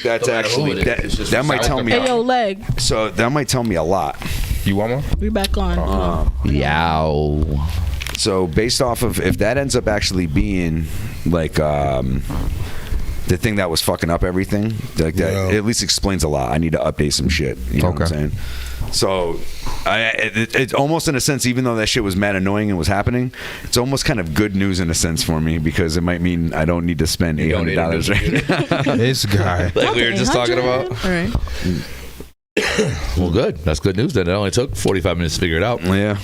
That's actually that might tell me. Hey, yo, leg. So that might tell me a lot. You want one? We back on. Yow. So based off of if that ends up actually being like the thing that was fucking up everything, like that, it at least explains a lot. I need to update some shit. You know what I'm saying? So it's almost in a sense, even though that shit was mad annoying and was happening, it's almost kind of good news in a sense for me because it might mean I don't need to spend $800 right now. This guy. Like we were just talking about. All right. Well, good. That's good news then. It only took 45 minutes to figure it out. Yeah.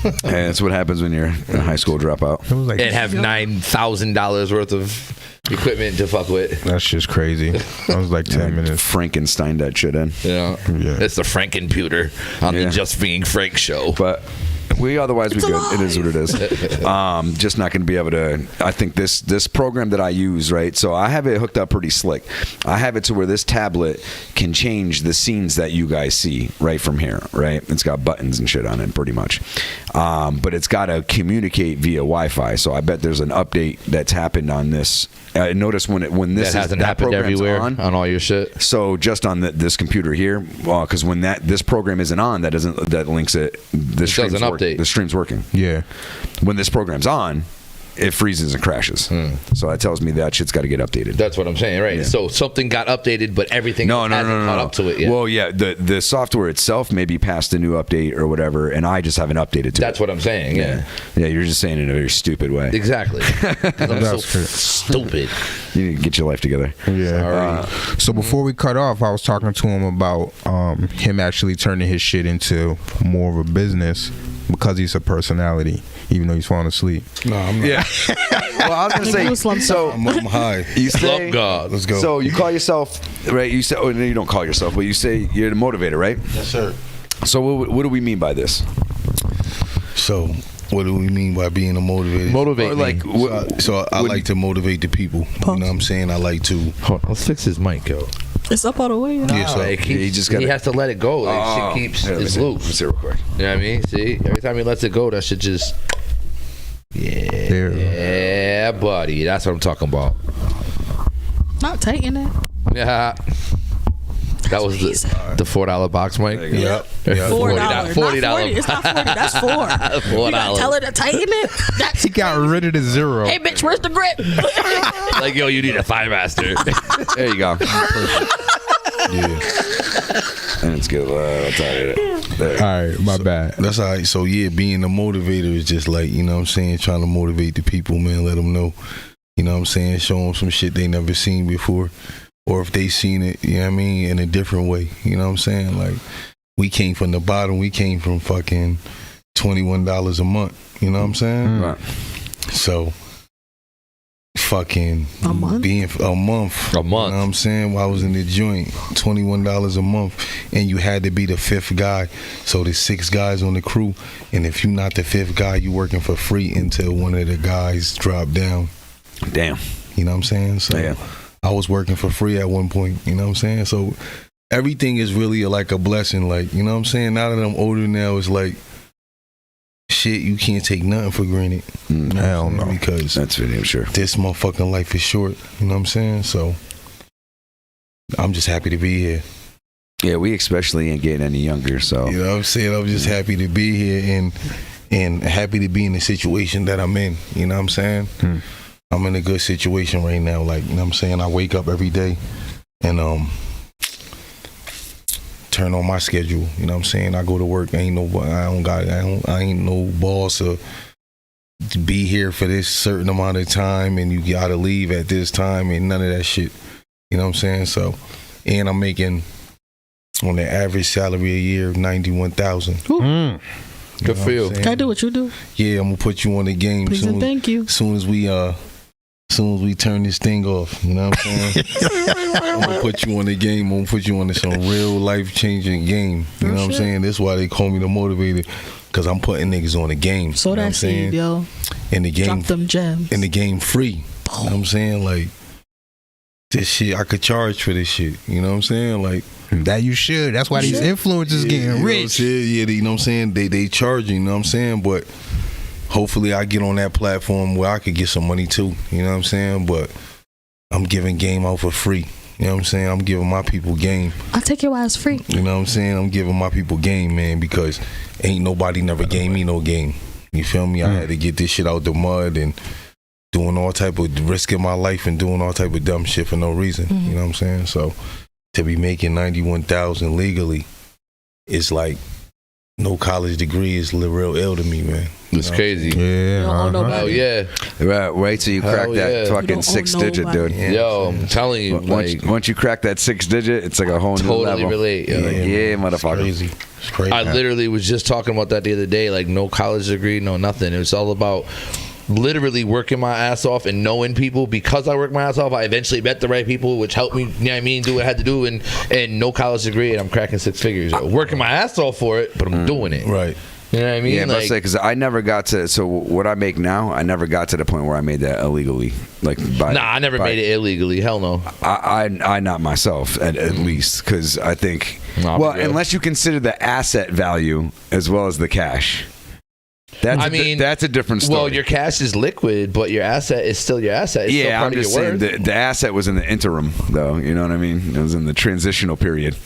And that's what happens when you're a high school dropout. It was like, And have $9,000 worth of equipment to fuck with. that's just crazy. I was like 10 minutes. Frankenstein that shit in. Yeah. It's the Frankenputer on the Just Being Frank show. But otherwise we good. It is what it is. Just not going to be able to. I think this program that I use, right? So I have it hooked up pretty slick. I have it to where this tablet can change the scenes that you guys see right from here, right? It's got buttons and shit on it, pretty much. But it's got to communicate via Wi-Fi. So I bet there's an update that's happened on this. Notice when this that hasn't happened everywhere on all your shit. So just on this computer here, because when this program isn't on, that links it. The stream's doesn't update. The stream's working. Yeah. When this program's on, it freezes and crashes. So that tells me that shit's got to get updated. That's what I'm saying, right? Yeah. So something got updated, but everything hasn't caught up to it yet. Well, yeah, the software itself may be past a new update or whatever, and I just haven't updated to That's what I'm saying, yeah. Yeah, you're just saying it in a very stupid way. Exactly. 'Cause I'm so stupid. You need to get your life together. Yeah. So before we cut off, I was talking to him about him actually turning his shit into more of a business because he's a personality, even though he's falling asleep. No, I'm not. Yeah. Well, I was gonna say. So I'm high. you say, Slump God. Let's go. So you call yourself, right? You say, no, you don't call yourself, but you say you're the motivator, right? Yes, sir. So what do we mean by this? So what do we mean by being a motivator? Motivate Or like, me. So I like to motivate the people. You know what I'm saying? I like to. Hold on, let's fix his mic, yo. It's up all the way. Yeah, so He has to let it go. Like, shit keeps it's loose. Let's see real quick. You know what I mean? See, every time he lets it go, that shit just. Yeah, buddy. That's what I'm talking about. Not tighten it. Yeah. That was the $4 box mic. Yep. $4. $40. It's not 40. That's $4. You gotta tell her to tighten it. He got rid of the zero. Hey, bitch, where's the grip? Like, yo, you need a thigh master. There you go. Yeah. And it's good. All right, my bad. That's all right. So yeah, being a motivator is just like, you know what I'm saying, trying to motivate the people, man. Let them know, you know what I'm saying, show them some shit they never seen before. Or if they seen it, you know what I mean, in a different way. You know what I'm saying? Like, we came from the bottom. We came from fucking $21 a month. You know what I'm saying? Right. So, fucking A month? being a month. You know what I'm saying? While I was in the joint, $21 a month. And you had to be the fifth guy. So there's 6 guys on the crew. And if you're not the fifth guy, you working for free until one of the guys drop down. Damn. You know what I'm saying? So Yeah. I was working for free at one point, you know what I'm saying? So everything is really like a blessing, like, you know what I'm saying? Now that I'm older now, it's like, shit, you can't take nothing for granted. You know Hell what I'm saying? no. Because That's for damn sure. this motherfucking life is short, you know what I'm saying? So I'm just happy to be here. Yeah, we especially ain't getting any younger, so. You know what I'm saying? I'm just happy to be here and happy to be in the situation that I'm in, you know what I'm saying? I'm in a good situation right now. Like, you know what I'm saying? I wake up every day and turn on my schedule. You know what I'm saying? I go to work. I ain't no boss to be here for this certain amount of time and you gotta leave at this time and none of that shit. You know what I'm saying? So, and I'm making on the average salary a year of $91,000. Good for you. Can I do what you do? Yeah, I'm gonna put you on the game Please and thank you. soon as we turn this thing off, you know what I'm saying? I'm gonna put you on the game. I'm gonna put you on some real life changing game. You know what I'm saying? That's why they call me the motivator, because I'm putting niggas on the game. So you know what I'm that saying? seed, yo. In the game, Drop them gems. in the game free. You know what I'm saying? Like, this shit, I could charge for this shit. You know what I'm saying? Like, That you should. That's why these influencers getting you know what I'm rich. saying? Yeah, you know what I'm saying? They charging, you know what I'm saying? But hopefully I get on that platform where I could get some money too. You know what I'm saying? But I'm giving game out for free. You You know what I'm saying? I'm giving my people game. I'll take your ass free. You know what I'm saying? I'm giving my people game, man, because ain't nobody never gave me no game. You feel me? I had to get this shit out the mud and doing all type of risking my life and doing all type of dumb shit for no reason. You know what I'm saying? So to be making 91,000 legally, it's like no college degree is real ill to me, man. It's crazy. Yeah. You don't owe nobody. Oh yeah. Right, wait till you crack Hell that yeah. You fucking don't owe 6-digit, nobody. dude. Yo, I'm telling you, like, Once you crack that 6-digit, it's like a whole new totally level. relate. Yo. Yeah, motherfucker. Crazy. It's crazy. I literally was just talking about that the other day. Like, no college degree, no nothing. It was all about literally working my ass off and knowing people. Because I worked my ass off, I eventually met the right people, which helped me, you know what I mean, do what I had to do, and no college degree, and I'm cracking 6 figures. Yo. Working my ass off for it, but I'm doing it. Right. You know what I mean? Yeah, but like, because I never got to. So what I make now, I never got to the point where I made that illegally. Like, I never made it illegally. Hell no. I not myself at least, because I think. Nah, well, bro. unless you consider the asset value as well as the cash. That's a different story. Well, your cash is liquid, but your asset is still your asset. It's still yeah, part I'm of just your saying worth. the asset was in the interim, though. You know what I mean? It was in the transitional period.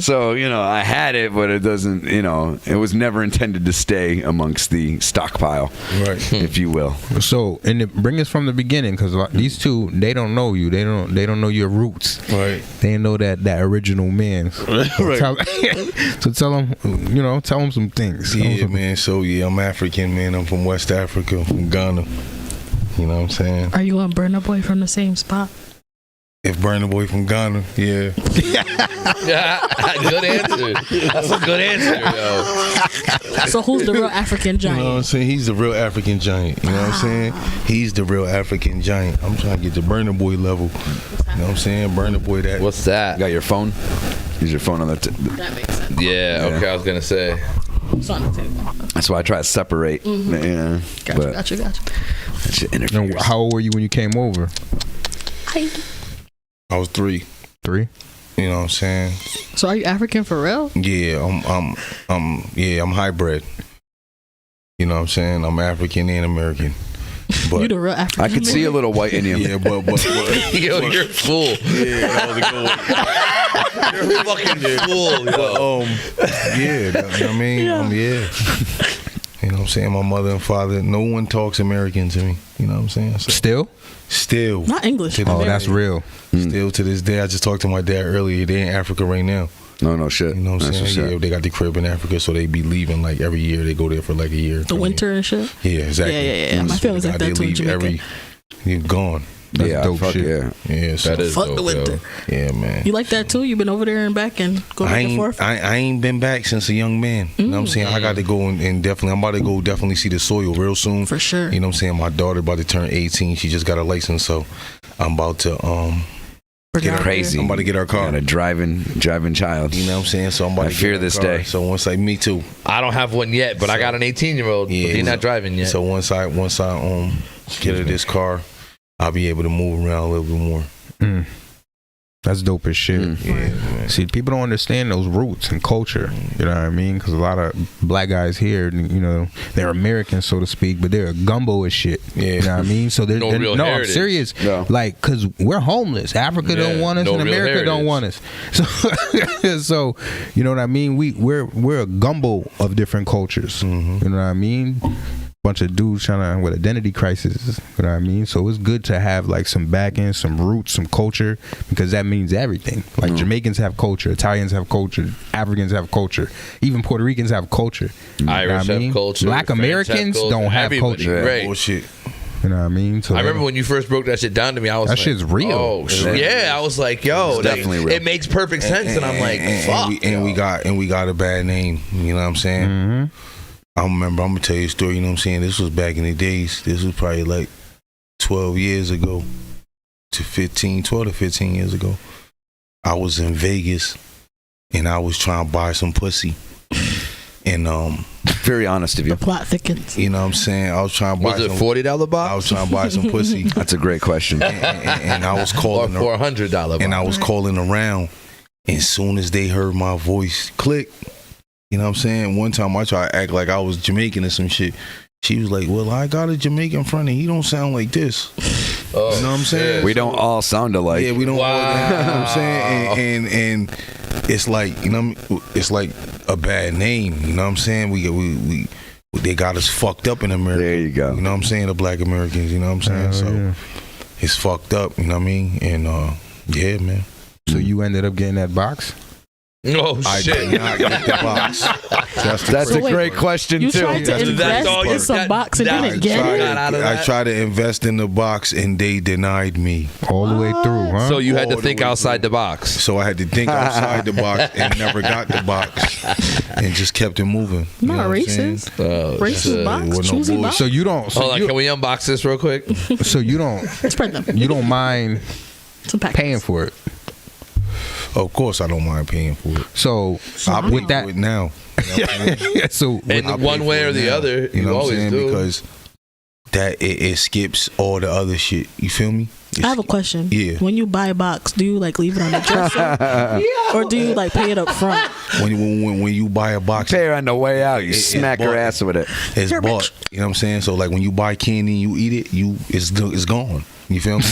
So, I had it, but it doesn't, it was never intended to stay amongst the stockpile, Right. if you will. So, bring us from the beginning, because these two, they don't know you. They don't know your roots. Right. They know that original man. Right. So tell them some things. Tell 'em Yeah, man. So, I'm African, man. I'm from West Africa, from Ghana. You know what I'm saying? Are you gonna burn a boy from the same spot? If Burna Boy from Ghana, yeah. Yeah, good answer. That's a good answer, yo. So who's the real African You know what I'm giant? saying? He's the real African giant. You know what I'm saying? He's the real African giant. I'm trying to get to Burna Boy level. You know what I'm saying? Burna Boy that. What's that? You got your phone? Use your phone on the. That makes sense. Yeah, okay, I was gonna say. It's on the table. That's why I try to separate. Got you. That shit interferes. And how old were you when you came over? I was 3. 3? You know what I'm saying? So are you African for real? Yeah, I'm hybrid. You know what I'm saying? I'm African and American. But You the real African. I could see a little white in you. yeah, but Yo, you're a fool. yeah, that was a good one. You're a fucking fool, yo. Yeah, you know what I mean? Yeah. You know what I'm saying? My mother and father, no one talks American to me. You know what I'm saying? So, still, Not English. Oh, that's real. still to this day. I just talked to my dad earlier. They in Africa right now. No shit. You know what I'm That's saying? what's Yeah, up. they got the crib in Africa, so they be leaving like every year. They go there for like a year. The winter and shit. Yeah, exactly. Yeah. My feelings like They that too in leave Jamaica. You're gone. That's Yeah, dope fuck shit. yeah. Yeah, so, That is Fuck dope, the winter. yo. yeah, man. You like that too? You been over there and back and go I back and ain't, forth? I ain't been back since a young man. You know what I'm saying? I got to go and definitely, I'm about to go definitely see the soil real soon. For sure. You know what I'm saying? My daughter about to turn 18. She just got a license, so I'm about to get her Crazy. I'm about to get her car. Got a driving child. You know what I'm saying? So I'm about I to fear get her this car. day. So once me too. I don't have one yet, but I got an 18-year-old. Yeah, He's so- not driving yet. So once I get her this car, I'll be able to move around a little bit more. That's dope as shit. Mm. Yeah, man. See, people don't understand those roots and culture. You know what I mean? Because a lot of black guys here, they're Americans, so to speak, but they're gumbo as shit. Yeah. You know what I mean? So they're, No they're- real no, I'm heritage. serious. No. Like, because we're homeless. Africa don't Yeah, want us, no and real America don't heritage. want us. So, so you know what I mean? We're a gumbo of different cultures. You know what I mean? Bunch of dudes trying to with identity crisis. You know what I mean? So it's good to have like some back end, some roots, some culture, because that means everything. Like Jamaicans have culture, Italians have culture, Africans have culture, even Puerto Ricans have culture. You know what Irish I have mean? culture. Black French Americans culture, don't have everybody, culture. Right. Bullshit. You know what I mean? So I remember when you first broke that shit down to me, I was That like, shit's real. Oh, shit. Yeah, I was like, yo, It's definitely real. it makes perfect sense. And I'm like, fuck. we got a bad name. You know what I'm saying? I remember, I'm gonna tell you a story, you know what I'm saying? This was back in the days. This was probably like 12 years ago to 12 to 15 years ago. I was in Vegas and I was trying to buy some pussy. And Very honest of you. The plot thickens. you know what I'm saying? I was trying to buy Was it some $40 box? I was trying to buy some pussy. That's a great question. And I was Or calling $400 box? and I was calling around. And as soon as they heard my voice click, you know what I'm saying? One time I tried to act like I was Jamaican or some shit. She was like, well, I got a Jamaican friend and he don't sound like this. Oh, You know what I'm saying? We don't all sound alike. Yeah, we don't. Wow. You know what I'm saying? And it's like, you know, it's like a bad name. You know what I'm saying? We they got us fucked up in America. There you go. You know what I'm saying? The Black Americans. You know what I'm saying? So it's fucked up. You know what I mean? And yeah, man. So you ended up getting that box? Oh I shit! did not get the box. That's So a wait, great question You too. tried to That's invest all in you some got- box and that- didn't get tried it. got out of I that? tried to invest in the box and they denied me. All the way through, huh? So you had to All the think way outside through. the box. So I had to think outside the box and never got the box and just kept it moving. You know Not what I'm saying? racist. Oh, Racist shit. box, Wasn't no choosy bullshit. box. So you don't. So Hold on, you, can we unbox this real quick? so you don't. Spread them. You don't mind Some packets. paying for it. Of course, I don't mind paying for it. So I pay with for that, it now. You know what I'm saying? so And I pay one for way it or the now. other, you know what I'm always saying? do. Because that it skips all the other shit. You feel me? I have a question. Yeah. When you buy a box, do you like leave it on the dresser, or do you like pay it up front? When you buy a box, Pay her on the way out. You It's smack her bought. ass with it. it's You're bought. rich. You know what I'm saying? So like when you buy candy and you eat it, it's gone. You feel me?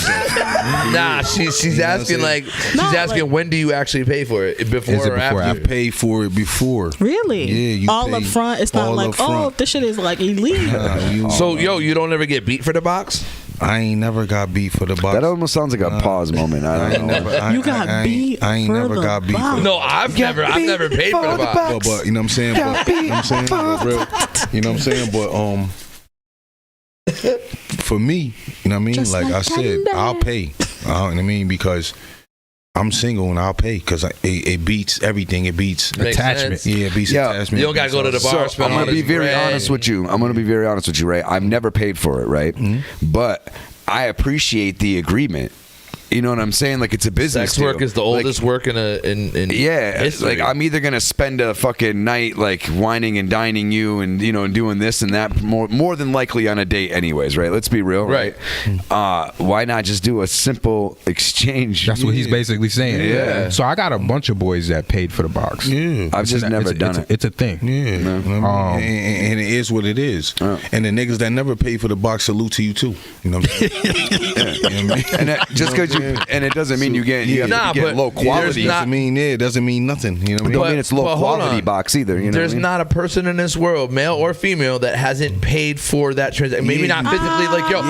Nah, she's You know what I'm asking saying? like she's asking when do you actually pay for it? Before Is it or before after? I paid for it before. Really? Yeah, you all pay up front. It's not all like, up front. oh, this shit is like illegal. So yo, you don't ever get beat for the box? I ain't never got beat for the box. That almost sounds like a pause moment. I don't know. You got beat I ain't for never the got beat for box. the No, I've never paid for the box. But you know what I'm saying? But, you know what I'm saying? But real, you know what I'm saying? But for me, you know what I mean? Just Like like I said, that. I'll pay. You know what I mean? Because I'm single and I'll pay because it beats everything. It beats Makes attachment. sense. yeah, it beats Yeah. attachment. You don't gotta go to the bar, So spend I'm all gonna be this very bread. honest with you. I'm gonna be very honest with you, Ray. I've never paid for it, right? But I appreciate the agreement. You know what I'm saying? Like it's a business. Sex work deal. is the oldest work in Yeah, history. like I'm either gonna spend a fucking night like whining and dining you and and doing this and that more than likely on a date anyways, right? Let's be real, right? Why not just do a simple exchange? That's what he's basically saying. Yeah. So I got a bunch of boys that paid for the box. Yeah. I've just never done it. It's a thing. Yeah, you know what I mean? And it is what it is. Oh. And the niggas that never pay for the box salute to you too. You know what I'm saying? You know what I mean? And that, just because you and it doesn't mean you get Nah, get but low there's quality. not- Doesn't mean it doesn't mean nothing. You know what I mean? Don't mean it's low But hold quality on. box either. You know, There's what I mean? not a person in this world, male or female, that hasn't paid for that transaction. Maybe Yeah. not physically, like yo,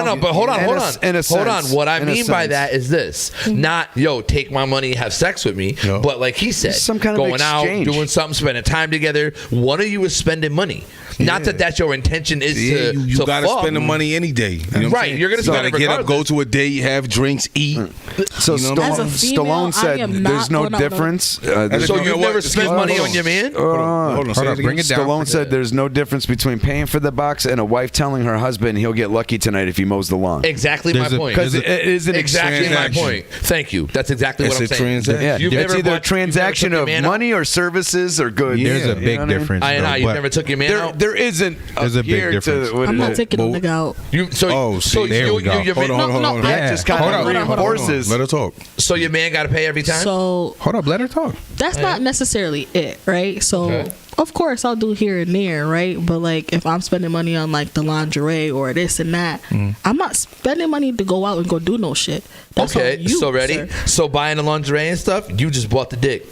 no. But hold on, In hold a- on, in a hold on. sense. What I In a mean by sense. that is this: not yo, take my money, have sex with me, No. but like he said, Some kind of going out, exchange. doing something, spending time together. One of you is spending money. Not that that's your intention is Yeah, to you to gotta fuck. spend the money any day. You know what I'm Right, saying? you're gonna You spend gotta it get up, regardless. go to a date, have drinks, eat. So You know what I'm As a Stallone, female, Stallone I said am there's not no going out on a- difference. As a So female, you've what? never spent Excuse- money hold on your man? Hold on, say Hold it on, again. bring it down. Stallone said there's no difference between paying for the box and a wife telling her husband he'll get lucky tonight if he mows the lawn. Exactly my There's a- point. Because it is an Exactly my transaction. point. Thank you. That's exactly It's what I'm a saying. transaction. Yeah, You've it's never either a bought- transaction you've of never took your man money or services or goods. There's a You big know what I mean? difference. I though, you but never took your man out. There isn't. There's a big here to difference. what I'm it not is. taking a nigga out. Oh, see, there we go. your Hold man- on, hold no, on. no, Yeah. That just kind Hold of on, hold on, hold on. reinforces. Let her talk. So your man got to pay every time. So Hold up, let her talk. that's not necessarily it, right? So Okay. of course I'll do here and there, right? But like if I'm spending money on like the lingerie or this and that, I'm not spending money to go out and go do no shit. That's Okay, on you, so ready? sir. So buying the lingerie and stuff, you just bought the dick.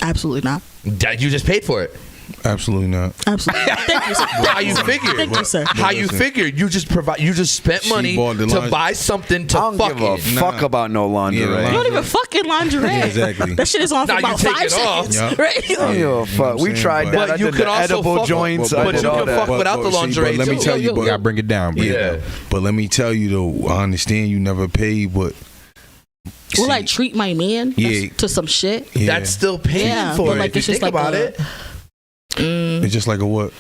Absolutely not. You just paid for it. Absolutely not. Absolutely. Thank you, sir. How you figure? Thank you, sir. How you Listen. figure? You just provide. You just spent She money bought the to lingerie. buy something to I don't fuck give a it. fuck Nah. about no lingerie. Yeah, You don't even fucking lingerie. Exactly. That shit is on for Nah, you about take 5 it off. seconds. Yeah. Right? I don't give a fuck. what We I'm saying? tried But- that. But I you did could the also edible fuck- joints. but I But did you all can that. fuck without the see, lingerie but let me too. tell you, You but gotta bring it down, bro. Yeah. But let me tell you though, I understand you never paid, but Will I treat my man Yeah. to some shit? yeah, That's still paying Yeah, for but it. like If you it's just think like about a- it. it's just like a what?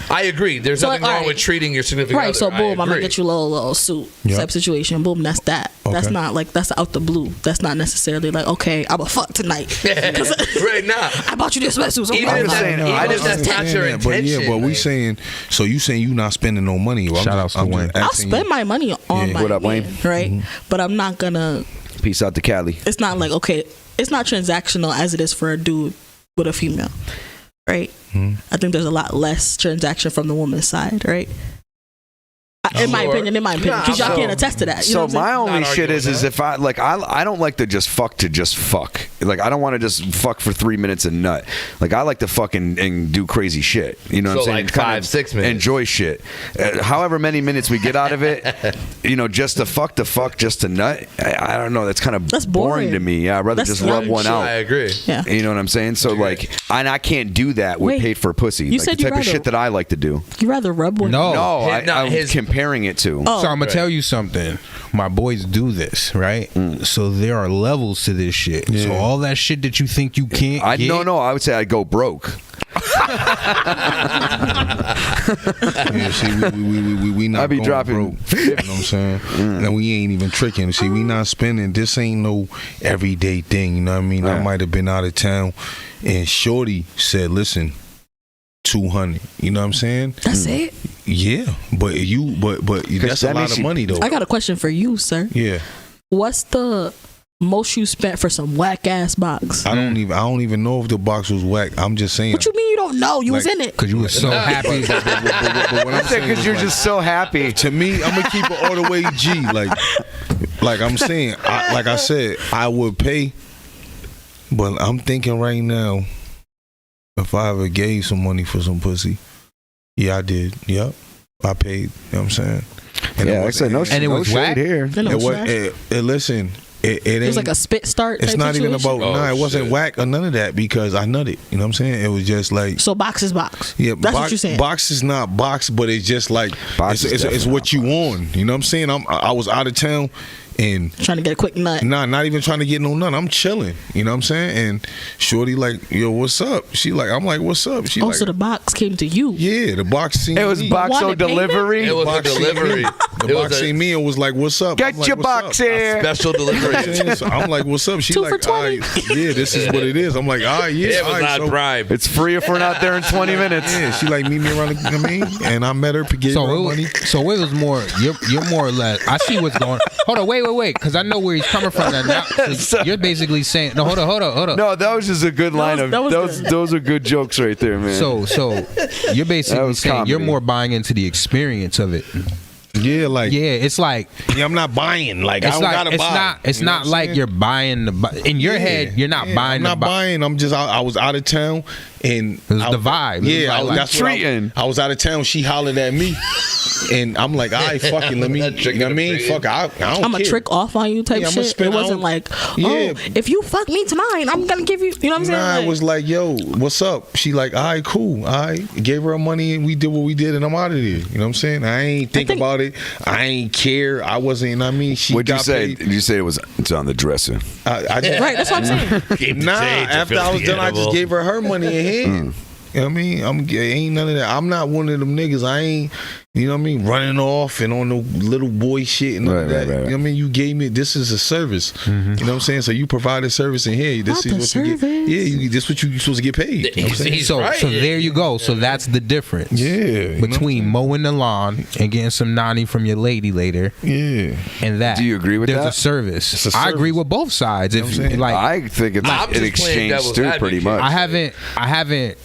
I agree. There's So, nothing all wrong right. with treating your significant Right, other. so boom, I'm gonna agree. get you a little suit Yeah. type situation. Boom, that's that. That's Okay. not like that's out the blue. That's not necessarily like okay, I'm a fuck tonight. right now. I bought you this sweatsuit. So Even I'm if not- that- saying, even I if just that's not your understand that, but yeah, intention. but we like- saying, so you saying you not spending no money? Well, Shout outs to Wayne. I'll spend my money on Yeah. my What up, man, Wayne? right? But I'm not gonna. Peace out to Cali. It's not like okay. It's not transactional as it is for a dude with a female, right? I think there's a lot less transaction from the woman's side, right? In my opinion, because y'all can't attest to that. You know So what I'm my saying? only Not shit arguing is that. if I don't like to just fuck. Like I don't want to just fuck for 3 minutes and nut. Like I like to fuck and do crazy shit. You know what I'm So, saying? like Kinda 5-6 minutes. Enjoy shit. However many minutes we get out of it, just to fuck, just to nut. I don't know. That's kind of That's boring boring. to me. Yeah, I'd rather That's just rub young one shit. out. I agree. Yeah. You know what I'm saying? So like, and I can't do that with Wait, paid for pussy. you Like said the you type of rather- shit that I like to do. You rather rub one? No. No, I'm his- comparing it to. Oh. So I'm gonna tell you something. My boys do this, right? So there are levels to this shit. So all that shit that you think you can't get, No. I would say I'd go broke. Yeah, see, we not I be going dropping broke. You know what I'm saying? And we ain't even tricking. See, we not spending. This ain't no everyday thing. You know what I mean? I Right. might have been out of town, and Shorty said, "Listen, 200." You know what I'm saying? That's it. Yeah, but that's a that lot makes of you- money though. I got a question for you, sir. Yeah, What's the most you spent for some whack ass box? I don't even know if the box was whack. I'm just saying. What you mean you don't know? You was Like- in it. because you were so happy. But what I'm saying Because is, you're like, just so happy. to me, I'm gonna keep it all the way G. Like I'm saying, like I said, I would pay, but I'm thinking right now, if I ever gave some money for some pussy, yeah, I did. Yep, I paid. You know what I'm saying? And Yeah, like I said, no, And it was shade whack? here. Then it was trash. listen, it ain't. It was like a spit start. It's type not even situation? about. Nah, it wasn't shit. whack or none of that because I nutted. You know what I'm saying? It was just like. So box is box. Yeah, That's what you're saying. Box is not box, but it's just like Box is it's what you on. You know what I'm saying? I was out of town and Trying to get a quick nut. nah, not even trying to get no none. I'm chilling. You know what I'm saying? And Shorty like, yo, what's up? She like, I'm like, what's up? She Oh, like, so the box came to you. yeah, the box seen It was me. Boxo Wanted payment? delivery. It was a Box seen delivery. me. The It box was a seen me and was like, what's up? Get I'm like, your what's box up? here. special delivery. So I'm like, what's up? She 2 like, for 20. all right, yeah, this is what it is. I'm like, all right, yeah, It all was right, not so, prime. It's free if we're not there in 20 minutes. yeah. She like meet me around the, I mean, and I met her, gave her money. So it was more. You're more or less. I see what's going. Hold on, wait, because I know where he's coming from. Now, so you're basically saying, no, hold on. No, that was just a good line that was of good. those are good jokes right there, man. So you're That basically was saying you're comedy. more buying into the experience of it. Yeah, like, Yeah, it's like yeah, I'm not buying. Like, I it's don't like gotta it's buy. not it's You know not what I'm like saying? you're buying the in your head. You're not buying. I'm not buying. I'm just. I was out of town, and It was the vibe. It was Yeah, like that's what treating. I was out of town. She hollered at me, and I'm like, all right, fucking, let me. You know what I mean? Fuck, I don't I'm a care. trick off on you type Yeah, I'ma shit. spend It wasn't out- like, Yeah. if you fuck me tonight, I'm gonna give you. You know what I'm saying? Nah, Like, it was like, yo, what's up? She like, all right, cool. I gave her her money and we did what we did and I'm out of there. You know what I'm saying? I ain't think about it. I ain't care. I wasn't. You know what I mean, she What'd you got say? paid. Did you say it's on the dresser? I just, right. That's what I'm saying. Keep the Nah, change, a after I was filthy done, I just animal. gave her her money in hand. You know what I mean? Ain't none of that. I'm not one of them niggas. I ain't, you know what I mean, running off and on the little boy shit and none of Right, that. right, right. You know what I mean? You gave me, this is a service. You know what I'm saying? So you provided service in here. This Not is the what you get. service. Yeah, this what you supposed to get paid. You know what I'm saying? He's So right. so there you go. So that's the difference. Yeah. you know what I'm Between saying? mowing the lawn and getting some nani from your lady later, Yeah. and that. Do you agree with There's that? a service. It's a I agree service. with both sides. You know If what I'm saying? like I think it's I'm an just playing exchange devil's too, pretty advocate. much. I haven't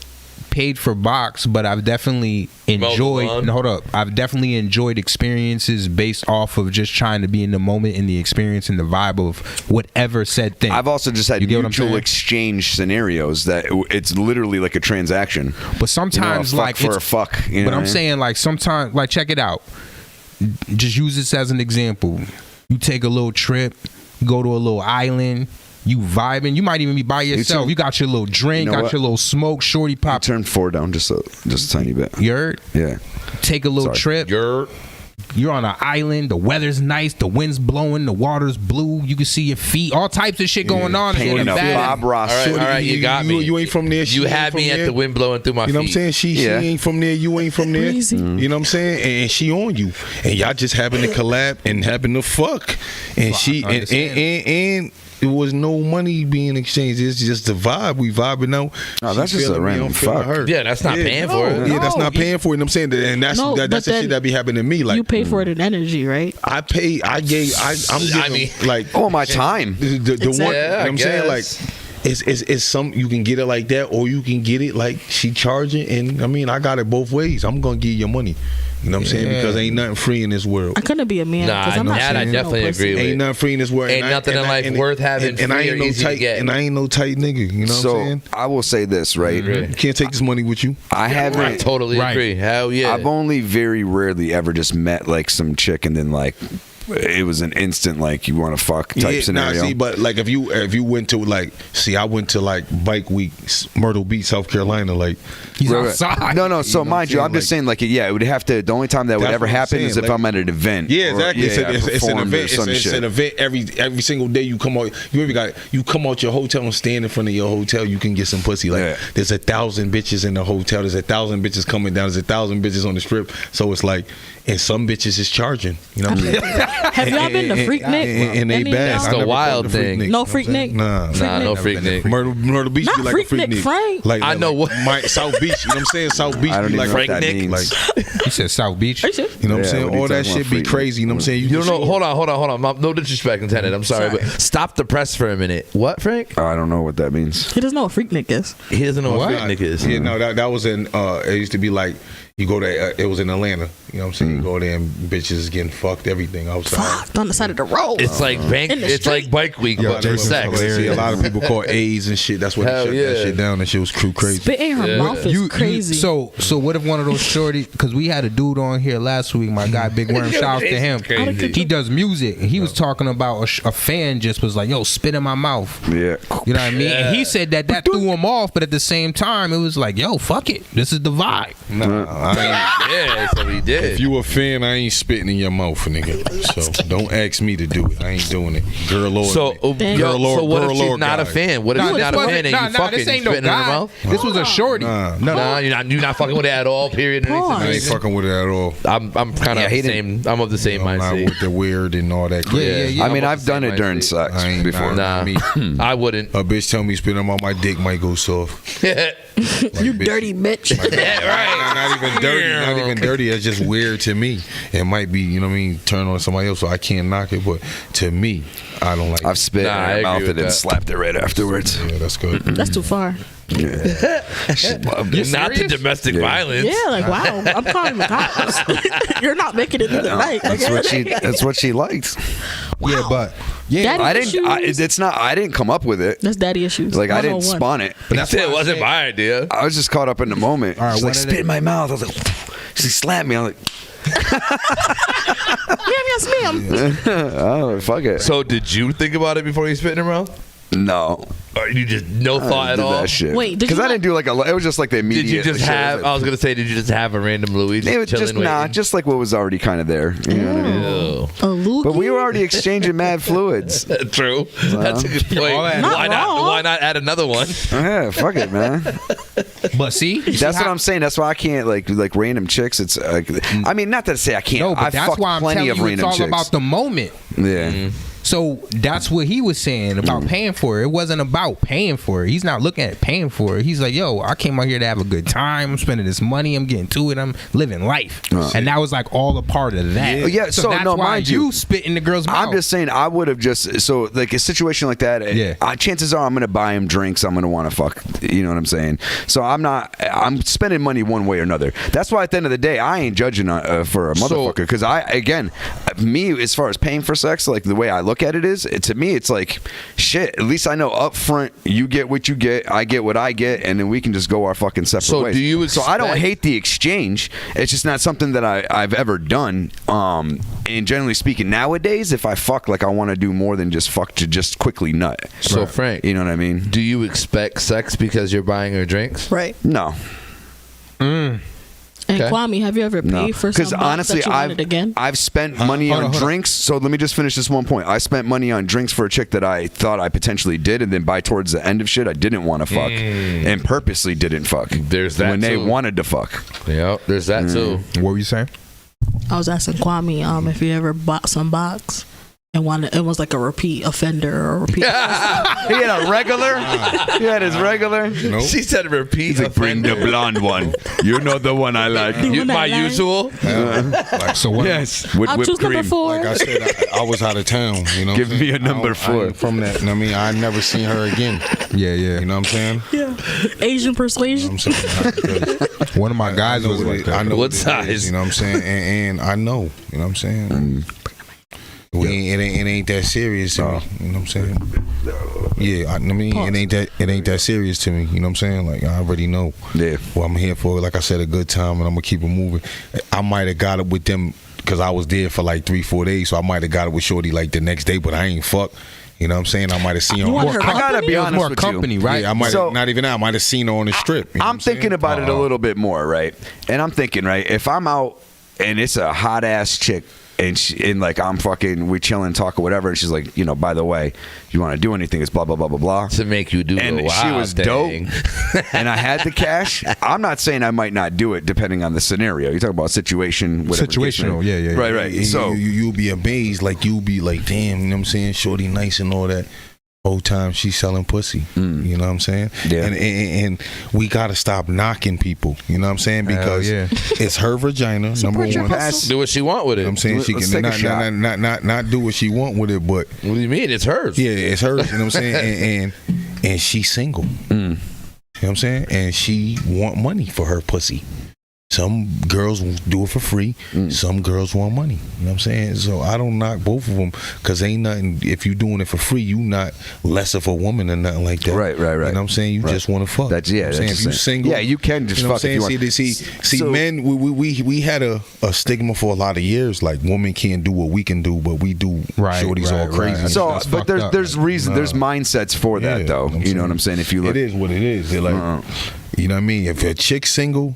paid for box, but I've definitely enjoyed. lawn. Hold up, I've definitely enjoyed experiences based off of just trying to be in the moment, in the experience, and the vibe of whatever said thing. I've also just had You get what I'm mutual saying? exchange scenarios that it's literally like a transaction. But sometimes, you know, a fuck like for it's, a fuck. You know but what I'm I mean? saying, like sometimes, like check it out. Just use this as an example. You take a little trip, go to a little island. You vibing. You might even be by yourself. too. You got your little drink, You know got what? your little smoke, shorty pop. Turn 4 down just a tiny bit. You heard? Yeah. Take a little Sorry. trip. You're You're on an island. The weather's nice. The wind's blowing. The water's blue. You can see your feet. All types of shit going on. Painting in a the bag. Bob Ross. all right. suit. All right, you got me. You ain't from there. She You ain't had from me at there. the wind blowing through my You know what I'm feet. saying? She Yeah. ain't from there. You ain't from there. Crazy. You know what I'm saying? And she on you, and y'all just happen to collab and happen to fuck, and she and it was no money being exchanged. It's just the vibe. We vibing out. Oh, that's She just a feeling me, random I'm feeling fuck. her. Yeah, that's not paying for it. Yeah, that's not paying for it. And I'm saying that, and that's No, that's but the then shit that be happening to me. Like you pay for it in energy, right? I pay. I'm giving I mean- like Oh, my time. the one. Exactly. You know what I'm saying? Like it's some you can get it like that, or you can get it like she charging. And I mean, I got it both ways. I'm gonna give you your money. You know what I'm saying? Because ain't nothing free in this world. I couldn't be a man. Nah, 'cause I'm not that I sharing definitely no agree pussy. with. Ain't nothing free in this world. Ain't nothing in life worth having and I free ain't or no easy to tight. get. And I ain't no tight nigga. You know what I'm saying? I will say this, right? You can't take this money with you. I haven't. I totally agree. Hell yeah. I've only very rarely ever just met like some chick and then like it was an instant like you want to fuck type scenario. Nah, see, but like if you went to like, see, I went to like Bike Week, Myrtle Beach, South Carolina, like He's outside. No. So You know mind you, what I'm I'm just saying like it would have to. The only time that would That's ever what I'm happen saying, is if like- I'm at an event. Yeah, exactly. It's an performed or event. some It's shit. an event every single day. You come out. You come out your hotel and stand in front of your hotel. You can get some pussy. Like Yeah. there's 1,000 bitches in the hotel. There's 1,000 bitches coming down. There's 1,000 bitches on the strip. So it's like, and some bitches is charging. You know what I'm saying? Have y'all been to Freak Nick? And they Any of bad. y'all? It's I the never wild been to Freak thing. Nick, No you know Freak what I'm saying? Nick? Nah. Freak Nah, Nick? no freak Nick. Myrtle Beach Not be like Freak a Freak Nick, Nick. Frank. Like I know what- South Beach. You know what I'm saying? South Beach I don't be even like know what Frank that Nick. means. like. He said South Beach. Are you serious? You know what I'm Yeah, saying? what are you All that talking about, shit be Freak crazy. You know what I'm saying? You don't know. Hold on. No disrespect intended. I'm sorry, Sorry. but stop the press for a minute. What, Frank? I don't know what that means. He doesn't know what Freak Nick is. He doesn't know what What? freak Nick is. Yeah, no, that was in. It used to be like you go there. It was in Atlanta. You know what I'm saying? You go there and bitches is getting fucked. Everything outside. Fuck, on the side of the road. It's like bank. In the It's like street. bike week, Yeah, but for that's sex. See, a lot of people call A's and shit. That's what they Hell shut yeah. that shit down. That shit was crazy. Spit in her mouth is crazy. So what if one of those shorty? Because we had a dude on here last week. My guy Big Worm. Shout out to him. Crazy. He does music. He was talking about a fan just was like, "Yo, spit in my mouth." Yeah. You know what I mean? And he said that threw him off, but at the same time, it was like, "Yo, fuck it. This is the vibe." Nah, I Yeah, so he ain't, did. if you a fan, I ain't spitting in your mouth, nigga. So don't ask me to do it. I ain't doing it. Girl or So, Thank yo, Girl or- so what if girl she's or not a guy? fan? What if she's not a fan and you fucking this ain't no spitting in her guy. mouth? This was a shorty. Nah. Nah, you're not fucking with it at all. Period. or anything. Pause. I ain't fucking with it at all. I'm kind of he the same. I'm of the same I'm not mindset. with the weird and all that. Crazy. Yeah. I mean, I'm I've done the it during same sex I ain't before. Nah, me. I wouldn't. A bitch tell me spit on my dick might go soft. Like, You bitch, dirty bitch. Not even dirty. Not even dirty. That's just weird to me. It might be, you know what I mean, turn on somebody else, so I can't knock it. But to me, I don't like I've it. spit Nah, I in her agree mouth with and then that. slapped it right afterwards. Yeah, that's good. That's too far. Not the domestic violence. Yeah, like wow. I'm calling the cops. You're not making it through the night. That's what she liked. Yeah, but yeah, Daddy I didn't. issues? It's not. I didn't come up with it. That's daddy issues. Like I didn't 101. spawn it. But that's it wasn't my idea. I was just caught up in the moment. All right, She's one like, of spit the- in my mouth. I was like, she slapped me. I'm like, Yes, ma'am. oh, fuck it. So did you think about it before you spit in her mouth? No. Or you just no I thought did at all? that shit. Wait, did because you I didn't do like a. It was just like the immediate. Did you just shit. have? I was gonna say, did you just have a random Louis? It was just chilling, waiting? just like what was already kind of there. You know what I mean? Ew. A loogie? But we were already exchanging mad fluids. True. That's a good point. all that- Not Why not? wrong. Why not add another one? Yeah, fuck it, man. but see, That's what I'm saying. That's why I can't like random chicks. It's I mean, not to say I can't. No, but I that's fucked why I'm plenty telling of you, it's random all chicks. about the moment. Yeah. So that's what he was saying about paying for it. It wasn't about paying for it. He's not looking at paying for it. He's like, yo, I came out here to have a good time. I'm spending this money. I'm getting to it. I'm living life. And that was like all a part of that. Yeah, so, that's no, why mind you, spit in the girl's mouth. I'm just saying, I would have just so like a situation like that. Yeah. Chances are I'm gonna buy him drinks. I'm gonna want to fuck. You know what I'm saying? So I'm spending money one way or another. That's why at the end of the day, I ain't judging for a motherfucker because me as far as paying for sex, like the way I look at it is, to me it's like shit. At least I know up front, you get what you get, I get what I get, and then we can just go our fucking separate ways. do you So I don't expect- hate the exchange. It's just not something that I've ever done. And generally speaking, nowadays, if I fuck, like I want to do more than just fuck to just quickly nut. So Frank, You know what I mean? do you expect sex because you're buying her drinks? Right. No. And Okay. Kwame, have you ever paid No. for some honestly, that you wanted again? I've spent money Hold on on, hold on. drinks. So let me just finish this one point. I spent money on drinks for a chick that I thought I potentially did, and then by towards the end of shit, I didn't want to fuck, and purposely didn't fuck. There's that when they too. wanted to fuck. Yeah, there's that too. What were you saying? I was asking Kwame if he ever bought some box. and it was like a repeat offender or a repeat. He had a regular. He had his regular. Nope. She said repeat. He's like, bring the blonde one. You're not the one I like. My usual. Like, so what? Yes, with I'll whipped choose number cream. 4. Like I said, I was out of town. You know, Give what I'm me saying? a number I 4. ain't from that. I mean, I never seen her again. Yeah, yeah. You know what I'm saying? Yeah, Asian persuasion. I'm saying because One of my guys was like that. I know What it is, size? you know what I'm saying? And I know. You know what I'm saying? It ain't that serious to me. You know what I'm saying? Yeah, I mean, it ain't that serious to me. You know what I'm saying? Like, I already know. Yeah. Well, I'm here for, like I said, a good time, and I'm gonna keep it moving. I might have got it with them because I was there for like 3-4 days, so I might have got it with Shorty like the next day, but I ain't fuck. You know what I'm saying? I might have seen her. You want On, her I gotta company? be It was honest more with company, you. right? yeah, I might So- have not even that. I might have seen her on the strip. You know what I'm thinking about it a little bit more, right? And I'm thinking, right, if I'm out and it's a hot ass chick and like I'm fucking, we chilling, talk or whatever, and she's like, you know, by the way, if you want to do anything, it's blah blah blah blah blah. To make you do And the she wild was thing. dope, and I had the cash. I'm not saying I might not do it depending on the scenario. You're talking about situation, whatever. Situational, yeah. Right, right. So you'll be amazed, like you'll be like, damn, you know what I'm saying? Shorty nice and all that. Whole time she's selling pussy. You know what I'm saying? Yeah. And we gotta stop knocking people. You know what I'm saying? Because yeah. it's her vagina, number your one. hustle. Do what she want with You it. know what I'm saying? She Let's can take a shot. not do what she want with it, but What do you mean? It's hers. yeah, it's hers. You know what I'm saying? And she's single. You know what I'm saying? And she want money for her pussy. Some girls do it for free. Some girls want money. You know what I'm saying? So I don't knock both of them because ain't nothing. If you doing it for free, you not less of a woman or nothing like that. Right. You know what I'm saying? You Right. just want to fuck. That's You know what I'm saying? that's If you just single, yeah, you can just you know fuck what I'm if you saying? want. See, So- men, we had a stigma for a lot of years. Like women can't do what we can do, but we do. Right, Shorties all right, crazy. right. So, That's but fucked up. there's reason, there's mindsets for that Yeah, though. I'm You know what I'm saying? If you look, it is what it is. They're like, you know what I mean? If a chick's single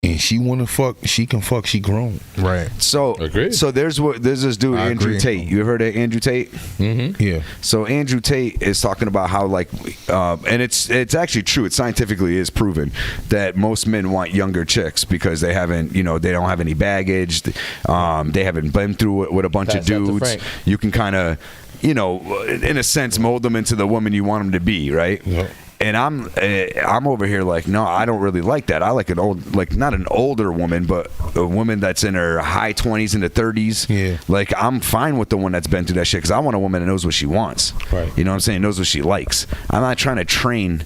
and she want to fuck, she can fuck. She grown. Right. so Agreed. so there's this dude I Andrew agree. Tate. You ever heard of Andrew Tate? Yeah. So Andrew Tate is talking about how like, and it's actually true. It scientifically is proven that most men want younger chicks because they haven't, you know, they don't have any baggage. They haven't been through it with a bunch Pass of that to dudes. Frank. You can kind of, you know, in a sense, mold them into the woman you want them to be, right? Yep. And I'm over here like, no, I don't really like that. I like an old, like not an older woman, but a woman that's in her high 20s into 30s. Yeah. Like I'm fine with the one that's been through that shit because I want a woman that knows what she wants. Right. You know what I'm saying? Knows what she likes. I'm not trying to train.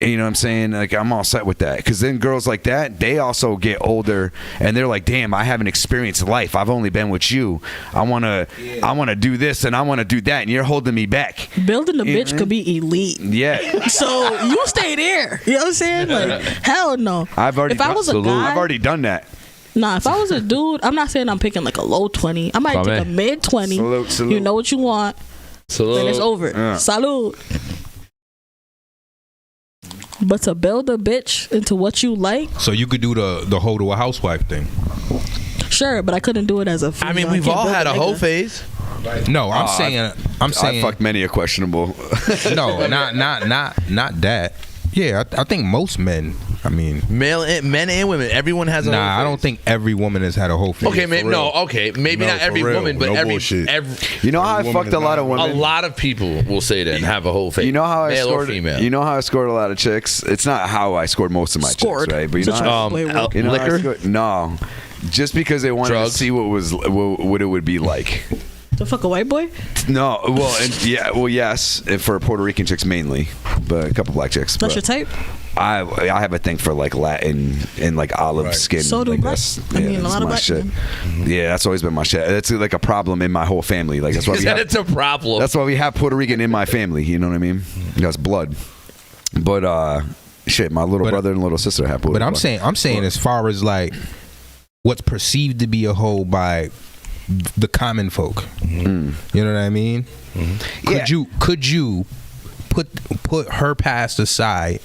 You know what I'm saying? Like I'm all set with that because then girls like that, they also get older and they're like, damn, I haven't experienced life. I've only been with you. I wanna do this and I wanna do that, and you're holding me back. Building a bitch could be elite. Yeah. So you stay there. You know what I'm saying? Like, hell no. I've already If I was a guy, I've already done that. nah, if I was a dude, I'm not saying I'm picking like a low 20. I might Kwame. take a mid 20. Salute. You know what you want, then it's over. Yeah. Salute. But to build a bitch into what you like, So you could do the hoe to a housewife thing. sure, but I couldn't do it as a I female. mean, we've can't all build had a whole nigga. phase. No, I'm I saying fucked many a questionable. no, not that. Yeah, I think most men. I mean, Men and women. Everyone has a whole nah, I phase. don't think every woman has had a whole phase. Okay, maybe real. maybe No, not for every real. woman, but No every bullshit. You know how I Woman fucked is a lot of not- women. a lot of people will say that and have a whole phase. You know how I male scored? or female. You know how I scored a lot of chicks? It's not how I scored most of my Scored. chicks, right? But you know Such how, a way word. you know how I liquor? scored? No, just because they wanted Drugs? to see what it would be like. To fuck a white boy? No, well, yes, for Puerto Rican chicks mainly, but a couple black chicks. That's but your type? I have a thing for like Latin and like olive Right. skin. So do like black- that's, I mean, a that's lot of my black shit. men. Yeah, that's always been my shit. That's like a problem in my whole family. Like that's why we have, it's a problem. that's why we have Puerto Rican in my family. You know what I mean? That's blood. But shit, my little brother and little sister have Puerto But Rican. I'm saying as far as like what's perceived to be a hoe by the common folk. You know what I mean? Yeah. Could you put her past aside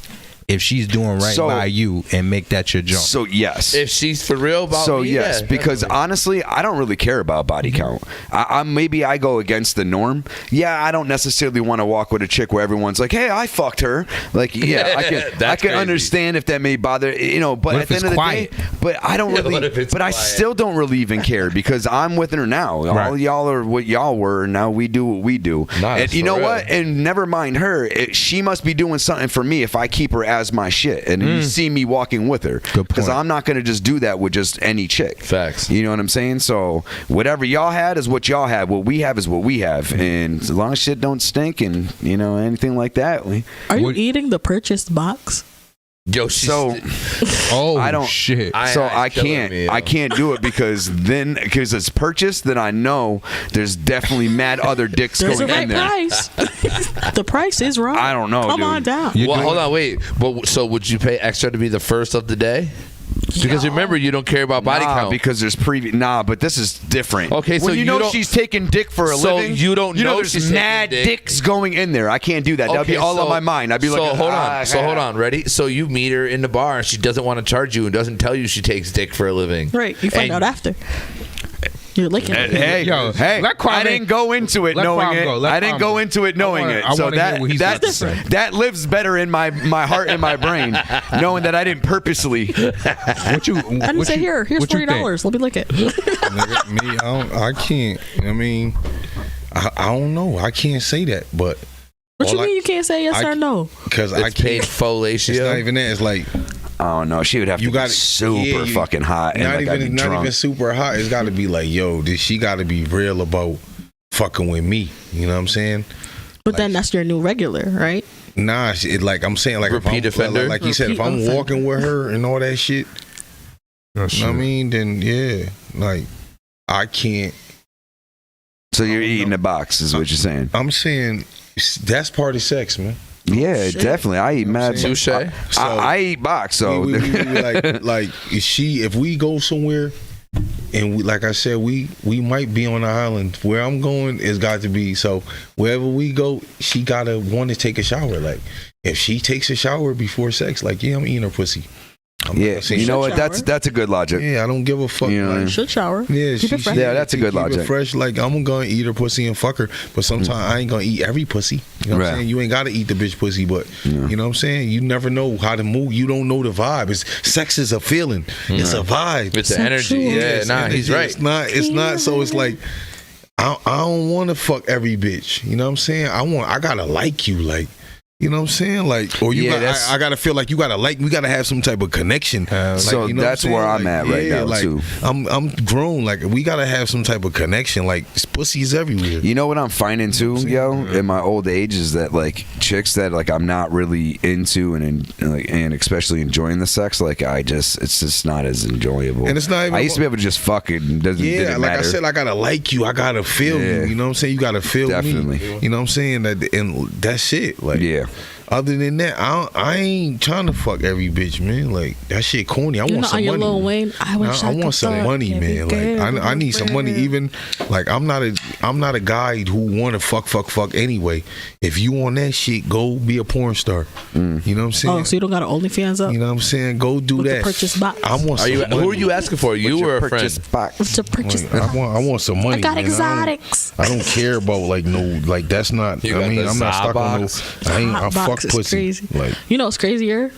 if she's doing right So- by you and make that your jump. So yes. If she's for real about So me, yes, yeah, because definitely. honestly, I don't really care about body count. Maybe I go against the norm. Yeah, I don't necessarily want to walk with a chick where everyone's like, "Hey, I fucked her." Like, yeah, I can That's crazy. Understand if that may bother, but What at if the it's end of the quiet? day, but I don't Yeah, really. what if it's But I quiet? still don't really even care because I'm with her now. All Right. y'all are what y'all were. Now we do what we do. Nah, And you for know real. what? And never mind her. She must be doing something for me if I keep her as my shit and you see me walking with her. Good Because point. I'm not going to just do that with just any chick. Facts. You know what I'm saying? So whatever y'all had is what y'all have. What we have is what we have. And as long as shit don't stink and anything like that. Are you What- eating the purchased box? Yo, she's So Oh, I don't- shit. I killing me, yo. can't do it because it's purchased. Then I know there's definitely mad other dicks There's a going right in there. price. The price is wrong. I don't know, Come dude. on down. You Well, do hold it. on, wait. But so would you pay extra to be the first of the day? Because remember, you don't care about body count. Because there's but this is different. Okay, so when you you know don't- she's taking dick for a So living, you don't know there's she's taking mad dick. dicks going in there. I can't do that. That'd be all on my mind. I'd be like, hold on. Hold on. Ready? So you meet her in the bar and she doesn't want to charge you and doesn't tell you she takes dick for a living. Right. You find And- out after. You're licking. Hey, Yo, hey! let Kwame- I didn't go into it let knowing Kwame it. go, let I didn't Kwame go go. into it knowing I it. wanna So hear what he's got to say. that lives better in my heart and my brain, knowing that I didn't purposely. What you? I didn't what say you- here's what you think? $40. Let me lick it. Nigga, me, I can't. I mean, I don't know. I can't say that, but What you all mean you can't say yes I- or no? because I It's paid can't. fellatio. It's not even that. It's like I don't know. She would have you to got be super fucking hot and Not like I'd be even not drunk. even super hot. It's got to be like, yo, she got to be real about fucking with me. You know what I'm saying? But then that's your new regular, right? Nah, like I'm saying, like if Repeat I'm, offender? like you said, if I'm Repeat offender. walking with her and all that shit, Oh, you know what I mean, then yeah, like I can't. So you're eating a box, is what you're saying? I'm saying that's part of sex, man. Yeah, shit. definitely. I eat You know what mad. I'm saying? Touche. So- I eat box. So we like if we go somewhere and we, like I said, we might be on an island. Where I'm going is got to be, so wherever we go, she gotta want to take a shower. Like if she takes a shower before sex, like yeah, I'm eating her pussy. I'm not yeah, saying- you know what? shower. That's a good logic. yeah, I don't give a fuck. You know what I like, mean? Should shower. yeah, Keep it fresh. Yeah, that's a good keep it logic. fresh, like I'm gonna eat her pussy and fuck her, but sometimes I ain't gonna eat every pussy. You know what Right. I'm saying? You ain't gotta eat the bitch pussy, but you know what I'm saying? You never know how to move. You don't know the vibe. Sex is a feeling. It's a vibe. It's the energy. Yeah, It's nah, energy. he's right. It's not. So it's like I don't want to fuck every bitch. You know what I'm saying? I gotta like you, like. You know what I'm saying? Like, or you Yeah, got, that's- I gotta feel like you gotta like. We gotta have some type of connection. Like, So you know what that's I'm where saying? I'm at right now, like, too. I'm grown. Like, we gotta have some type of connection. Like, pussies everywhere. You know what I'm finding too, yo, in my old age is that like chicks that like I'm not really into and especially enjoying the sex, like it's just not as enjoyable. And it's not even I used to be able to just fuck it and didn't Yeah, like matter. I said, I gotta like you. I gotta feel Yeah. you. You know what I'm saying? You gotta feel Definitely. me. You know what I'm saying? And that's it. Like, Yeah. Other than that, I ain't trying to fuck every bitch, man. Like that shit corny. I You're want not some on your money. Lil Wayne. I wish I want could some fuck money, every man. Like girl I need some money. around. Even like I'm not a guy who want to fuck anyway. If you on that shit, go be a porn star. You know what I'm saying? Oh, so you don't got an OnlyFans up? You know what I'm saying? Go do With the that. purchase box. I want Are some you? money. Who are you asking for? You or a friend? Purchase box. To purchase. Like, I want some money. I got man. exotics. I don't care about like no, like that's not. You I got mean, the I'm not Zod stuck on no. box? I Hot fuck box is pussy. crazy. Like You know what's crazier?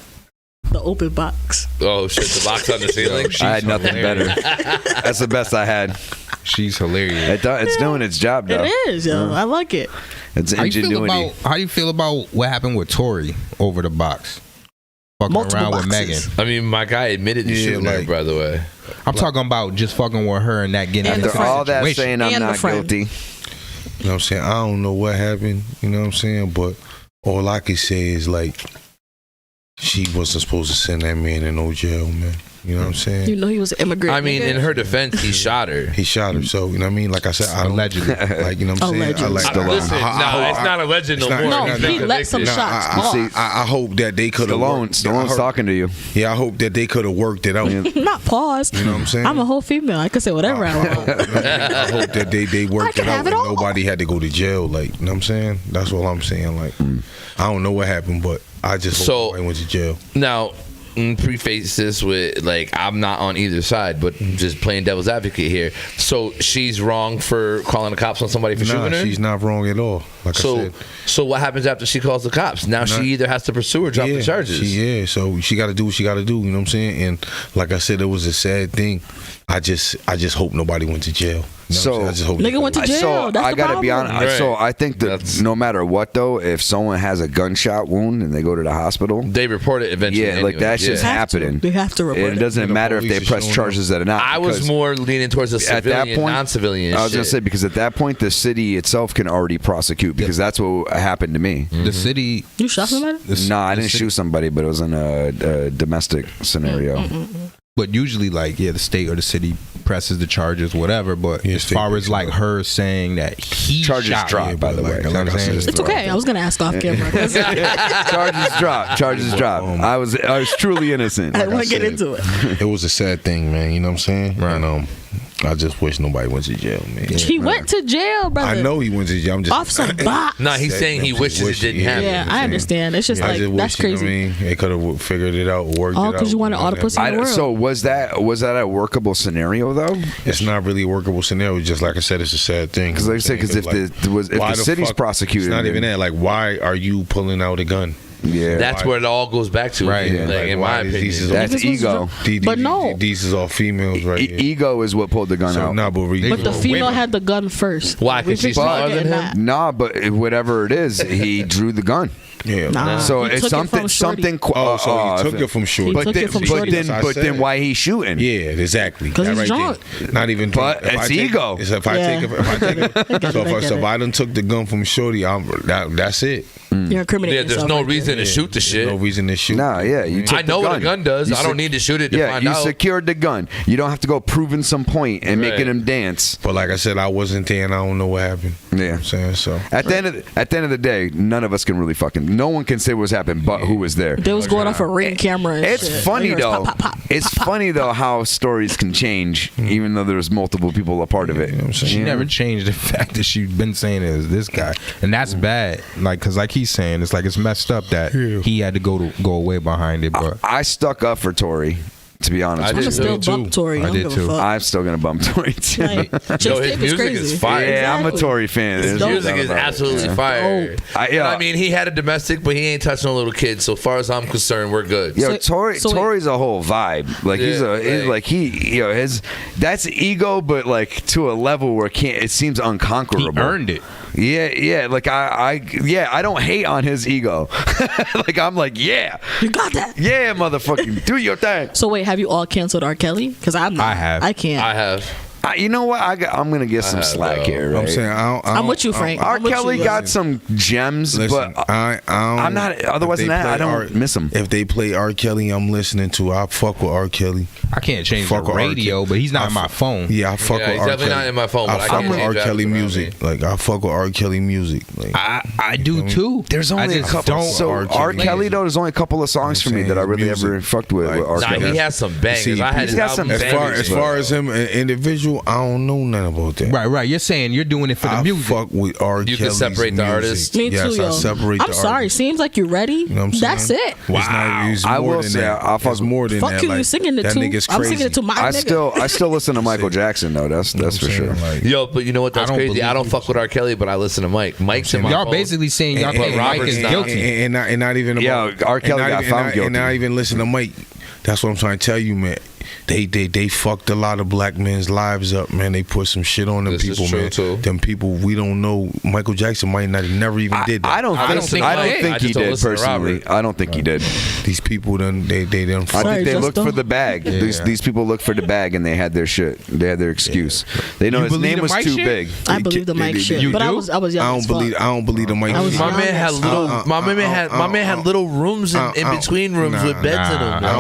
The open box. Oh shit! The box on the ceiling. I had nothing better. That's the best I had. She's hilarious. It's doing its job though. It is, yo. I like it. It's ingenuity. How you feel about what happened with Tori over the box? Fucking Multiple around with boxes. Megan. I mean, my guy admitted to Yeah, shooting her. like- By the way, I'm talking about just fucking with her and that getting And out After the of all that situation. saying, I'm And the not friend. guilty. you know what I'm saying. I don't know what happened. You know what I'm saying. But all I can say is like, she wasn't supposed to send that man in no jail, man. You know what I'm saying? You know he was an immigrant. I mean, nigga. in her defense, he shot her. He shot her. So, you know what I mean? Like I said, I don't, Allegedly. like, you know what I'm saying? Allegedly. Listen, it's not a legend no more. No, He's he been let some convicted. shots I, off. I hope that they could have Stallone's talking to you. Yeah, I hope that they could have worked it out. Not pause. You know what I'm saying? I'm a whole female. I can say whatever I want. I hope that they I worked can it out have and it all. nobody had to go to jail. Like, you know what I'm saying? That's all I'm saying. Like, I don't know what happened, but I just hope nobody went to jail. Now, preface this with, like, I'm not on either side, but just playing devil's advocate here. So she's wrong for calling the cops on somebody for shooting her? She's not wrong at all. Like I said. So what happens after she calls the cops? Now she either has to pursue or drop the charges. So she got to do what she got to do. You know what I'm saying? And like I said, it was a sad thing. I just hope nobody went to jail. You know what I'm saying? I just hope Nigga went to jail. So That's I the gotta be problem. honest. Right. So I think that no matter what, though, if someone has a gunshot wound and they go to the hospital, They report it eventually. yeah, like that's just happening. They have to report And it doesn't And the matter if they police are press showing charges that or not. I was because more leaning towards the at that civilian, point, non-civilian I was gonna shit. say because at that point the city itself can already prosecute because that's what happened to me. The city. You shot somebody? No, I didn't shoot somebody, but it was in a domestic scenario. But usually, like, the state or the city presses the charges, whatever. But Yeah, as state far picks as like it up. her saying that he Charges shot dropped, her, by the way. you know what I'm saying? It's okay. I was gonna ask off camera. 'cause Charges dropped. Charges dropped. I was truly innocent. I didn't want to I get said, into it. It was a sad thing, man. You know what I'm saying? Right. And I just wish nobody went to jail, man. He went to jail, brother. I know he went to jail. I'm just Off some box. No, he's saying he I'm just wishes it wishing- didn't happen. Yeah, I understand. It's just I like just that's wish, crazy. You know what I mean? They could have figured it out, worked it out. Because you wanted all the pussy in the world. So was that a workable scenario though? It's not really a workable scenario. Just like I said, it's a sad thing. Because like I said, because if why the city's fuck- prosecuting, it's not even then- that. Like, why are you pulling out a gun? Yeah, That's where it all goes back to. Right, yeah. Like, in my why opinion. these is that's Niggas was ego. But no. These is all females right here. Ego is what pulled the gun So, out. nah, but But the female had the gun first. Why? 'Cause We she's just not smaller than getting him? that. Nah, but whatever it is, he drew the gun. Yeah. Nah. So He it's took it something, from Shorty. something. Oh, so he took it from Shorty. He But took then, it from but Shorty. then, That's what I but then, said. why he shooting? Yeah, exactly. 'Cause That he's right drunk. there. Not even. But if it's I take- ego. If I Yeah. take it, I get so if it. I done took the gun from Shorty, that's it. You're incriminating Yeah, there's yourself no right there. reason to shoot the shit. No reason to shoot. Nah, yeah, you took I know the what a gun does. You I don't need to shoot it to Yeah, find you out. secured the gun. You don't have to go proving some point and Right. making him dance. But like I said, I wasn't there, and I don't know what happened. Yeah. You know what I'm saying so. At the end of the day, none of us can really fucking. No one can say what's happened, but who was there. They was going off a Ring camera. And It's shit. funny Like, though. pop, pop, pop, It's pop, pop. funny though how stories can change, even though there's multiple people a part of it. You know what I'm saying? She Yeah. never changed the fact that she's been saying it was this guy, and that's bad. Like, cause like he's saying, it's like it's messed up that he had to go away behind it. But I stuck up for Tori, to be honest. I with I'ma you. still too. bump Tory. I I did don't give too. a fuck. I'm still gonna bump Tori too. Like, Chase Yo, his Tape is music crazy. is fire. Yeah, I'm a Exactly. Tory fan. His There's no music doubt is about it. absolutely Yeah. fire. yeah. I mean, he had a domestic, but he ain't touching no little kids. So far as I'm concerned, we're good. Yo, So- so wait. Tori's a whole vibe. Like he's that's ego, but like to a level where it seems he unconquerable. earned it. Yeah. Like I don't hate on his ego. Like I'm like, yeah, You got that. motherfucking do your thing. So wait, have you all canceled R. Kelly? Because I'm not. I have. I can't. I have. You know what? I'm gonna get some have, slack though. here. Right? I'm saying I'm with you, Frank. R. I'm with Kelly you. got some gems, Listen, but I don't, I'm not. Otherwise if than they that, I play don't miss him. If they play R. Kelly, I'm listening to. I fuck with R. Kelly. I can't change Fuck the with R. radio, Kelly. but he's not I on my fu- phone. Yeah, I fuck Yeah, with he's R. definitely Kelly. not in my phone, but I fuck can't with R. change Kelly apps around music. Like I fuck with R. Kelly music. Like I do too. There's only I a just couple. don't- So R. Kelly though, there's only a couple of songs for me that I really Music. ever fucked with. Like, R. Nah, Kelly. he has some bangers. See, I had he's his got some album bangers, as far as him an individual, I don't know nothing about that. Right. You're saying you're doing it for the I music. fuck with R. You can Kelly's separate the music. artist. Me Yes, too, yo. I separate I'm the sorry. artist. Seems like you're ready. You know what I'm saying? That's it. It's not, it's I more will than say, that. I fuck- It's more than Fuck that. you. Like, You singing it that to? nigga's I'm crazy. singing it to my nigga. I still listen to Michael Jackson though. That's You know for what I'm sure. saying? Like, Yo, but you know what? That's I don't crazy. I don't believe fuck with R. Kelly, but I listen to Mike. Mike's in my Y'all phone. basically saying y'all think Mike Robert's is not- guilty. and not even Yeah, about, R. Kelly and not got even- found and guilty. not even listen to Mike. That's what I'm trying to tell you, man. They fucked a lot of black men's lives up, man. They put some shit on them This is people, true, man. too. Them people we don't know. Michael Jackson might not never even did that. I don't I think. don't think I he don't did. I think he just don't did listen to personally. Robert. I don't think he did. These people done they done. I fucked- think they looked Justo? for the bag. These people looked for the bag and they had their shit. They had their excuse. They know You his believe name the was Mike too shit? big. I believe the Mike shit, You but I do? was young. I as don't believe. fuck. I don't believe the Mike. I was shit. young. My man had Yes. little. My man had little rooms in between rooms with beds in them. I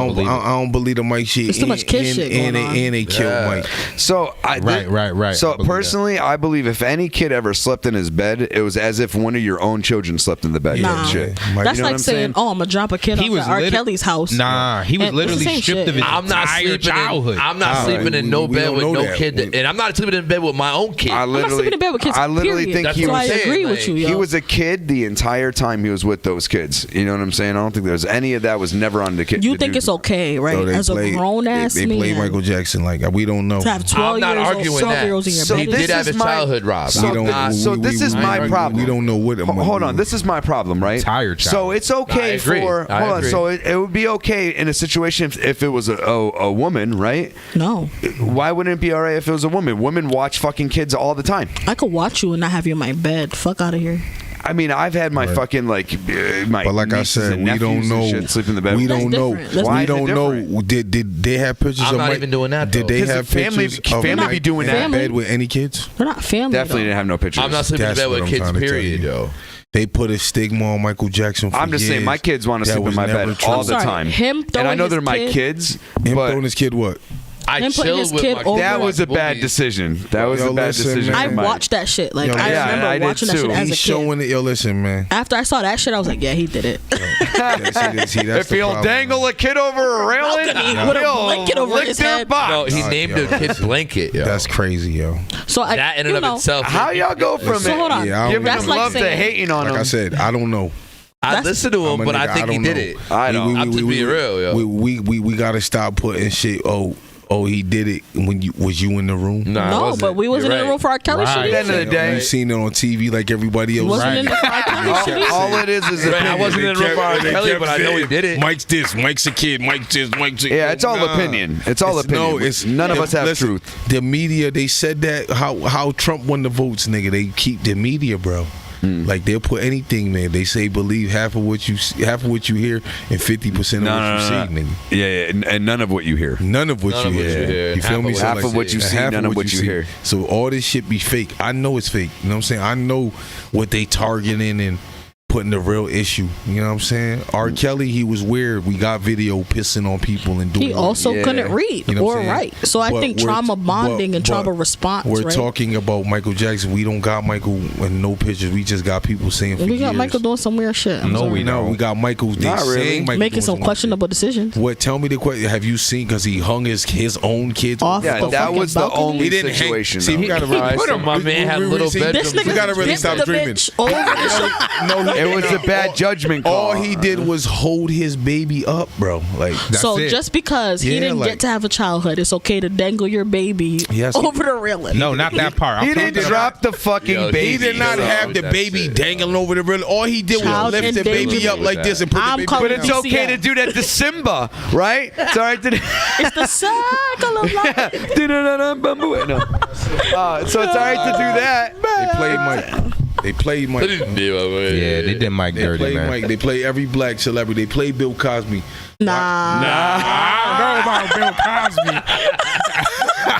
don't believe the Mike shit. It's too much much kid shit going on. And they killed Mike. So Right. So I believe personally, I believe if any kid ever slept in his bed, it was as if one of your own children slept in the bed. Nah, Shit. Mike, that's you know what like I'm saying, saying? "Oh, I'm gonna drop a kid off at R. Kelly's house." Nah, he was And it's the literally same stripped shit. of his I'm not entire sleeping. childhood. I'm not sleeping in no we bed don't with know no that. kid, and I'm not sleeping in bed with my own kid. I I'm not literally, sleeping in bed with kids. I literally period. think That's he so what I was. I'm saying, agree with like, you. Yo. He was a kid the entire time he was with those kids. You know what I'm saying? I don't think there's any of that was never on the kid. You think it's okay, right? So they As a played- grown ass they man, played Michael Jackson like we don't know. to have 12 I'm not years arguing old, 12 that. year olds in your So He bed. did have his childhood, Rob. So, We don't- so this is my problem. We don't know what. Hold on, this is my problem, right? Tired child. So it's okay I agree. for. I Hold on. agree. So it would be okay in a situation if it was a woman, right? No, Why wouldn't it be alright if it was a woman? Women watch fucking kids all the time. I could watch you and not have you in my bed. Fuck out of here. I mean, I've had my fucking my. But like I nieces said, and we don't nephews and know. shit sleep in the bed. We That's don't know. different. That's Why We is it don't know. different? Did they have pictures I'm of not Mike? even doing that, Did though. they Because have family- pictures of family Mike be doing in that. bed with any kids? They're not family. Definitely though. didn't have no pictures. I'm not sleeping in That's bed what with I'm kids. trying to tell Period, you. yo. They put a stigma on Michael Jackson for I'm just saying, years. my kids want to That sleep in was my never bed true. all the Sorry, time. him And I throwing know his they're my kid- kids, Him but throwing his kid what? I Him putting chill his with kid my over- that was a movies. bad decision. That was Yo, a bad listen, decision. I man. for Mike. watched that shit. Like Yo, I yeah, remember I did watching that too. shit as a He's kid. showing it. Yo, listen, man. After I saw that shit, I was like, yeah, he did it. See, that's If the he'll problem. dangle a kid over a railing, balcony with a he'll blanket over lick his their head. box. No, he Oh, named yo. the kid Blanket, yo. That's crazy, yo. So I, that in you and know, of itself. How y'all go from So it? hold on. Yeah, I don't Giving know. That's him like love to saying- hating on Like him. I said, I don't know. I That's- listened to him, I'm a but I nigga, think he don't did know. it. I don't. I'm just being real, yo. We gotta stop putting shit. Oh, he did it when you in the room. Nah, I No, wasn't. but we wasn't You're in the room for R. Kelly Right. shit. At the end of the day, You seen it on TV like everybody else. Wasn't in the R. Kelly shit. all it is Right, I opinion. wasn't in the room for R. Kelly, but I know he did it. Mike's this, Mike's a kid, Mike's this, Mike's a Yeah, it's all Nah. opinion. It's all opinion. No, it's None of us have listen, truth. The media, they said that how Trump won the votes, nigga. They keep the media, bro. Like they'll put anything, man. They say believe half of what you hear and 50% of what you see, nigga. Yeah, and none of what you hear. None of what None you of what hear. you hear, You and feel half me? of So Half of what you see, half none of what you see. hear. So all this shit be fake. I know it's fake. You know what I'm saying? I know what they targeting and putting the real issue. You know what I'm saying? R. Kelly, he was weird. We got video pissing on people and doing. He also Yeah. couldn't read You know what or I'm saying? write. So I But think we're- trauma bonding and but trauma response. We're right? talking about Michael Jackson. We don't got Michael in no pictures. We just got people saying for We got years. Michael doing some weird shit. I'm No, sorry. we No, don't. we got Michael. They Not really. saying Michael making doing some wild questionable shit. decisions. What? Tell me the question. Have you seen? Because he hung his own kids. Off Yeah, the that fucking was the balcony? only He didn't hang- situation. See, we though. gotta really Alright, put so him. my man had little see, bedrooms. This nigga We gotta really dipped stop the dreaming. bitch over the shoulder. No, It was a bad judgment call. All he did was hold his baby up, bro. Like That's So it. just because he Yeah, didn't like- get to have a childhood, it's okay to dangle your baby Yes. over the railing. No, not that part. He I'm didn't talking drop the fucking Yo, baby. he did not Chill out have with the that baby shit, dangling over the river. All he did was Child lift the baby endangerment. up like this and put I'm the baby. calling But it's DCF. okay to do that to Simba, right? It's all right to. It's the circle of life. No. So it's all right to do that. They played Mike. They played Mike. Yeah, they did Mike They dirty, played man. Mike. They play every black celebrity. They play Bill Cosby. Nah. I don't know about Bill Cosby.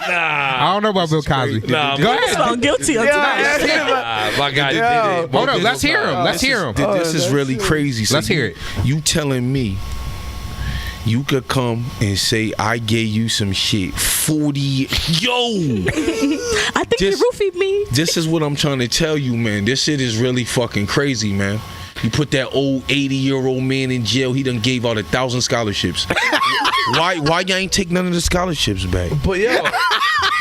I don't know about Bill Cosby. Nah, Go He's ahead. found guilty of Yeah, tonight. yeah. My guy Yo. did it. Hold up. Let's hear him. Let's hear him. This is really crazy. So Let's hear it. You telling me you could come and say I gave you some shit 40 I think Just- you roofied me. This is what I'm trying to tell you, man. This shit is really fucking crazy, man. You put that old 80-year-old man in jail. He done gave out 1,000 scholarships. Why y'all ain't take none of the scholarships back? But yo,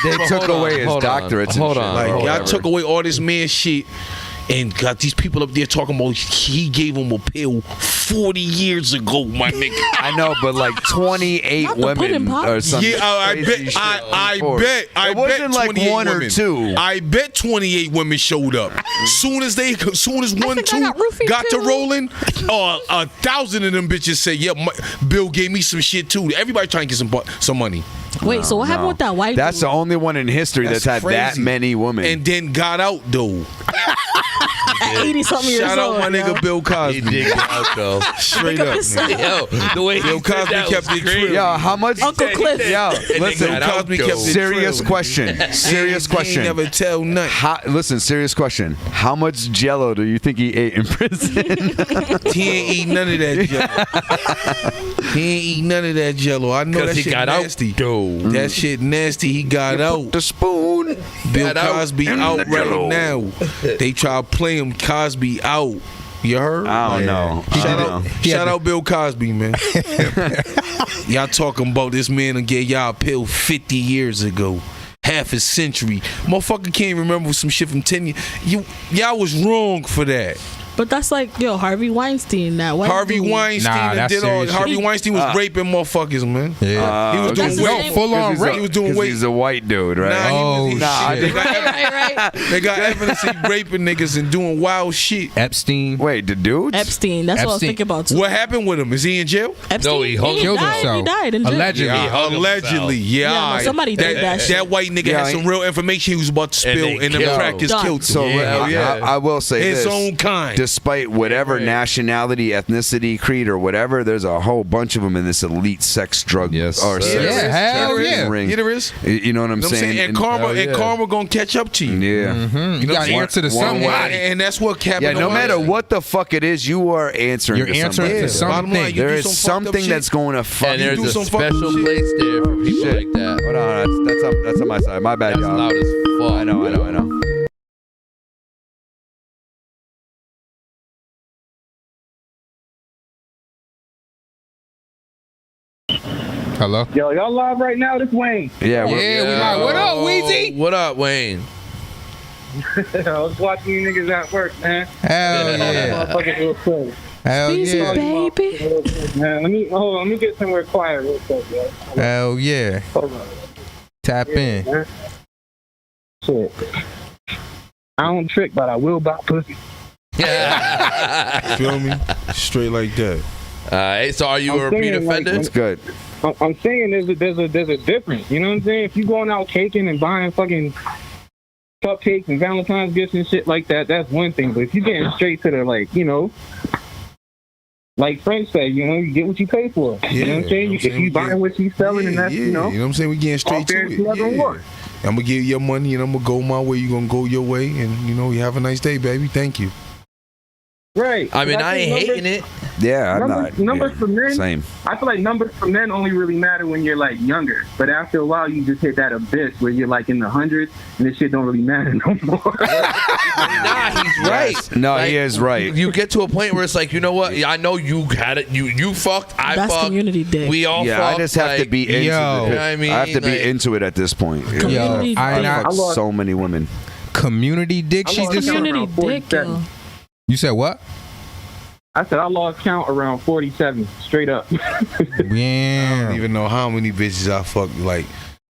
They But took hold on, away his hold on, doctorates. and hold shit. on. Like y'all whatever. took away all this man shit and got these people up there talking about he gave him a pill 40 years ago, my nigga. I know, but like 28 Not the pudding women pop. or something. Yeah, I crazy bet. shit I before. bet. It wasn't like 28 one or women. two. I bet 28 women showed up. Soon as one, think I two got roofied got to too. rolling, 1,000 of them bitches say, "Yeah, Bill gave me some shit too." Everybody trying to get some money. Wait, so what happened with that white That's dude? the only one in history that's had that crazy. many women. And then got out though. at 80 something years Shout old. out my nigga Bill He Cosby. did get out though. Straight Pick up up. his son. Yo, the way Bill Cosby kept it true. Yo, how much? Uncle Cliff. Yo, listen. got out, Cosby though. kept it Serious trill. question. Serious He ain't question. never tell nothing. Listen, serious question. How much Jello do you think he ate in prison? He ain't eat none of that Jello. He ain't eat none of that Jello. I know that Because he shit got nasty. out though. That shit nasty. He got out. the spoon. Bill got out Cosby in out the right Jello. now. They try to play him. Cosby out. You heard? I don't know. Shout out Bill Cosby, man. Y'all talking about this man that gave y'all a pill 50 years ago. Half a century. Motherfucker can't remember some shit from 10 years. Y'all was wrong for that. But that's like, Harvey Weinstein. That white Harvey dude. Weinstein Nah, that's did all. serious Harvey shit. Weinstein was raping motherfuckers, man. Yeah. He was doing That's weight. the Full on He was doing weight. He's a white dude, right? Nah, Oh, he was, Nah, I they, did- got, Right. they got evidence he raping niggas and doing wild shit. Epstein. Wait, the dudes? Epstein. That's what I was Epstein. thinking about too. What happened with him? Is he in jail? Epstein? No, he hung Killed died. himself. He died in jail. Allegedly. hung Allegedly, himself. yeah. Yeah, no, alright. somebody did that shit. That white nigga Yeah, had I some ain't- real information he was about to And spill, they and the killed crackers him. killed him. So I will say His this. own kind. Despite whatever Yeah. nationality, ethnicity, creed, or whatever, there's a whole bunch of them in this elite sex drug Yes, or sir. sex Yeah, hell yeah. ring. Yeah, there is. You know what I'm You know what I'm saying? saying? And karma, hell yeah. and karma gonna catch up to you. Yeah. You know what got I'm to saying? answer to One somebody. And that's what Captain. Yeah, no Obama matter said. what the fuck it is, you are answering. You're to answering somebody. to something. Bottom line, you There do is some fucked up something shit. that's going to fuck And you. there's do a some fucked special shit. place there for people Shit. like that. Hold on, that's on my side. My bad, That's y'all. loud as fuck. I know. Hello? Yo, y'all live right now? This Wayne. Yeah, Yeah, we like, what up, Oh, Weezy? What up, Wayne? I was watching you niggas at work, man. Hell yeah. Motherfuckers real quick. Hell Easy, yeah. baby. Man, let me get somewhere quiet real quick, yo. Hell yeah. Hold on. Tap in. Man. Shit. I don't trick, but I will buy pussy. Feel me? Straight like that. Hey, so are you I'm a repeat saying, like, offender? That's good. I'm saying there's a difference. You know what I'm saying? If you going out caking and buying fucking cupcakes and Valentine's gifts and shit like that, that's one thing. But if you getting straight to the, like, you know, like French said, you know, you get what you pay for. You know what I'm saying? If you buying what she's selling, and that's, you know, You know what I'm saying? We getting straight all fair to and it. never Yeah. more. I'm gonna give you your money and I'm gonna go my way. You gonna go your way, and you know, you have a nice day, baby. Thank you. Right. I mean, But I ain't think hating it. Yeah, I'm not. Numbers yeah, for men. Same. I feel like numbers for men only really matter when you're like younger. But after a while, you just hit that abyss where you're like in the hundreds, and this shit don't really matter no more. Nah, he's right. Yes. No, he is right. You get to a point where it's like, you know what? I know you had it. You fucked. I That's fucked. community dick. We all Yeah, fucked. I just have to like, be into Yo. it. You know what I mean? I have to be Like- into it at this point. Community Yo, I dick. not- I've fucked so many women. Community dick. She lost just. count. Community around dick, 47. yo. You said what? I said I lost count around 47, straight up. I Yeah. don't even know how many bitches I fucked. Like,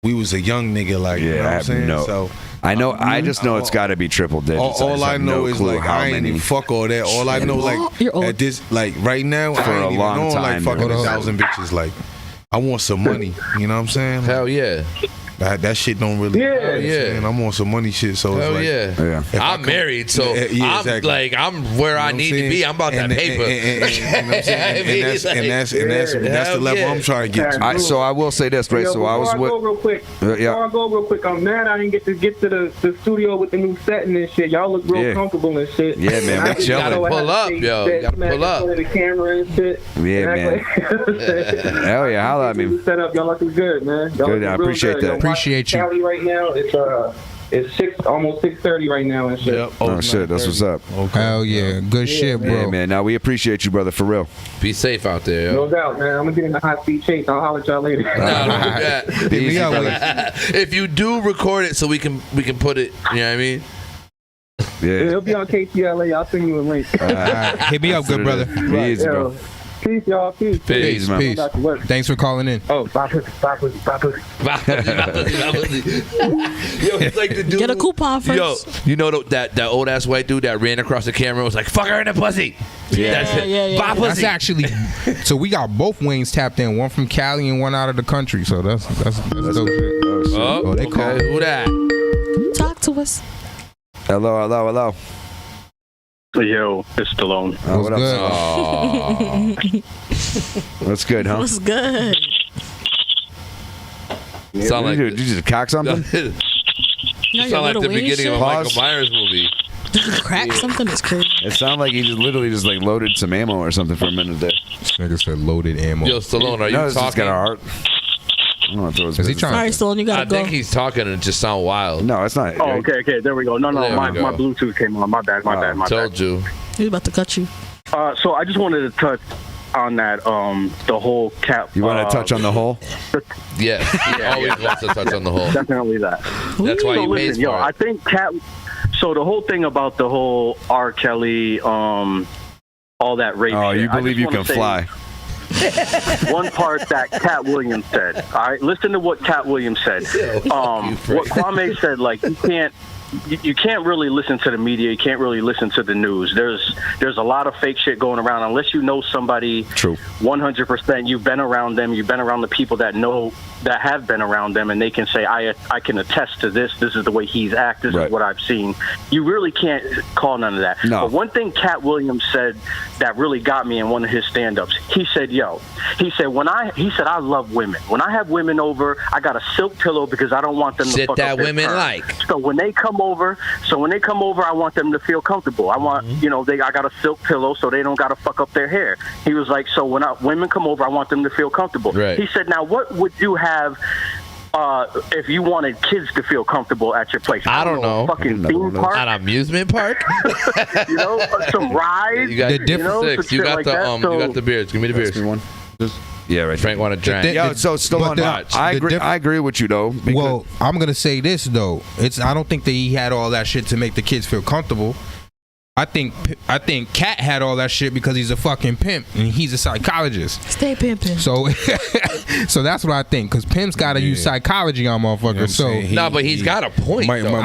we was a young nigga, like, you Yeah, know I what I'm have saying? no- So I know. I just know it's got to be triple digits. all just I have know no is clue like how I ain't many. even fuck all that. All I know, like You're old. at this, like right now, For I ain't a even long know like time, fucking hold on. 1,000 bitches. Like, I want some money. You know what I'm saying? Hell yeah. That shit don't really. Yeah. you know what I'm Yeah. saying? I'm on some money shit. So it's Hell like, yeah. Yeah. if I I'm come- married, so Yeah, I'm exactly. like I'm where I You know what need I'm to be. saying? I'm about that paper. And, you know what I'm saying? I mean, And that's like, the level hell I'm trying to get to. yeah. So I will say this, right? Yo, So I was before with. go real quick. Yeah. Before I go real quick, I'm mad I didn't get to the studio with the new setting and shit. Y'all look real Yeah. comfortable and shit. Yeah, man, And we I just chilling. know I Pull had to up, take yo. that You gotta smack pull up. in front of the camera and shit. Yeah, And man. act Hell yeah, holla at me. Set up, y'all looking good, man. Y'all Good, looking I real appreciate good. that. Yo, Appreciate you. Cali right now, it's almost 6:30 right now and shit. Yep. Oh shit, that's what's up. Hell yeah. Good shit, bro. Yeah, man. Now we appreciate you, brother, for real. Be safe out there. No Yo. doubt, man. I'm gonna get in the high speed chase. I'll holler at y'all later. Nah, don't do that. Hit me Easy, up with brother. it. If you do record it, so we can put it. You know what I mean? Yeah. It'll be on KTLA. I'll send you a link. All right. Hit me up, good brother. Be easy, bro. Yo, peace, y'all. Peace. Peace, man. Peace. Back to work. Thanks for calling in. Oh, bye pussy, bye pussy, bye pussy. Yo, it's like the dude. Get a coupon first. Yo, you know that old ass white dude that ran across the camera and was like, "Fuck her in the pussy." Yeah. That's it. Yeah. Bye, That's pussy. actually. So we got both Waynes tapped in. One from Cali and one out of the country. So that's dope shit. Oh, shit. Oh, they call okay. Who that? Talk to us. Hello. Yo, it's Stallone. Oh, what up? Good. What's good, huh? What's good? Sound like Did you just cock something? You know, sound like the Little Wayne beginning of a shit? Pause. Michael Myers movie. Did you crack something? It's crazy. It sounded like he just literally just like loaded some ammo or something for a minute there. This nigga said loaded ammo. Yo, Stallone, are you No, this just talking? got a heart. I don't know if it was Is he business. trying- All right, Stallone, you I gotta go. think he's talking and it just sound wild. No, it's not. Oh, okay, there we go. No, There my we go. Bluetooth came on. My bad. Told you. He's about to cut you. So I just wanted to touch on that, the whole cat. You want to touch on the hole? Yeah, he always wants to touch on the hole. Definitely that. That's why So he pays listen, yo, for I it. think cat. So the whole thing about the whole R. Kelly, all that rape. Oh, shit, you I believe just you wanna can say fly? One part that Cat Williams said. All right, listen to what Cat Williams said. What Kwame said, like you can't really listen to the media. You can't really listen to the news. There's a lot of fake shit going around unless you know somebody. True. 100%. You've been around them. You've been around the people that have been around them, and they can say, I can attest to this. This is the way he's acted. This Right. is what I've seen. You really can't call none of that. No. But one thing Cat Williams said that really got me in one of his stand-ups. He said, I love women. When I have women over, I got a silk pillow because I don't want them to Shit fuck that up their women perm. like. So when they come over, I want them to feel comfortable. I want, I got a silk pillow so they don't got to fuck up their hair. He was like, so when women come over, I want them to feel comfortable. Right. He said, now what would you have if you wanted kids to feel comfortable at your place? I don't know. A fucking theme park, An amusement park? some rides. You got The difference- six. You shit got like the that. So- you got the beers. Give me the beers. Give me one. Yeah, right. Frank want to drink. The- Yeah, so Stallone, but the- I the agree. diff- I agree with you though. because- Well, I'm gonna say this though. I don't think that he had all that shit to make the kids feel comfortable. I think Cat had all that shit because he's a fucking pimp and he's a psychologist. Stay pimping. So, so that's what I think. Because pimps gotta use psychology on motherfuckers. You know what I'm so saying? No, but he's got a point. Mike, though.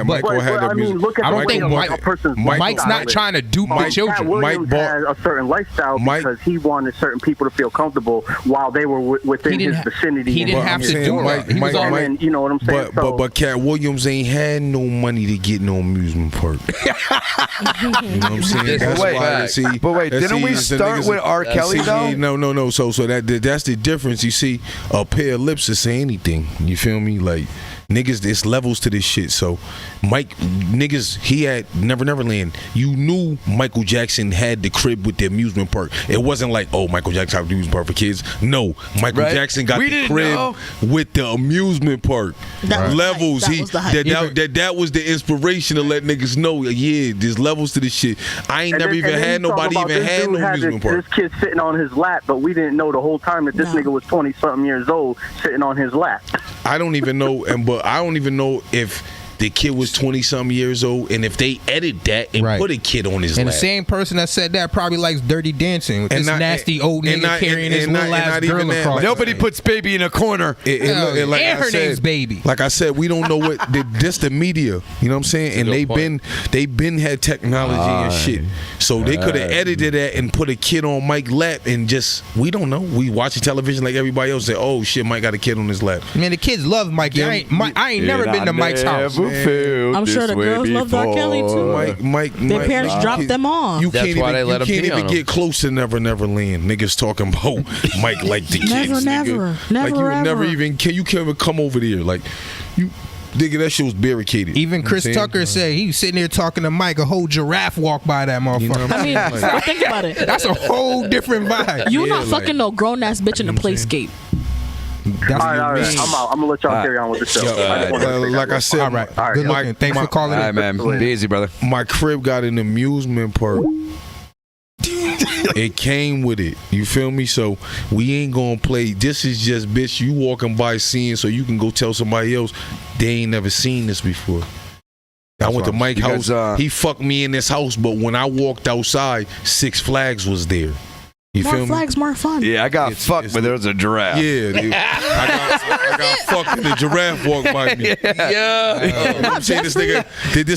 Michael had the music. look at I the don't way think a Mike- person's Mike's lifestyle not is. trying to dupe my Cat children. Williams Mike bought- had a certain lifestyle Mike- because he wanted certain people to feel comfortable while they were within He didn't his ha- vicinity. he didn't and have his to do aura. that. He was And already- then, you know what I'm saying? But Cat Williams ain't had no money to get no amusement park. You know what I'm saying? This That's is why. fact. But wait, didn't we start with R. Kelly though? No. So that's the difference. You see, a pair of lips to say anything. You feel me? Like niggas, there's levels to this shit. So Mike, niggas, he had Neverland. You knew Michael Jackson had the crib with the amusement park. It wasn't like, oh, Michael Jackson had the amusement park for kids. No, Michael Right. Jackson got We the didn't crib know. with the amusement park. That was the Levels. hype. That was the hype. That was the inspiration to let niggas know. Yeah, there's levels to this shit. I ain't never even had nobody even had no amusement park. This kid sitting on his lap, but we didn't know the whole time that this nigga was 20-something years old sitting on his lap. I don't even know, but I don't even know if the kid was 20-something years old, and if they edit that and Right. put a kid on his And lap. the same person that said that probably likes Dirty Dancing with And this not- nasty old and nigga not- carrying and his not- little and ass not girl even that. across. Nobody puts baby in a corner. And like I her said, name's Baby. Like I said, we don't know what this the media. You know what I'm saying? And they been had technology and shit. So they could have edited that and put a kid on Mike's lap and just we don't know. We watching television like everybody else. Say, oh shit, Mike got a kid on his lap. Man, the kids love Mikey. I ain't never been to Mike's house. I'm sure the girls love R. Kelly too. Mike, Their parents dropped them off. You That's can't why even, they let you him can't pee even on him. get close to Neverland. Niggas talking about Mike like the kids. Never, nigga. never, like you would never ever. even you can't even come over there. Like you, nigga, that shit was barricaded. Even Chris You know what I'm Tucker said he was sitting there talking to Mike. A whole giraffe walked by that motherfucker. You know what I mean, but think about it. That's a whole different vibe. You Yeah, not fucking no grown ass bitch in the playscape. That's All right. I'm out. I'm gonna let y'all carry on with the show. I just wanted to say like that I said, all right. All right, Good yeah. looking. Thanks for calling All right, in. man. Be easy, brother. my crib got an amusement park. It came with it. You feel me? So we ain't gonna play. This is just bitch. You walking by seeing, so you can go tell somebody else they ain't never seen this before. I went to Mike's because, house. He fucked me in this house, but when I walked outside, Six Flags was there. You More feel me? flags, more fun. Yeah, I got fucked, but there was a giraffe. Yeah, dude. I got fucked and the giraffe walked by me. I'm saying this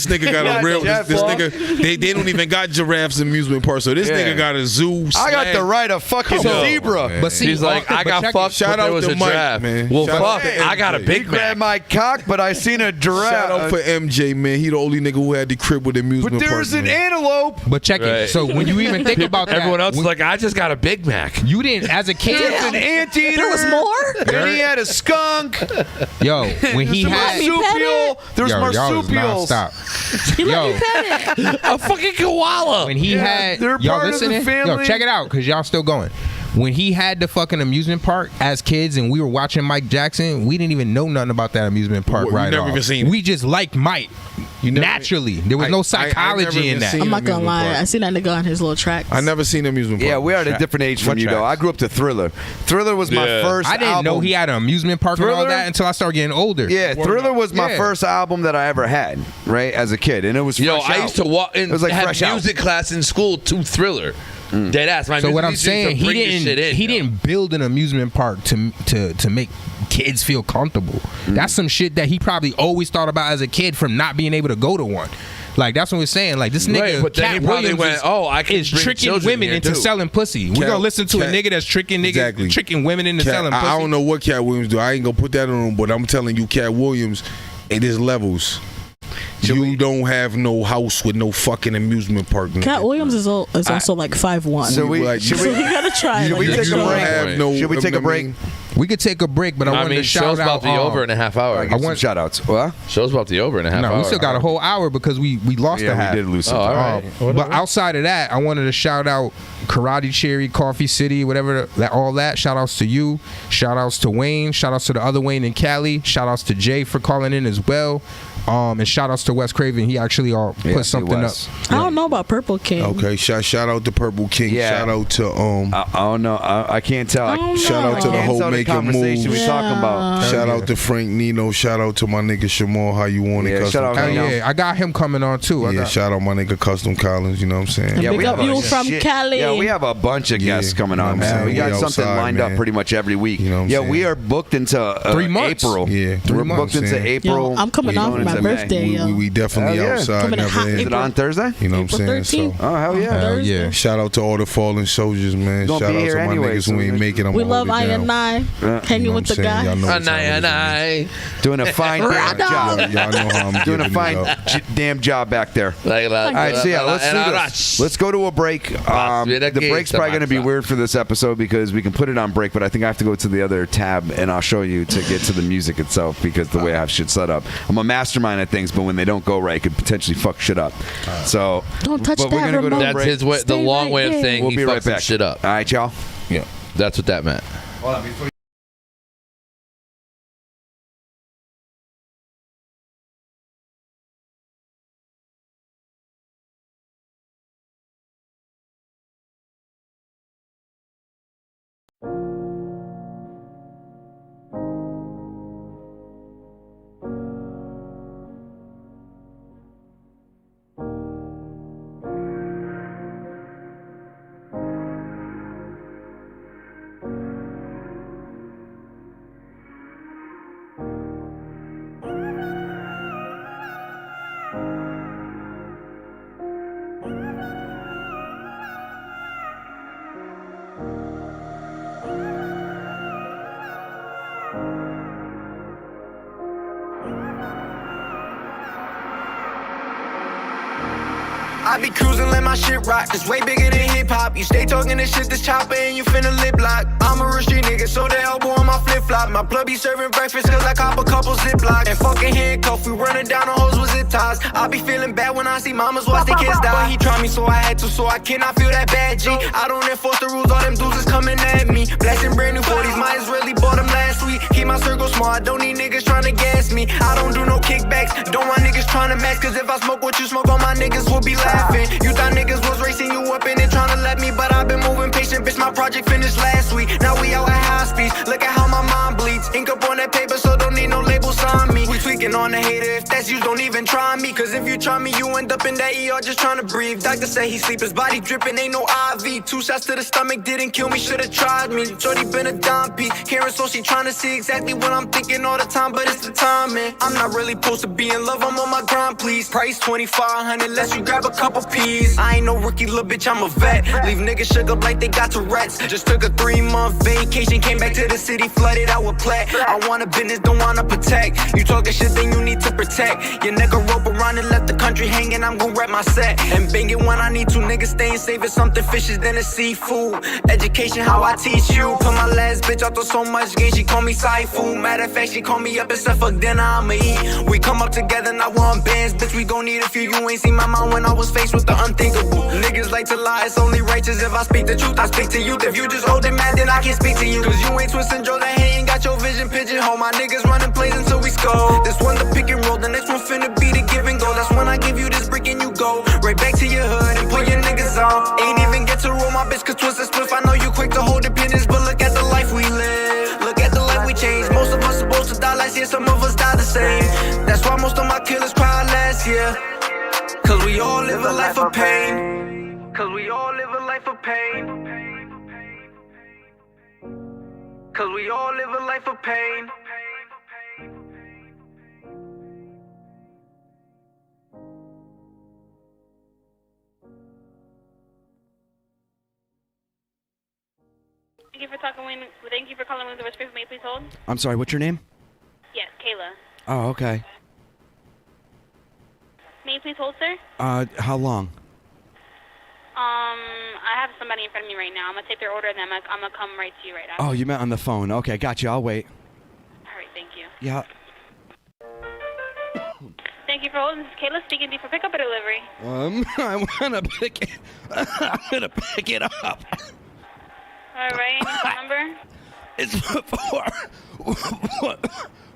nigga got a real this nigga. They don't even got giraffes in amusement park, so this nigga got a zoo. I got to ride a fucking zebra. Man. But see, He's like, I got fucked, Shout but there out was to a Mike, giraffe. man. Well, Shout fuck, out to I got a MJ. Big Grabbed Mac. my cock, but I seen a giraffe. Shout out for MJ, man. He the only nigga who had the crib with amusement But park. there's an man. antelope. but check Right. it. So when you even think about that, Everyone else is when- like, I just got a Big Mac. you didn't as a kid. There's an anteater. There was more? And he had a skunk. Yo, when he There's a had marsupial. There's y'all was marsupials. nonstop. He let Yo. me pet it. A fucking koala. When he had they're y'all part of the listening, family. yo, check it out because y'all still going. When he had the fucking amusement park as kids and we were watching Mike Jackson, we didn't even know nothing about that amusement park What, you ride. never even seen it? We just liked Mike. Naturally, there was no I psychology never in even that. seen I'm not gonna amusement lie. park. I seen that nigga on his little tracks. I never seen amusement park. Yeah, we are at a different age from What you, though. tracks? I grew up to Thriller. Thriller was my Yeah. first I didn't album. know he had an amusement park and all Thriller? that until I started getting older. Yeah, Thriller was my Yeah. first album that I ever had, right, as a kid. And it was Yo, fresh I used to walk in, It was like have fresh out. music class in school to Thriller. Dead ass. My So what music I'm teacher used saying, to bring this shit in, he yo. didn't build an amusement park to make kids feel comfortable. That's some shit that he probably always thought about as a kid from not being able to go to one. Like that's what we're saying. Like this nigga, Right, but then Cat he probably Williams went, is, "Oh, I can is bring tricking children women here, into too." selling pussy." We're Cat- gonna listen to a Cat- nigga that's tricking niggas, Exactly. tricking women into Cat, selling pussy. I don't know what Cat Williams do. I ain't gonna put that on him, but I'm telling you, Cat Williams, it is levels. You don't have no house with no fucking amusement park. nigga. Cat Williams is also like 5'1". So we Like, should So we you gotta try. should we like, take you a don't break? have no. Should we take I a break? mean, We could take a break, but I I wanted mean, to shout show's out. about to be over in a half hour. I get some want- shout outs. What? Show's about to be over in a half hour. No, we still got a whole hour because we lost the Yeah, half. we did lose some Oh, all time. right. But outside of that, I wanted to shout out Karate Cherry, Coffee City, whatever that, all that. Shout outs to you. Shout outs to Wayne. Shout outs to the other Wayne in Cali. Shout outs to Jay for calling in as well. And shout outs to Wes Craven. He actually Yeah, put something up. Wes. I don't know about Purple King. okay, shout out to Purple King. Yeah. Shout out to I don't know. I can't tell. I don't Shout out to know. the I can't whole tell the making conversation moves. we talking about. Shout out to Frank Nino. Shout out to my nigga Shamal. How you want it? Yeah, Custom shout out to Hell Collins. him. yeah, I got him coming on too. I Yeah, got, shout out my nigga Custom Collins. You know what I'm saying? Yeah, Big up you from Cali. Yeah, we have a bunch of guests Yeah, coming you know on, what I'm man. saying? We got We something outside, lined up man. pretty much every week. You know what I'm yeah, saying? we are booked into 3 months. April. Yeah, 3 we're months, booked into yeah. April. Yo, I'm coming We're off going my into May. birthday, yo. We definitely Hell yeah. outside. Coming in hot Never Is in. it on Thursday? You know what I'm April saying? 13th. So, Oh hell yeah! Hell yeah. shout out to all the fallen soldiers, man. Gonna Shout be out here to my anyway, niggas so who ain't make it. I'm We gonna love hold I it down. and I. You Hanging know with the what I'm saying? Y'all guy. know what And time it is, man. Doing a fine damn job. Y'all know how I'm Doing a giving fine it up. damn job back there. All right, so yeah, let's do this. Let's go to a break. The break's probably going to be weird for this episode because we can put it on break, but I think I have to go to the other tab and I'll show you to get to the music itself because the way I have shit set up. I'm a mastermind at things, but when they don't go right, it could potentially fuck shit up. So Don't touch but we're that gonna go to a remote. That's break. his way, the Stay long right way of there. saying We'll he be right fucks some back. shit up. All right, y'all. Yeah, that's what that meant. Hold on, before I be cruising, let my shit rock. It's way bigger than hip hop. You stay talking this shit, this chopper, and you finna lip lock. I'm a real street nigga, so the elbow on my flip flop. My plug be serving breakfast, cause I cop a couple ziplocs. And fucking handcuff, we running down the hoes with zip ties. I be feeling bad when I see mamas watch their kids die. But he tried me, so I had to, so I cannot feel that bad G. I don't enforce the rules, all them dudes is coming at me. Blasting brand new 40s, my Israeli bought them last week. Keep my circle small, I don't need niggas trying to gas me. I don't do no kickbacks, don't want niggas trying to match. Cause if I smoke what you smoke, all my niggas will be laughing. You thought niggas was racing you up and they trying to let me, but I've been moving patient, bitch, my project finished last week. Now we out at high speeds, look at how my mind bleeds. Ink up on that paper, so don't need no label sign me. We tweak picking on a hater. If that's you, don't even try me. Cause if you try me, you end up in that ER just trying to breathe. Doctor say he sleep, his body dripping, ain't no IV. 2 shots to the stomach didn't kill me, should've tried me. Shorty been a dime piece. Karen, so she trying to see exactly what I'm thinking all the time, but it's the timing. I'm not really supposed to be in love, I'm on my grind, please. Price 2,500, unless you grab a couple peas. I ain't no rookie, little bitch, I'm a vet. Leave niggas shook up like they got Tourette's. Just took a 3-month vacation, came back to the city, flooded out with plaque. I want a business, don't wanna protect. You talking shit, then you need to protect. Your nigga rope around and left the country hanging, I'm gon' rep my set. And bang it when I need to, niggas staying safe as something fishes than a seafood. Education, how I teach you. Put my last bitch out to so much game, she call me Saifu. Matter of fact, she call me up and said fuck dinner, I'ma eat. We come up together, not one bands, bitch, we gon' need a few. You ain't seen my mind when I was faced with the unthinkable. Niggas like to lie, it's only righteous if I speak the truth, I speak to you. If you just hold it mad, then I can speak to you. Cause you ain't twisting Joe, that ain't got your vision pigeonhole. My niggas running plays until we score. This one the pick and roll, the next one finna be the give and go. That's when I give you this brick and you go right back to your hood and put your niggas on. Ain't even get to roll my bitch cause twist a spliff. I know you quick to hold opinions, but look at the life we live. Look at the life we changed. Most of us supposed to die last year, some of us die the same. That's why most of my killers cried last year. Cause we all live a life of pain. Cause we all live a life of pain. Cause we all live a life of pain. Thank you for calling Windsor West May I please hold? I'm sorry, what's your name? Yes, Kayla. Oh, okay. May you please hold, sir? How long? I have somebody in front of me right now. I'm gonna take their order and then I'm gonna come right to you right after. Oh, you meant on the phone. Okay, got you. I'll wait. All right, thank you. Yeah. Thank you for holding. This is Kayla speaking to you for pickup or delivery. I wanna pick it. I'm gonna pick it up. All right, and your phone number? It's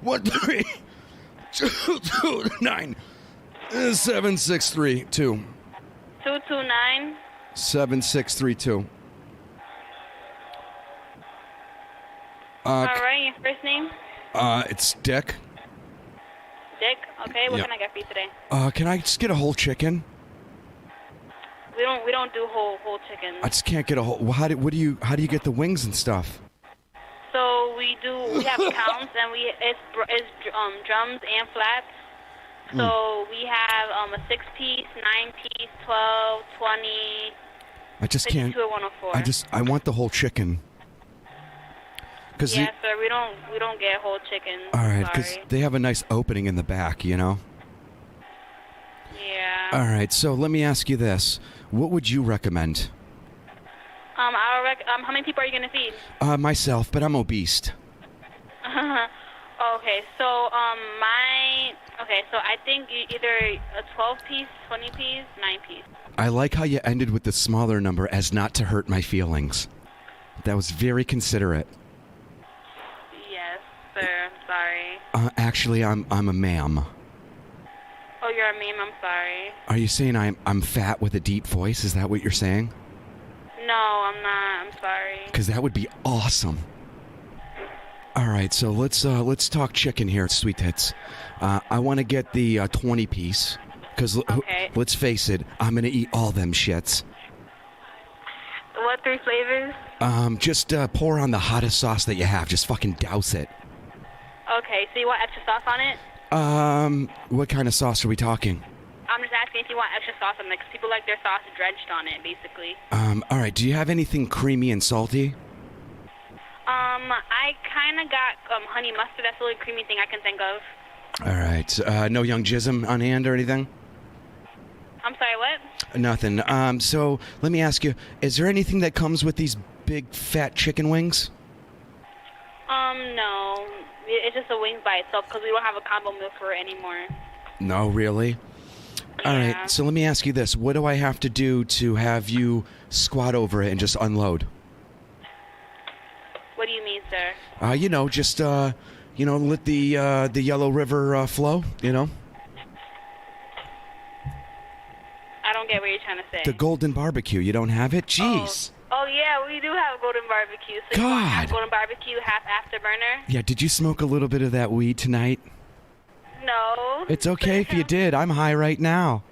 413-229-7632. 229. 7632. All right, your first name? It's Dick. Dick. Okay, what Yeah. can I get for you today? Can I just get a whole chicken? We don't do whole chicken. I just can't get a whole. Well, how do you get the wings and stuff? So we have counts and it's drums and flats. So we have a 6-piece, 9-piece, 12, 20. I just 52 can't. or 104. I want the whole chicken. Yeah, sir. We don't get whole chicken. All right, because Sorry. they have a nice opening in the back, you know. Yeah. All right, so let me ask you this: what would you recommend? How many people are you gonna feed? Myself, but I'm obese. Okay, so so I think either a 12-piece, 20-piece, 9-piece. I like how you ended with the smaller number as not to hurt my feelings. That was very considerate. Yes, sir. I'm sorry. Actually, I'm a ma'am. Oh, you're a meme. I'm sorry. Are you saying I'm fat with a deep voice? Is that what you're saying? No, I'm not. I'm sorry. Because that would be awesome. All right, so let's talk chicken here, Sweet Tits. I want to get the 20-piece. Because Okay. let's face it, I'm gonna eat all them shits. What 3 flavors? Just pour on the hottest sauce that you have. Just fucking douse it. Okay, so you want extra sauce on it? What kind of sauce are we talking? I'm just asking if you want extra sauce on it, because people like their sauce drenched on it, basically. All right. Do you have anything creamy and salty? I kind of got honey mustard. That's the only creamy thing I can think of. All right. No young jism on hand or anything? I'm sorry, what? Nothing. So let me ask you: is there anything that comes with these big fat chicken wings? No. It's just a wings by itself because we don't have a combo meal for it anymore. No, really? All Yeah. right. So let me ask you this: what do I have to do to have you squat over it and just unload? What do you mean, sir? Just let the Yellow River flow. You know. I don't get what you're trying to say. The golden barbecue. You don't have it? Jeez. Oh yeah, we do have golden barbecue. So you want half golden barbecue, half afterburner? Yeah, did you smoke a little bit of that weed tonight? know. It's okay if you did. I'm high right now.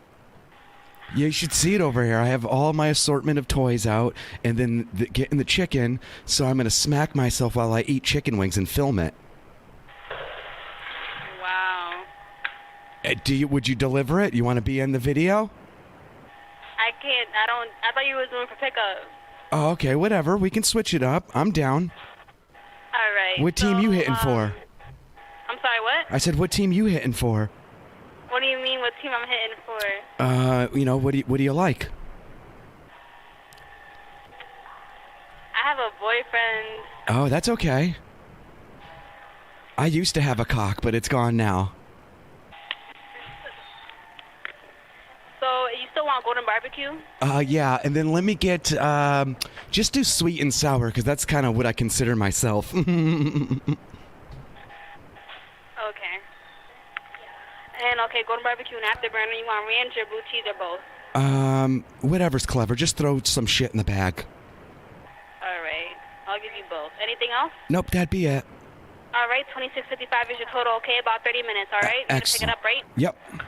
You should see it over here. I have all my assortment of toys out, and then getting the chicken, so I'm going to smack myself while I eat chicken wings and film it. Wow. Would you deliver it? You want to be in the video? I can't. I thought you were doing for pickup. Oh, okay, whatever. We can switch it up. I'm down. All right. What team you hitting for? I'm sorry, what? I said, what team you hitting for? What do you mean, what team I'm hitting for? What do you like? I have a boyfriend. Oh, that's okay. I used to have a cock, but it's gone now. So, you still want golden barbecue? Yeah, and then let me get, just do sweet and sour, because that's kind of what I consider myself. Okay. And golden barbecue and afterburner, you want ranch or blue cheese or both? Whatever's clever. Just throw some shit in the bag. All right. I'll give you both. Anything else? Nope, that'd be it. All right, $26.55 is your total, okay? About 30 minutes, all right? You're gonna pick it up, right? Yep. All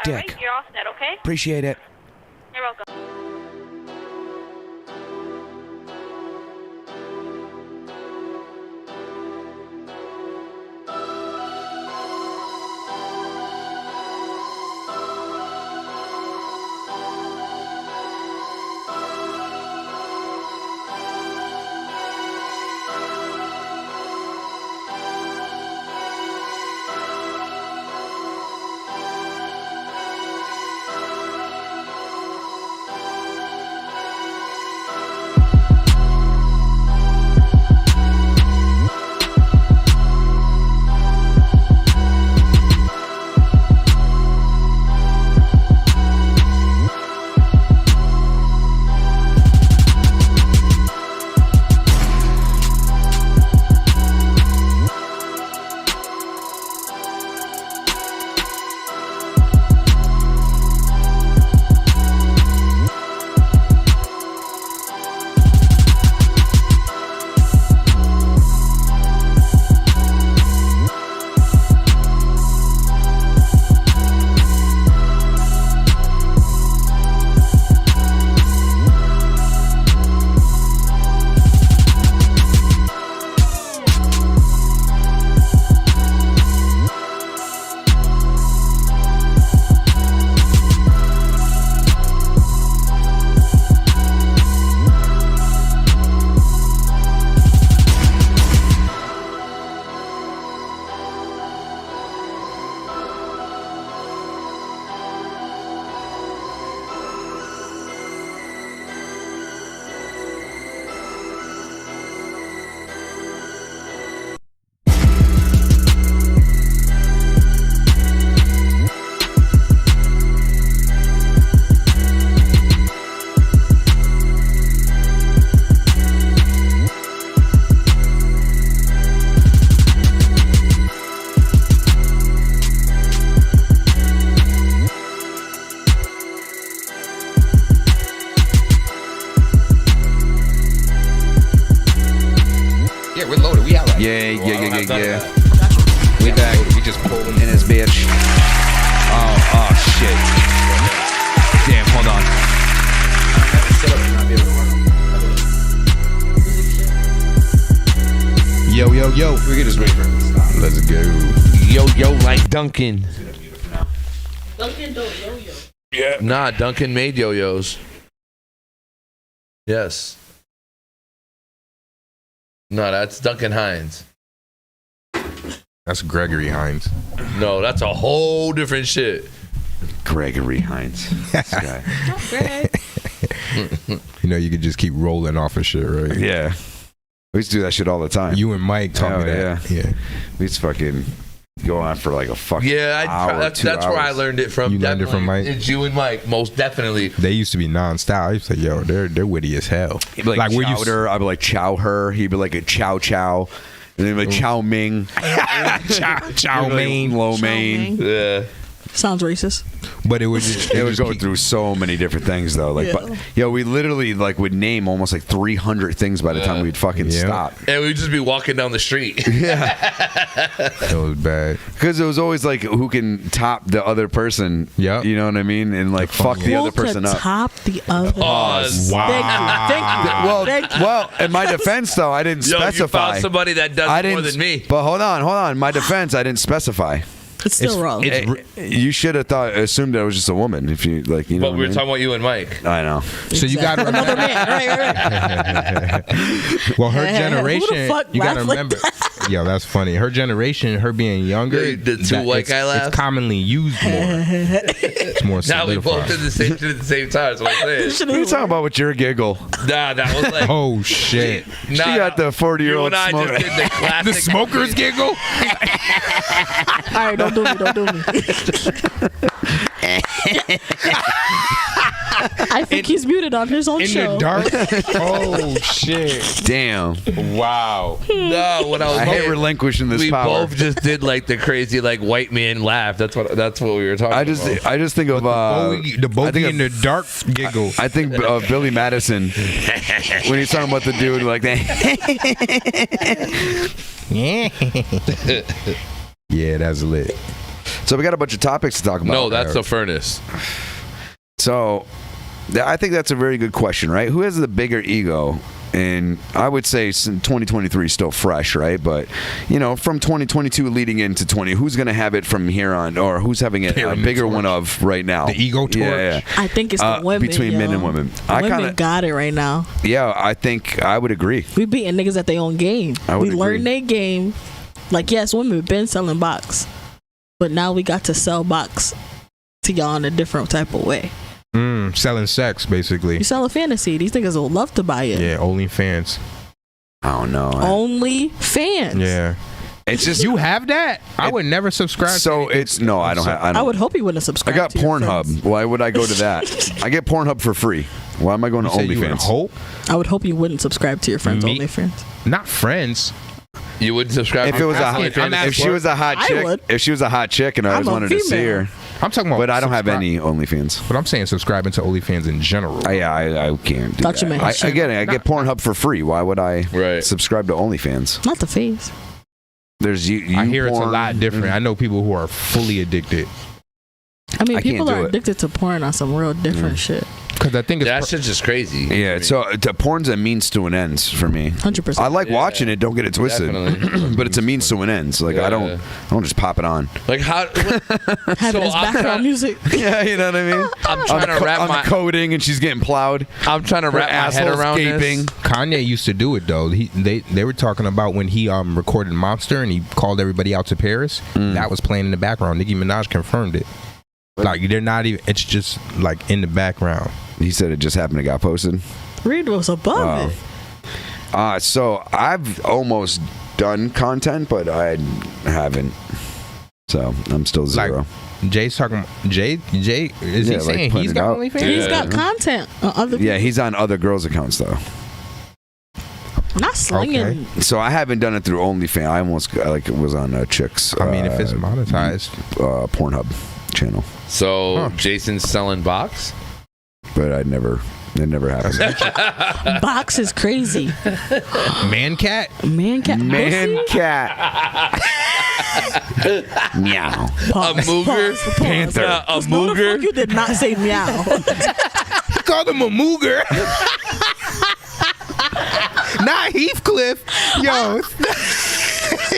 Dick. right, you're all set, okay? Appreciate it. You're welcome. Yeah, we're loaded. We out. Right? Yeah. Well, We back. We just pulled them In his bitch. Oh shit. Damn, hold on. Yo. We could just wait for him to stop. Let's go. Yo, like Duncan. Duncan don't yo-yo. Yeah. Nah, Duncan made yo-yos. Yes. No, that's Duncan Hines. That's Gregory Hines. No, that's a whole different shit. Gregory Hines. This guy. Greg. You know, you could just keep rolling off of shit, right? Yeah. We used to do that shit all the time. You and Mike taught me Oh, that. Yeah. We used to fucking go on for like a fucking hour, that's 2 where I hours. learned it from. You learned it from Mike? It's you and Mike, most definitely. They used to be non-style. I used to say, yo, they're witty as hell. He'd be like, where you chowder. I'd be like chow her. He'd be like a chow chow. And then like chow ming. chow mein. Lo Chow mein. mein. Yeah. Sounds racist. But it would just, It would go through so many different things though. Like, we literally like would name almost like 300 things by the time we'd fucking stop. And we'd just be walking down the street. It was bad. Because it was always like who can top the other person. Yeah. You know what I mean? And like fuck the other person Who could up. top the other? Wow. Thank you. Well, in my defense though, I didn't Yo, specify. you found somebody that does more than me. But hold on. My defense, I didn't specify. It's still wrong. You should have assumed that it was just a woman. If you like, you know. But we were talking about you and Mike. I know. So you got to Another remember. man. Right. Well, her Who the generation, fuck you got to laugh like remember. Yo, that's funny. Her generation, her being younger, The two white guy laughs? It's commonly used more. It's more Now we both solidified. did the same shit at the same time. That's what I'm saying. What are you talking about with your giggle? Nah, that was like. Oh shit! She got the 40-year-old You and I smoker. just did the classic. The smoker's giggle. All right, don't do me. I think he's muted on his own In show. the dark. Oh shit! Damn. Wow. No, when I was I hate saying, relinquishing this we power. both just did like the crazy like white man laugh. That's what we were talking I about. just think of The bogey in the dark giggle. I think of Billy Madison when he's talking about the dude like that. Yeah, that's lit. So we got a bunch of topics to talk about. No, that's the furnace. So I think that's a very good question, right? Who has the bigger ego? And I would say 2023 is still fresh, right? But, you know, from 2022 leading into 20, who's going to have it from here on? Or who's having a bigger one of right now? The ego torch? Yeah. I think it's the women. Between men and women. Women got it right now. Yeah, I think I would agree. We beating niggas at their own game. I would We learned agree. their game. Like, yes, women been selling box. But now we got to sell box to y'all in a different type of way. Selling sex, basically. You sell a fantasy. These niggas will love to buy it. Yeah, OnlyFans. I don't know. Only fans. Yeah. It's just You have that? I would never subscribe. so to it's no, I don't have. I would hope you wouldn't I subscribe. got to your friends. Pornhub. Why would I go to that? I get Pornhub for free. Why am I going to You would OnlyFans? hope, I would hope you wouldn't subscribe to your friends' Me? OnlyFans. not friends. You wouldn't subscribe. If it was if she was a hot I chick, would. if she was a hot chick and I I'm always a wanted to see female. her, I'm talking about. but I don't have subscribe- any OnlyFans. But I'm saying subscribing to OnlyFans in general. Yeah, I can't do Thought you that. meant I get Pornhub for free. Why would I subscribe to OnlyFans? Not the face. There's you I hear it's a porn. lot different. I know people who are fully addicted. I mean, I can't people do are it. addicted to porn on some real different shit. Because I think it's That shit's just crazy. Yeah, so the porn's a means to an end for me. 100%. I like watching it. Don't get it twisted, Definitely. but it's a means to an end. So like I don't just pop it on. Like how? Have it as I'm background music. Yeah, you know what I mean. I'm trying to wrap on my. the coding, and she's getting plowed. I'm trying to wrap my head asshole's around gaping. this. Kanye used to do it though. They were talking about when he recorded Monster and he called everybody out to Paris. That was playing in the background. Nicki Minaj confirmed it. Like they're not even. It's just like in the background. He said it just happened to got posted. Reed was above it. So I've almost done content, but I haven't. So I'm still zero. Jay's talking. Jay is Yeah, he like saying putting he's it got out. OnlyFans? He's got content on other people. Yeah, he's on other girls' accounts though. Not slinging. Okay. So I haven't done it through OnlyFans. I almost was on Chicks. I mean, if it's monetized, Pornhub channel, So Jason's selling box. but it never happened. Box is crazy. man cat. Man cat. Man pussy? cat. Meow. Pause, A mooger? pause, pause. Panther. A No, the fuck mooger. you did not say meow. He called him a mooger. Not Heathcliff. Yo.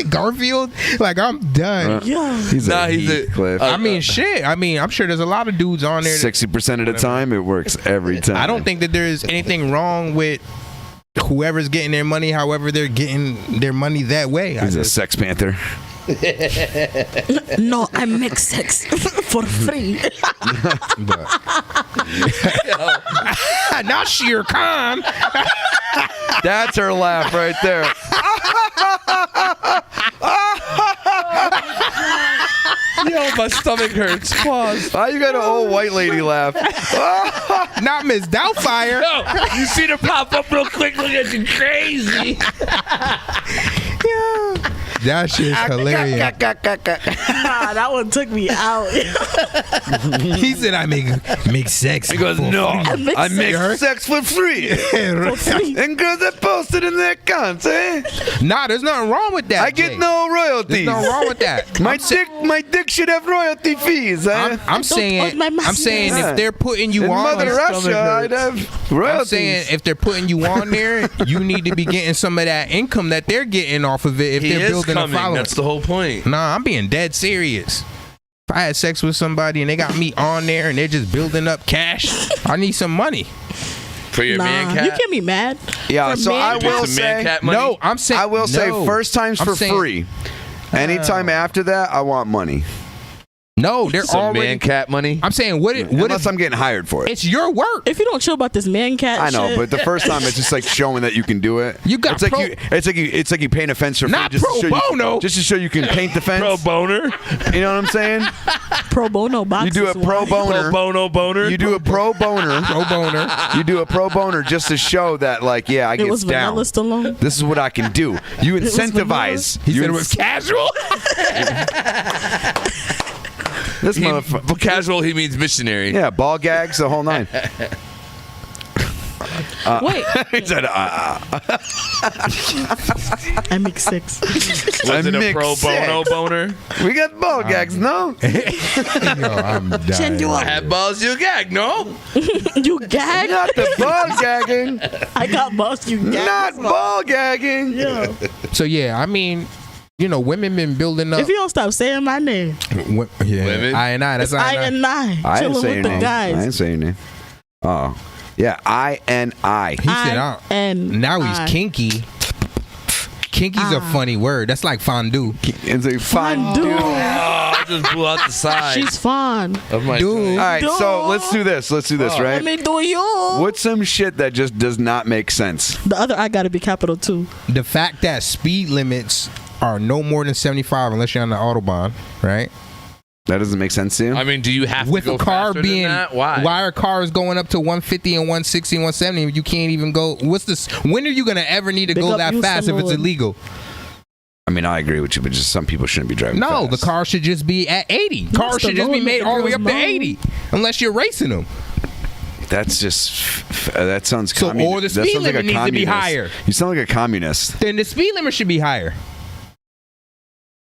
Garfield. Like I'm done. Yeah. He's Nah, a he's a- Heathcliff. I mean, shit. I mean, I'm sure there's a lot of dudes on there. 60% of the time, it works every time. I don't think that there's anything wrong with whoever's getting their money, however they're getting their money that way. He's a sex panther. No, I make sex for free. Not Shere Khan. That's her laugh right there. Yo, my stomach hurts. Pause. Why you got an old white lady laugh? Not Miss Doubtfire. Yo, you see her pop up real quick. Look at you, crazy. That shit's hilarious. Nah, that one took me out. He said, "I make sex." He goes, "No, I make sex. sex for free." And girls that posted in their accounts, eh? Nah, there's nothing wrong with that. I get no royalties. There's nothing wrong with that. My dick should have royalty fees. Eh? I'm saying if they're putting you in on Mother Russia, I'd have royalties. I'm saying if they're putting you on there, you need to be getting some of that income that they're getting off of it. If they're building a following, that's the whole point. Nah, I'm being dead serious. If I had sex with somebody and they got me on there and they're just building up cash, I need some money. For your man cat? You can't be mad. Yeah, For so man I will cat? say No, I'm saying I will say no. first time's I'm for saying- free. Anytime after that, I want money. No, they're Some already man cat money. I'm saying what Unless I'm getting hired for it. it's your work. If you don't chill about this man cat I know, shit, but the first time it's just like showing that you can do it. You got it's like you paint a fence for Not free just to pro show bono. just to show you can paint the fence. Pro boner. You know what I'm saying? pro bono boxes. You do a pro boner. Pro bono boner. You do a pro boner. Pro boner. You do a pro boner just to show that, like, yeah, I It get was down. Vanilla Stallone. This is what I can do. You was incentivize. He You said it was casual. This motherfucker. Casual, he means missionary. Yeah, ball gags, the whole nine. Wait, He said, I make six. Was it a mix pro bono six. boner? We got ball gags, no? Yo, I'm dying. Chin you up. Have balls, you gag, no? You gag? Not the ball gagging. I got boss. You gag? Not ball gagging. Yeah. So yeah, I mean, you know, women been building up. If you don't stop saying my name, Yeah, Women? I and I. That's I and I I didn't chilling say with your the name. I guys. didn't say your name. Oh. Yeah, I-N-I. He said, and now he's I. kinky. Kinky's a funny word. That's like fondue. It's a fondue. Dude, Oh, I just blew out the side she's fun. of my Dude. All right, so let's do this. Let's do this, Let right? me do you. What's some shit that just does not make sense? The other I gotta be capital too. The fact that speed limits are no more than 75 unless you're on the Autobahn, right? That doesn't make sense to you? I mean, do you have With to go a car faster being than that? Why? are cars going up to 150 and 160 and 170? You can't even go. What's this? When are you gonna ever need to Big go up that you, fast if it's Samoan. illegal? I mean, I agree with you, but just some people shouldn't be driving No, fast. the car should just be at 80. Cars should just be Stallone made with all the way the up to girl's 80, unless you're racing them. That's just that sounds. So, or the that speed sounds like a limit needs to be communist. higher. You sound like a communist. Then the speed limit should be higher.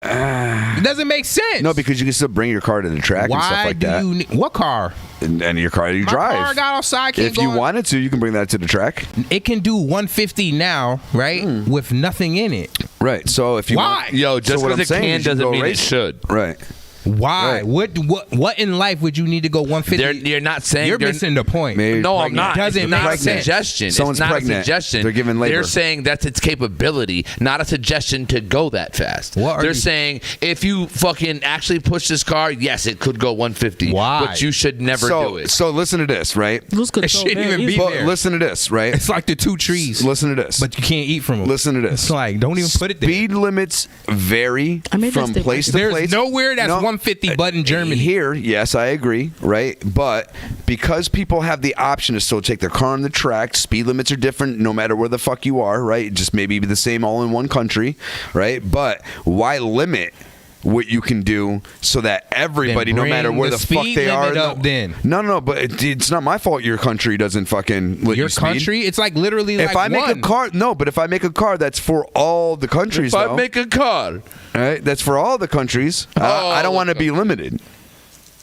It doesn't make sense. No, because you can still bring your car to the track and stuff why like do that. you need, what car? And your car you My drive. car got outside. Can't If go you on- wanted to, you can bring that to the track. it can do 150 now, right? With nothing in it. Right. So if you Why? want, Yo, just so what I'm because it saying can is you doesn't go mean it race should. Right. Why? Right. What in life would you need to go 150? You're not saying You're missing the point. Maybe No, I'm pregnant. not. Doesn't It's make not a sense. suggestion. Someone's it's not pregnant. a suggestion. They're giving labor. They're saying that's its capability, not a suggestion to go that fast. What are They're you- saying if you fucking actually push this car, yes, it could go 150. Why? But you should never do it. So listen to this, right? Lose It control. shouldn't very even be easy. But there. listen to this, right? It's like the two trees, Listen to this. but you can't eat from them. Listen to this. It's like don't even put it there. Speed limits vary I made that from statement. place to There's place. nowhere that's 150 but in Germany. Here, yes, I agree, right? But because people have the option to still take their car on the track, speed limits are different no matter where the fuck you are, right? Just maybe be the same all in one country, right? But why limit what you can do so that everybody, no bring matter where the the fuck speed they are, limit up then. No, but it's not my fault your country doesn't fucking let Your you speed. country, it's like literally like If I make one. a car, no, but if I make a car that's for all the countries, if I though, make a car, right? That's for all the countries. I don't want to be limited.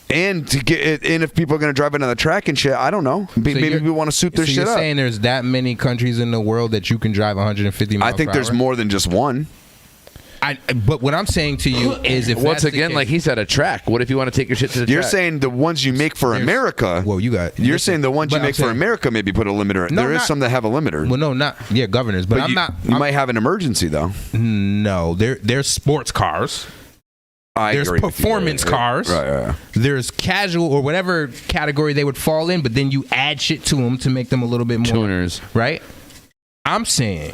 And to get it, and if people are going to drive it on the track and shit, I don't know. Maybe you're- people want to suit their so shit you're up. saying there's that many countries in the world that you can drive 150 miles I think per there's hour? more than just one. But what I'm saying to you is, if once that's the again, case- like he said, a track. What if you want to take your shit to the You're track? saying the ones you make for America. well, you got. You're saying the ones you but I'm make for saying- America maybe put a limiter. No, There is not- some that have a limiter. Well, no, not governors, but I'm you, not. You might have an emergency though. No, there's sports cars. There's agree with you. performance cars. Right. There's casual or whatever category they would fall in, but then you add shit to them to make them a little bit more tuners, right? I'm saying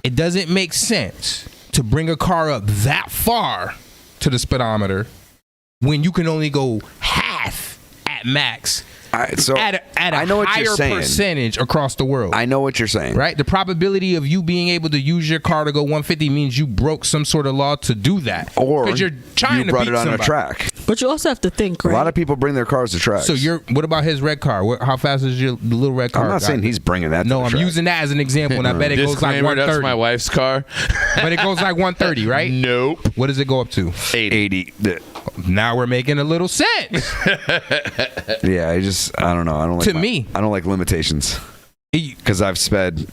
it doesn't make sense to bring a car up that far to the speedometer when you can only go half at max at a I know what you're higher saying. percentage across the world. I know what you're saying. Right? The probability of you being able to use your car to go 150 means you broke some sort of law to do that. Or because you're trying to brought beat it on somebody. a track. But you also have to think, right? A lot of people bring their cars to tracks. So what about his red car? How fast is your little red car? I'm not saying he's bringing that. No, to the I'm track. using that as an example, and I bet it goes like Disclaimer, 130. that's my wife's car. But it goes like 130, right? Nope. What does it go up to? 80. Now we're making a little sense. Yeah, I don't know. I don't like I don't like limitations because I've sped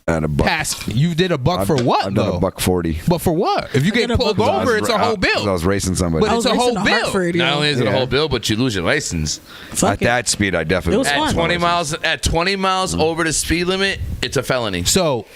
at a buck. You did a buck for what? I've done though? a buck 40. But for what? If you get pulled over, it's a whole bill. I was racing somebody. But it's a whole bill. Not only is it a whole bill, but you lose your license. At that speed, I definitely at 20 miles over the speed limit, it's a felony. So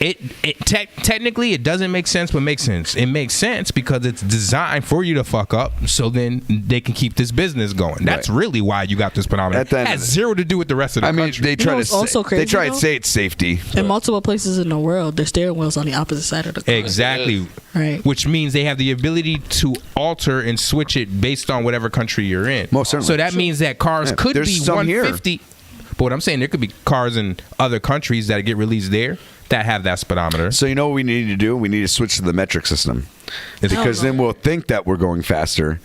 technically it doesn't make sense, but makes sense. It makes sense because it's designed for you to fuck up, so then they can keep this business going. That's really why you got this phenomenon. It has zero to do with the rest of the country. They try what's also they crazy, try to though? say it's safety. In multiple places in the world, their steering wheel's on the opposite side of the car. Exactly. Right. Which means they have the ability to alter and switch it based on whatever country you're in. Most certainly. So that means that cars Yeah, could there's be some here. 150. But what I'm saying, there could be cars in other countries that get released there that have that speedometer. So you know what we need to do? We need to switch to the metric system because then we'll think that we're going faster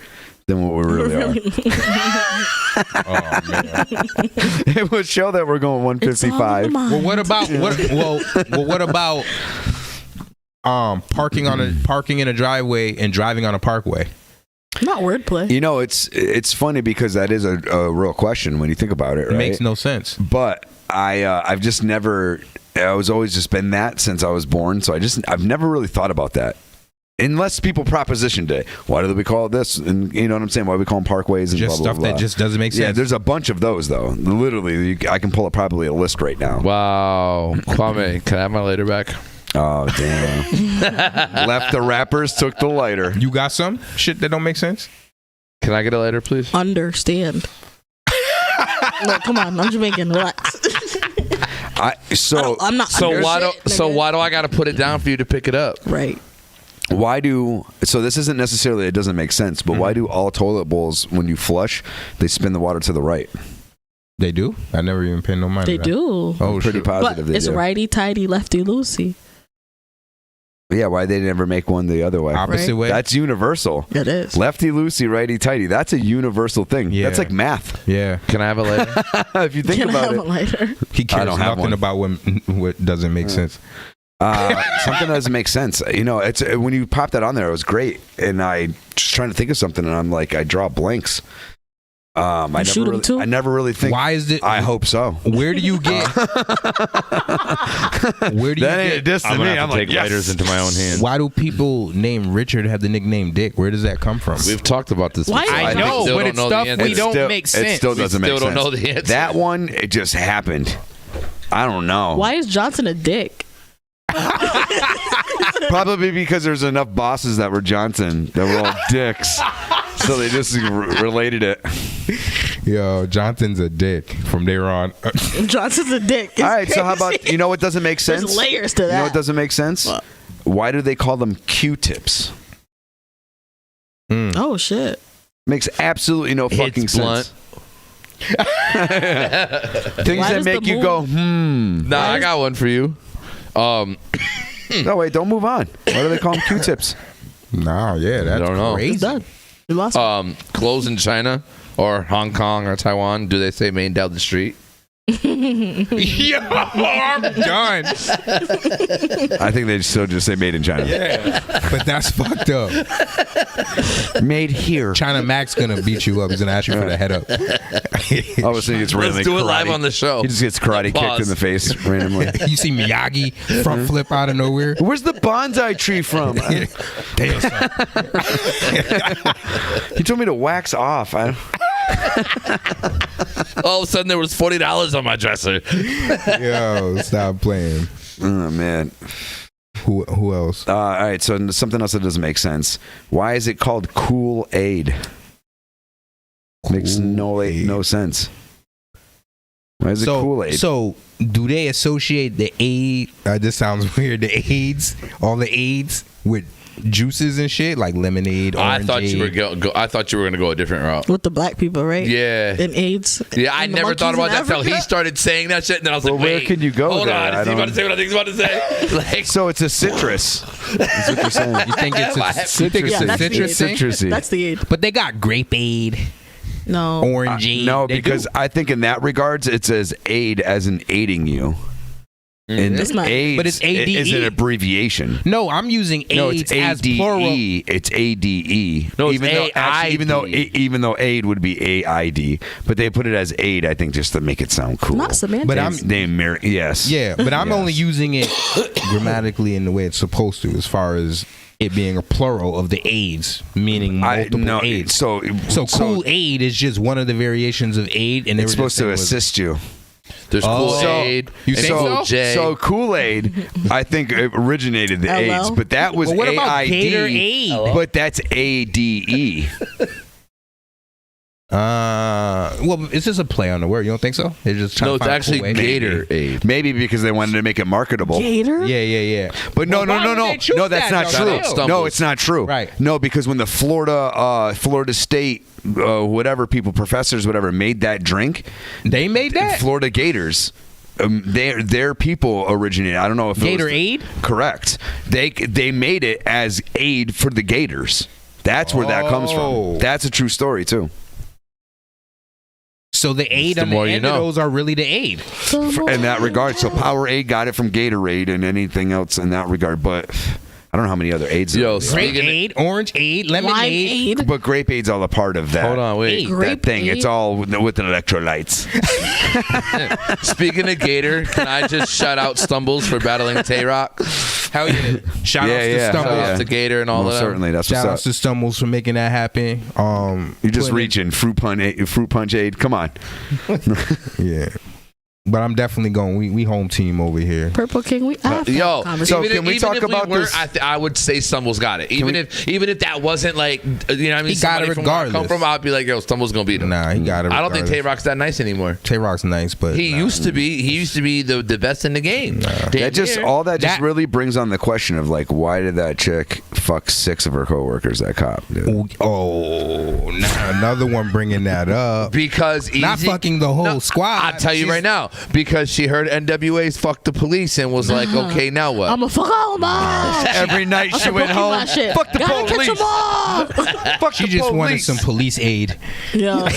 than what we really are. Oh man! It would show that we're going 155. Well, what about parking in a driveway and driving on a parkway? Not wordplay. You know, it's funny because that is a real question when you think about it. Right? It makes no sense. But I've just never. I was always just been that since I was born. So I've never really thought about that. Unless people propositioned it. Why do we call it this? And you know what I'm saying? Why we call them parkways and Just blah, blah, stuff blah. that just doesn't make Yeah, sense. there's a bunch of those though. Literally, I can pull up probably a list right now. Wow. Kwame, can I have my lighter back? Oh, damn. Left the rappers, took the lighter. You got some shit that don't make sense? Can I get a lighter, please? Understand. Look, come on, I'm Jamaican. Relax. I'm not. So why do I got to put it down for you to pick it up? Right. So this isn't necessarily, it doesn't make sense, but why do all toilet bowls, when you flush, they spin the water to the right? They do? I never even paid no mind They to that. do. Oh, pretty shit. positive But they it's do. righty tighty, lefty loosey. Yeah, why they never make one the other way? Opposite way? That's universal. It is. Lefty loosey, righty tighty. That's a universal thing. Yeah. That's like math. Yeah. Can I have a lighter? If you think Can I about have it. a lighter? He cares I don't have nothing one. about what doesn't make sense. Something doesn't make sense. You know, it's when you pop that on there, it was great, and I just trying to think of something, and I'm like, I draw blanks. I shoot 'em never really, too? I never really think. Why is it? I hope so. Where do you get? Where do you That ain't a get? diss to I'm me. gonna have I'm to like, take lighters yes. into my own hands. Why do people named Richard have the nickname Dick? Where does that come from? We've talked about this. Why? before. I think know, still but don't it's know the stuff answer. we don't still, make It sense. still We doesn't make still don't sense. know the answer. That one, it just happened. I don't know. Why is Johnson a dick? Probably because there's enough bosses that were Johnson that were all dicks, so they just related it. Yo, Johnson's a dick from there on. Johnson's a dick. It's All right, so how about crazy. you know what doesn't make sense? There's layers to You know that. what doesn't make sense? What? Why do they call them Q-tips? Oh shit. Makes absolutely no fucking It's sense. Things Why that does make the you moon- go, Nah, I got one for you. No, wait, don't move on. Why do they call them Q-tips? Nah, yeah, that's don't know. crazy. He's done. You lost. Clothes in China or Hong Kong or Taiwan, do they say made down the street? Yo, I'm done. I think they still just say made in China. Yeah, but that's fucked up. Made here. China Mac's gonna beat you up. He's gonna ask you for the head up. All of a sudden he gets randomly Let's do it live karate. on the show. He just gets karate kicked Pause. in the face randomly. You see Miyagi front flip out of nowhere. Where's the bonsai tree from? Damn, son. He told me to wax off. All of a sudden there was $40 on my dresser. Yo, stop playing. Oh, man. Who else? All right, so something else that doesn't make sense. Why is it called Kool-Aid? Makes no sense. Why is it Kool-Aid? So do they associate the aid? This sounds weird. The AIDS, all the AIDS with juices and shit like lemonade. I thought you were orangeade. I thought you were gonna go a different route. With the black people, right? Yeah. And AIDS. Yeah, I And the never thought monkeys about in that until he Africa? started saying that shit, and then I was Well, like, where wait, can you go hold there? on, I is he about to don't- say what I think he's about to say? Like, So it's a citrus. That's what you're saying. You think it's My a head- citrus? Yeah, that's the citrus aid. thing? Citrusy. That's the aid. But they got grape aid, No. orange aid. No, They because do. I think in that regards it says aid as in aiding you. And It's not. AIDS But it's ADE. is an abbreviation. No, I'm using No, it's AIDS as plural. ADE. It's ADE. No, it's even though aid would be AID, but they put it as aid. I think just to make it sound cool. Not semantics. But I'm Yes. yeah, but I'm Yes. only using it grammatically in the way it's supposed to, as far as it being a plural of the AIDS, meaning multiple AIDS. So Cool Aid is just one of the variations of aid, and they it's were just supposed to saying it was- assist you. There's Kool-Aid. You think so? J. So Kool-Aid, I think it originated the LL? AIDS, but that was Well, what about AID. Gatorade? But that's ADE. Well, it's just a play on the word. You don't think so? They're just trying No, to it's find a actually cool way. Gatorade. Maybe because they wanted to make it marketable. Gator? Yeah. But no, Well, why would they choose no, that's that, not though? true. Still. No, it's not true. Right. No, because when the Florida State, whatever people, professors, whatever, made that drink, They made that? Florida Gators. Their people originated. I don't know if it was Gatorade? Correct. They made it as aid for the Gators. That's where that comes Oh. from. That's a true story too. So the aid the on the more you end of know. those are really the aid. In that regard, so Powerade got it from Gatorade and anything else in that regard, but I don't know how many other aids. Yo, there are. Grape Speaking of- aid, orange aid, lemonade. Lime aid. But grape aid's all a part of that. Hold on, wait. That Grape thing. aid? It's all with the electrolytes. Speaking of Gator, can I just shout out Stumbles for battling Tay-Rock? Hell yeah. Shout outs to yeah. Stumbles. Shout Yeah. out to Gator and all Most of them. certainly, that's Shout outs what's to up. Stumbles for making that happen. You're just putting- reaching fruit punch aid. Come on. Yeah. But I'm definitely going. We home team over here. Purple King, we have to have Yo, a conversation. So can we talk about weren't, this? I would say Stumbles got it. Even if that wasn't like, you know what I mean? He got it Somebody from where I come regardless. from, I'd be like, yo, Stumbles gonna beat him. Nah, he got it. I don't think regardless. Tay-Rock's that nice anymore. Tay-Rock's nice, but He used to be. He used to be the best in the game. That just That- really brings on the question of like, why did that chick fuck 6 of her coworkers? That cop. Dude? Oh, now another one bringing that up. Because Not Easy- fucking the whole No, squad. I'll tell you She's- right now, because she heard NWA's "fuck the police" and was like, "Okay, now what?" I'm a fuck all of them. Every night she Some went home. Pokemon shit. Fuck the Gotta catch police. 'em all. Fuck She the just wanted police. some police aid. Yeah.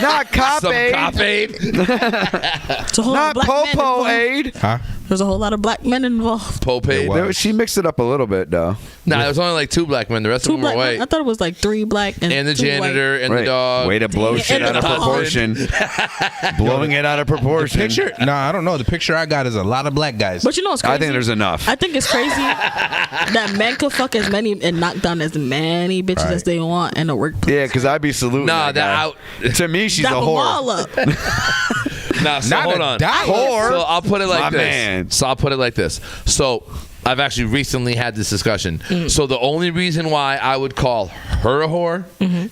Not cop Some aid. cop aid. It's a whole lot Not of black men popo involved. aid. Huh? There's a whole lot of black men involved. Pope aid. was. She mixed it up a little bit though. Nah, there was only like 2 black men. The rest Two of them were black men. I white. thought it was like 3 black and And the 2 white. janitor and the dog. Way to blow And shit the out of husband. proportion. Blowing it out of proportion. Picture? Nah, I don't know. The picture I got is a lot of black guys. But you know what's crazy? I think there's enough. I think it's crazy that men could fuck as many and knock down as many bitches Right. as they want in the workplace. Yeah, because I'd be saluting. Nah, that guy. To me, she's Dap a 'em all whore. up. Nah, so Not hold a on. dollar. Whore. So I'll put it like My this. man. So I'll put it like this. So I've actually recently had this discussion. So the only reason why I would call her a whore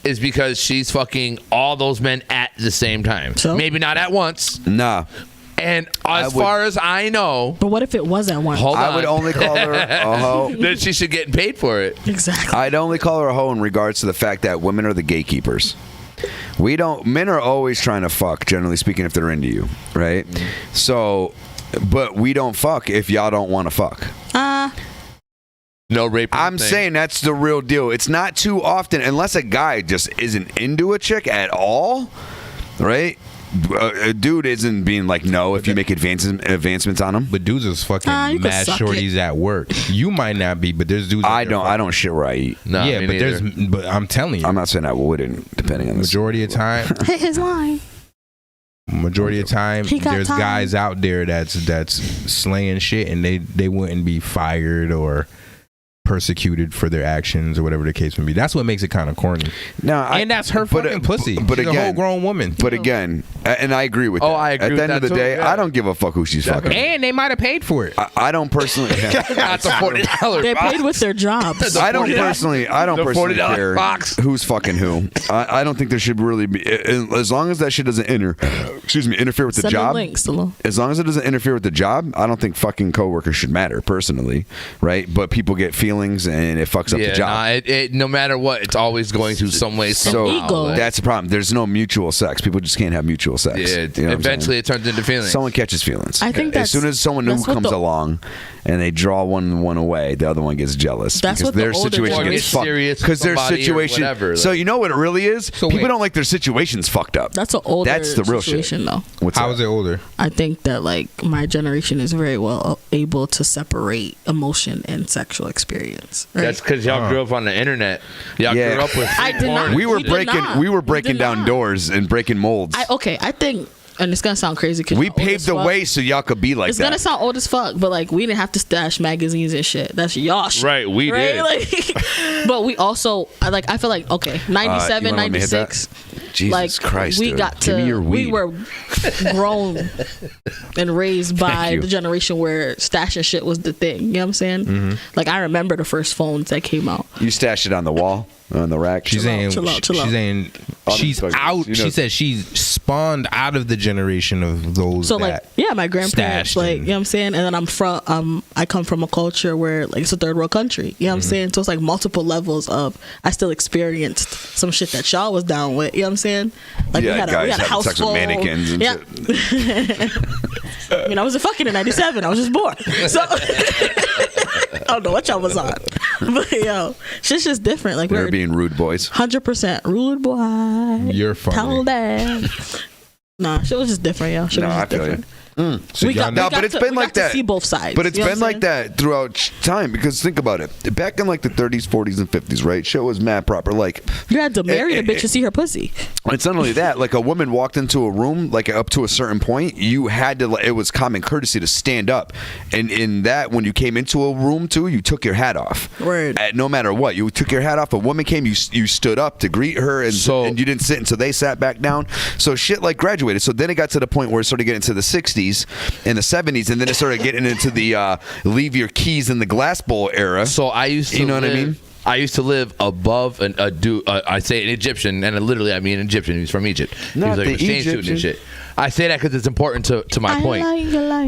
is because she's fucking all those men at the same time. So? Maybe not at once. Nah, And as would- far as I know, But what if it was at one? hold on. I would only call her a hoe. then she should get paid for it. Exactly. I'd only call her a hoe in regards to the fact that women are the gatekeepers. Men are always trying to fuck, generally speaking, if they're into you, right? So, but we don't fuck if y'all don't want to fuck. No rape. I'm saying that's the real deal. It's not too often, unless a guy just isn't into a chick at all, right? A dude isn't being like, no, if you make advancements on him. But dudes is fucking you could mad suck shorties at work. You might not be, but there's dudes. I don't shit where I eat. No, Yeah, me but neither. but I'm telling you, I'm not saying I wouldn't, depending on the majority of time, Hit his line. majority of time, He got there's time. guys out there that's slaying shit, and they wouldn't be fired or persecuted for their actions or whatever the case may be. That's what makes it kind of corny. And that's her fucking pussy. But She's again, a whole grown woman. But again, and I agree with that. I agree At the with end of that the too, day, yeah. I don't give a fuck who she's fucking. And they might have paid for it. I don't personally. That's a $40 They paid with their jobs. I don't personally $40 care box. who's fucking who. I don't think there should really be, as long as that shit doesn't interfere with the Send job. the links, Stallone. As long as it doesn't interfere with the job, I don't think fucking coworkers should matter personally, right? But people get feelings and it fucks up the job. No matter what, it's always going through some way. So ego. that's the problem. There's no mutual sex. People just can't have mutual sex. Yeah, You know what I'm eventually saying? it turns into feelings. Someone catches feelings. I think as soon as someone new that's what comes the- along and they draw one away, the other one gets jealous That's because what the their older situation generation- gets fucked. Serious Because their somebody or situation. whatever, So like- you know what it really is? People wait. don't like their situations fucked up. That's an older That's the real shit. situation, though. What's How that? is it older? I think that like my generation is very well able to separate emotion and sexual experience. Right? That's because y'all grew up on the internet. Y'all Yeah. grew up with. I did not. We were We did breaking. not. We were We breaking did down not. doors and breaking molds. I think, and it's gonna sound crazy. 'Cause We y'all old paved as the fuck. way so y'all could be like It's that. gonna sound old as fuck, but like we didn't have to stash magazines and shit. That's y'all shit. Right, we did. Like, but we also, I feel like, okay, 97, you wanna let me hit that? 96. Jesus like Christ, we dude. got Give me your to, we weed. were grown and raised by you. the generation where stashing shit was the thing. You know what I'm saying? Mm-hmm. Like I remember the first phones that came out. You stashed it on the wall, on the rack. She's saying chill out. she's saying she's fucking- out. you know- She says she's spawned out of the generation of those. So that like, yeah, my grandparents, stashed like, and- you know what I'm saying? And then I come from a culture where like it's a third world country. You know what I'm saying? So it's like multiple levels of, I still experienced some shit that y'all was down with. You know what I'm saying? Like Yeah, we had guys a having house sex with phone. mannequins and yeah. I mean, I wasn't fucking in 97. I was just born. So I don't know what y'all was on. But yo, shit's just different. Like They we're were being rude boys. 100% rude boy. You're funny. Tell that. Nah, shit was just different, yo. Shit No, was I just feel you. different. So We y'all got- know- No, but it's been we like got to that. see both sides. But it's You know been what I'm like that throughout time because think about it. Back in like the 30s, 40s, and 50s, right? Shit was mad proper. Like You had to marry a bitch to see her pussy. it's not only that. Like a woman walked into a room, like up to a certain point, you had to. It was common courtesy to stand up, and in that, when you came into a room too, you took your hat off. Word. No matter what, you took your hat off. A woman came, you stood up to greet her, and you didn't sit until they sat back down. So shit like graduated. So then it got to the point where it started getting to the 60s and the 70s, and then it started getting into the leave your keys in the glass bowl era. So I used to You know what I live- mean? I used to live above I say an Egyptian, and literally I mean an Egyptian. He's from Egypt. He Not was like the an exchange student and Egyptian. shit. I say that because it's important to my point.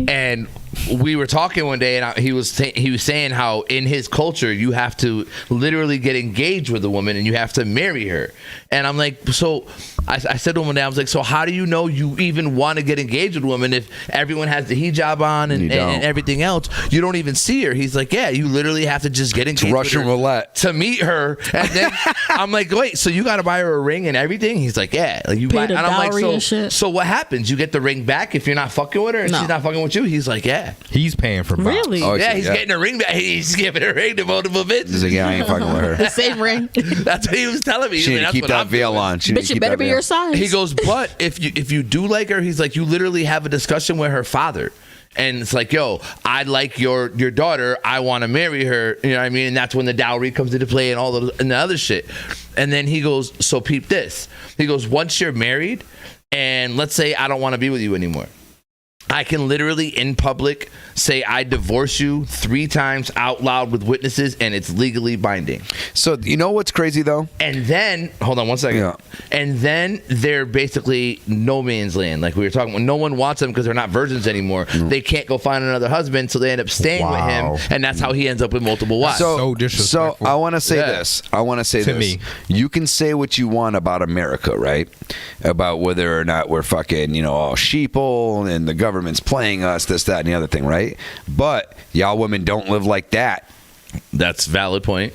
And we were talking one day, and he was saying how in his culture you have to literally get engaged with a woman and you have to marry her. And I'm like, so I said to him one day, I was like, so how do you know you even want to get engaged with a woman if everyone has the hijab on and everything else? You don't even see her. He's like, yeah, you literally have to just get engaged Russian with her roulette to meet her. And then I'm like, wait, so you got to buy her a ring and everything? He's like, yeah. Like you Pay buy, the and I'm like, dowry and shit. so what happens? You get the ring back if you're not fucking with her and No. she's not fucking with you? He's like, yeah. He's paying for box. Really? Oh, Yeah, he's yeah. getting a ring back. He's giving a ring to multiple bitches. He's like, yeah, I ain't fucking with her. The same ring. That's what he was telling me. He's She like, need to that's keep what that I'm veil doing. on. She need to Bitch, you keep better that be veil. your size. He goes, but if you do like her, he's like, you literally have a discussion with her father. And it's like, yo, I like your daughter. I want to marry her. You know what I mean? And that's when the dowry comes into play and all the other shit. And then he goes, so peep this. He goes, once you're married, and let's say I don't want to be with you anymore, I can literally in public say I divorce you 3 times out loud with witnesses, and it's legally binding. So you know what's crazy though? And then, hold on one second. Yeah. And then they're basically no man's land. Like we were talking about, no one wants them because they're not virgins anymore. They can't go find another husband, so they end up staying with Wow. him, and that's how he ends up with multiple wives. So disrespectful. So I want to say Yeah. this. I want to say To this. me. You can say what you want about America, right? About whether or not we're fucking, all sheeple and the government's playing us, this, that, and the other thing, right? But y'all women don't live like that. that's a valid point.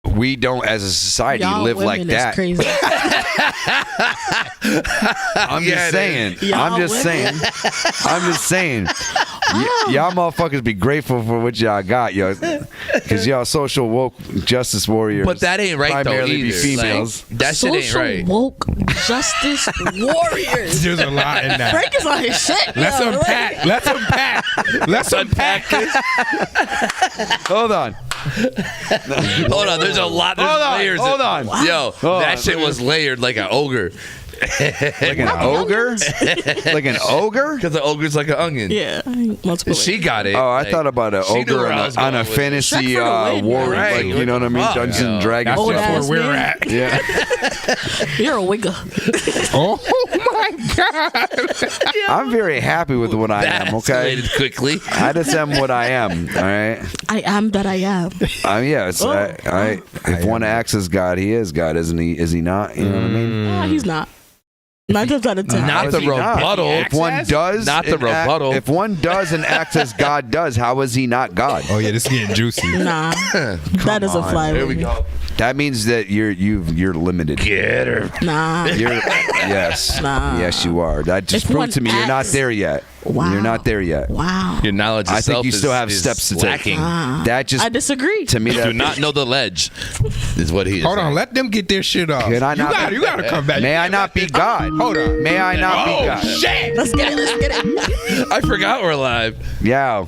We don't, as a society, Y'all live women like is that. Crazy. I'm just saying. Y'all I'm just saying. women. I'm just saying. Y'all motherfuckers be grateful for what y'all got, yo, because y'all social woke justice warriors. But that ain't right, though, primarily be either. females. Like, that shit ain't Social right. woke justice warriors. There's a lot in that. Frank is on his shit. Let's yo. unpack. Let's unpack. Let's unpack this. Hold on. Hold on, there's a lot. There's layers. Hold on. Yo, that shit was layered like an ogre. Like an ogre? Like an ogre? Because the ogre's like an onion. Yeah, multiple. She got it. Oh, I thought about an she knew ogre where I was on a going with it. fantasy Shrek for the win, war, right? like, you know what I mean? Fuck, Dungeons yo. and Dragons. Old That's ass where we're man. at. Yeah. You're a wigger. Oh my God. I'm very happy with what I That am, okay? escalated quickly. I just am what I am, all right? I am that I am. Yeah, it's, if one acts as God, he is God, isn't he? Is he not? You know what I mean? Nah, he's not. 9 times out of 10. Not the rebuttal. If one does, Not the and act- rebuttal. if one does and acts as God does, how is he not God? Oh yeah, this is getting juicy. Nah, that doesn't on. fly Here with we me. go. That means that you're limited. Get her. Nah. Yes. Nah. Yes, you are. That just If one proves to me you're not acts- there yet. Wow. You're not there yet. Wow. Your knowledge of I think self you still have is steps to take. lacking. That just I disagree. to me Do that not know the ledge is what he is Hold on, saying. let them get their shit off. Can I not you gotta come back. May I not be God? Hold on. May I not be God? Shit. Let's get it. Let's get it. I forgot we're live. Yeah.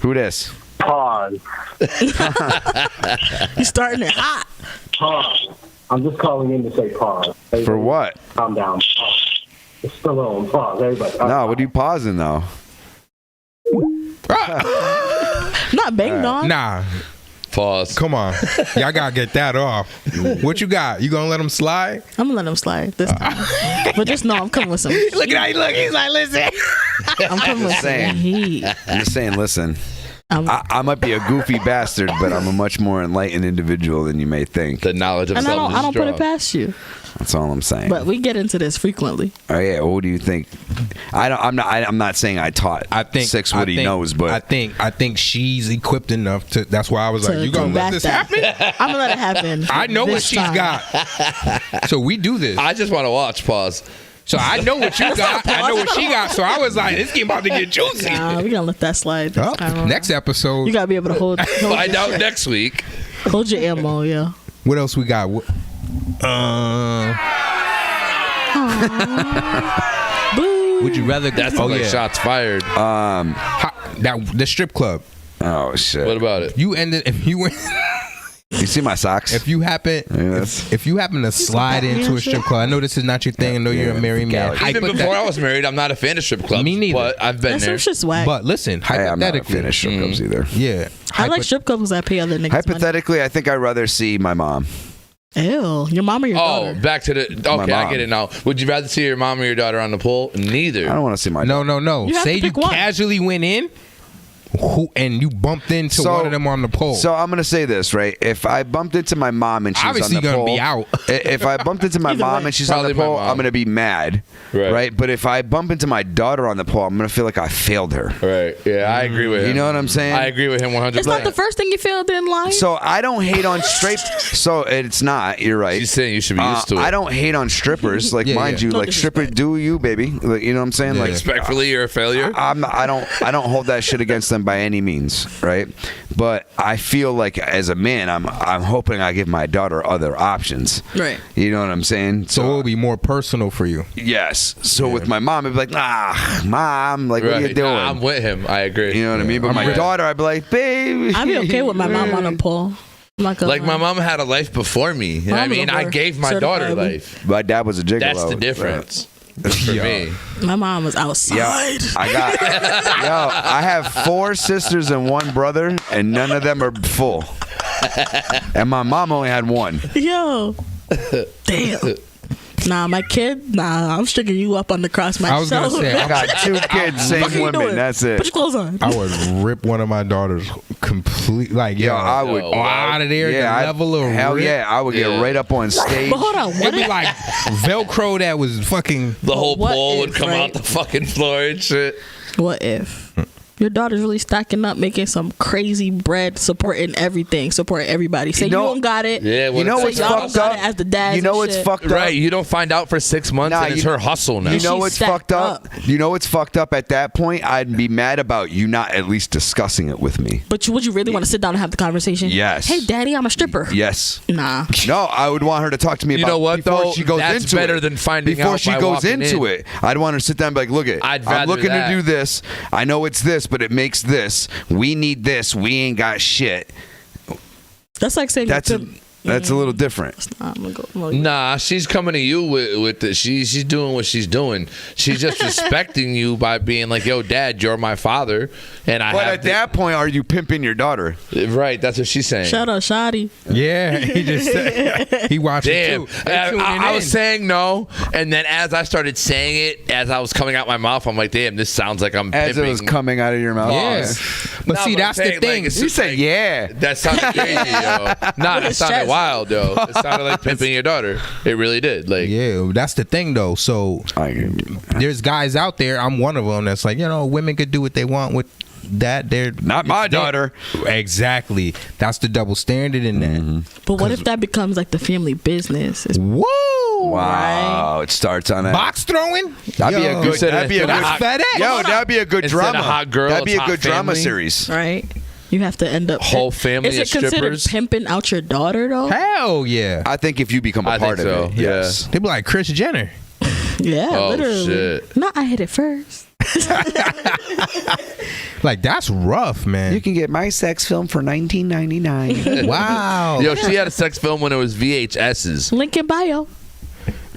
Who this? Pause. You starting it hot. Pause. I'm just calling in to say pause. Everybody, For what? calm down. Pause. It's still on. Pause. Everybody. No, what are you pausing though? Not banged on. Nah, Pause. come on. Y'all gotta get that off. What you got? You gonna let them slide? I'm gonna let him slide this time. But just know I'm coming with some. Look at how he look. He's like, listen. I'm coming with some saying. heat. I'm just saying, listen. I'm- I might be a goofy bastard, but I'm a much more enlightened individual than you may think. The knowledge of And I self don't. is I don't put it strong. past you. That's all I'm saying. But we get into this frequently. Oh yeah, what do you think? I'm not saying I taught Six what he knows, but I think she's equipped enough to. That's why I was like, To you gonna let combat this that. happen? I'm gonna let it happen. I know what this she's time. got. So we do this. I just want to watch. Pause. So I know what you got. I know what she got. So I was like, this game about to get juicy. Nah, we gonna let that slide. This Oh, time around. next episode. You gotta be able to hold Find your out shit. next week. Hold your ammo, yeah. What else we got? Boo. Would you rather? That's like shots fired. The strip club. oh shit. What about it? You ended if you went. You see my socks? If you happen, that's- if you happen to slide into a strip club, I know this is not your thing. I know you're a married man. Even before I was married, I'm not a fan of strip clubs. Me neither. But I've been That's there. some shit swag. But listen, Hey, I'm not a hypothetically, fan of strip clubs either. yeah, I like strip clubs because I pay other niggas money. Hypothetically, I think I'd rather see my mom. Ew, your mom or your Oh, daughter? back to the. Okay, I mom. get it now. Would you rather see your mom or your daughter on the pole? Neither. I don't want to see my. No. You have Say to you pick one. casually went in, and you bumped into one of them on the pole. So I'm gonna say this, right? If I bumped into my mom and she's Obviously on the gonna pole, be out. If I bumped into my Either mom way. and she's on Probably the my pole, mom. I'm gonna be mad, right? But if I bump into my daughter on the pole, I'm gonna feel like I failed her. Right. Yeah, I agree with him. You know what I'm saying? I agree with him 100%. It's not the first thing you feel in life. So I don't hate on straight. So it's not. You're right. She's saying you should be used to it. I don't hate on strippers. Like, Yeah, mind yeah. you, No like stripper, disrespect. do you, baby? Like, you know what I'm saying? Yeah. Like, Respectfully, you're a failure. I don't hold that shit against them by any means, right? But I feel like as a man, I'm hoping I give my daughter other options. Right. You know what I'm saying? so it'll be more personal for you. Yes. So with my mom, I'd be like, mom, like, what are you Right. doing? Nah, I'm with him. I agree. You know what I mean? But I'm my with- daughter, I'd be like, baby. I'd be okay with my mom on a pole. I'm not gonna Like my lie. mom had a life before me. You know what I Mom's mean? a I whore. gave my daughter Certified. life. My dad was a gigolo. That's the difference for me. My mom was Yeah, outside. I have 4 sisters and 1 brother, and none of them are full. And my mom only had 1. Yo. Damn. Nah, my kid. Nah, I'm sticking you up on the cross myself. I was gonna say, I got 2 kids, same What are you women. doing? That's it. Put your clothes on. I would rip one of my daughters completely. Like, Yo, I would. out of there. Yeah, the level of hell rip. yeah, I would get right up on stage. But hold on. It'd What be if, like Velcro that was fucking. The whole what pole would if, come right? out the fucking floor and shit. what if your daughter's really stacking up, making some crazy bread, supporting everything, supporting everybody? Say you, know- don't got it. Yeah, You know it's what's y'all don't fucked got up? it as the dads You know and what's shit. fucked up? right. You don't find out for 6 months, Nah, and it's you- her hustle now. You know she's what's stacked fucked up? up. You know what's fucked up at that point? I'd be mad about you not at least discussing it with me. But would you really want to sit down and have the conversation? Yes. Hey, daddy, I'm a stripper. Yes. Nah. No, I would want her to talk to me You about know what, before though? she goes That's into better it. than finding before out she by goes walking into in. it. I'd want her to sit down and be like, look, I'd I'm rather looking that. to do this. I know it's this, but it makes this. We need this. We ain't got shit. That's like saying That's a little different. Nah, she's coming to you with the, she's doing what she's doing. She's just respecting you by being like, "Yo, Dad, you're my father," and I. But have at that point, are you pimping your daughter? Right, that's what she's saying. Shout out, Shotty. Yeah, he just he watched Damn, it too. They tuning I in. was saying no, and then as I started saying it, as I was coming out my mouth, I'm like, "Damn, this sounds like I'm." As pimping. it was coming out of your mouth. Yeah. But No, see, I'm that's the saying, thing. like, it's You just said like- yeah. That sounded crazy, yo. Nah, that sounded wild, yo. It sounded like pimping your daughter. It really did. Like, Yeah, that's the thing though. So there's guys out there. I'm one of them. That's like, women could do what they want with that. They're Not my daughter. Exactly. That's the double standard in that. But what if that becomes like the family business? Woo! Wow, it starts on that. Box throwing? That'd be a good. That'd be a good. That's FedEx. Yo, that'd be a good Instead of drama. hot girl, That'd be it's a hot good drama family. series. Right? You have to end up Whole family Is of it considered strippers? pimping out your daughter though? Hell yeah. I think if you become a I part think of so, it, yeah. yes. They be like Kris Jenner. Yeah, Oh, literally. shit. No, I hit it first. Like, that's rough, man. You can get my sex film for $19.99. Wow. yo, she had a sex film when it was VHSs. Link in bio.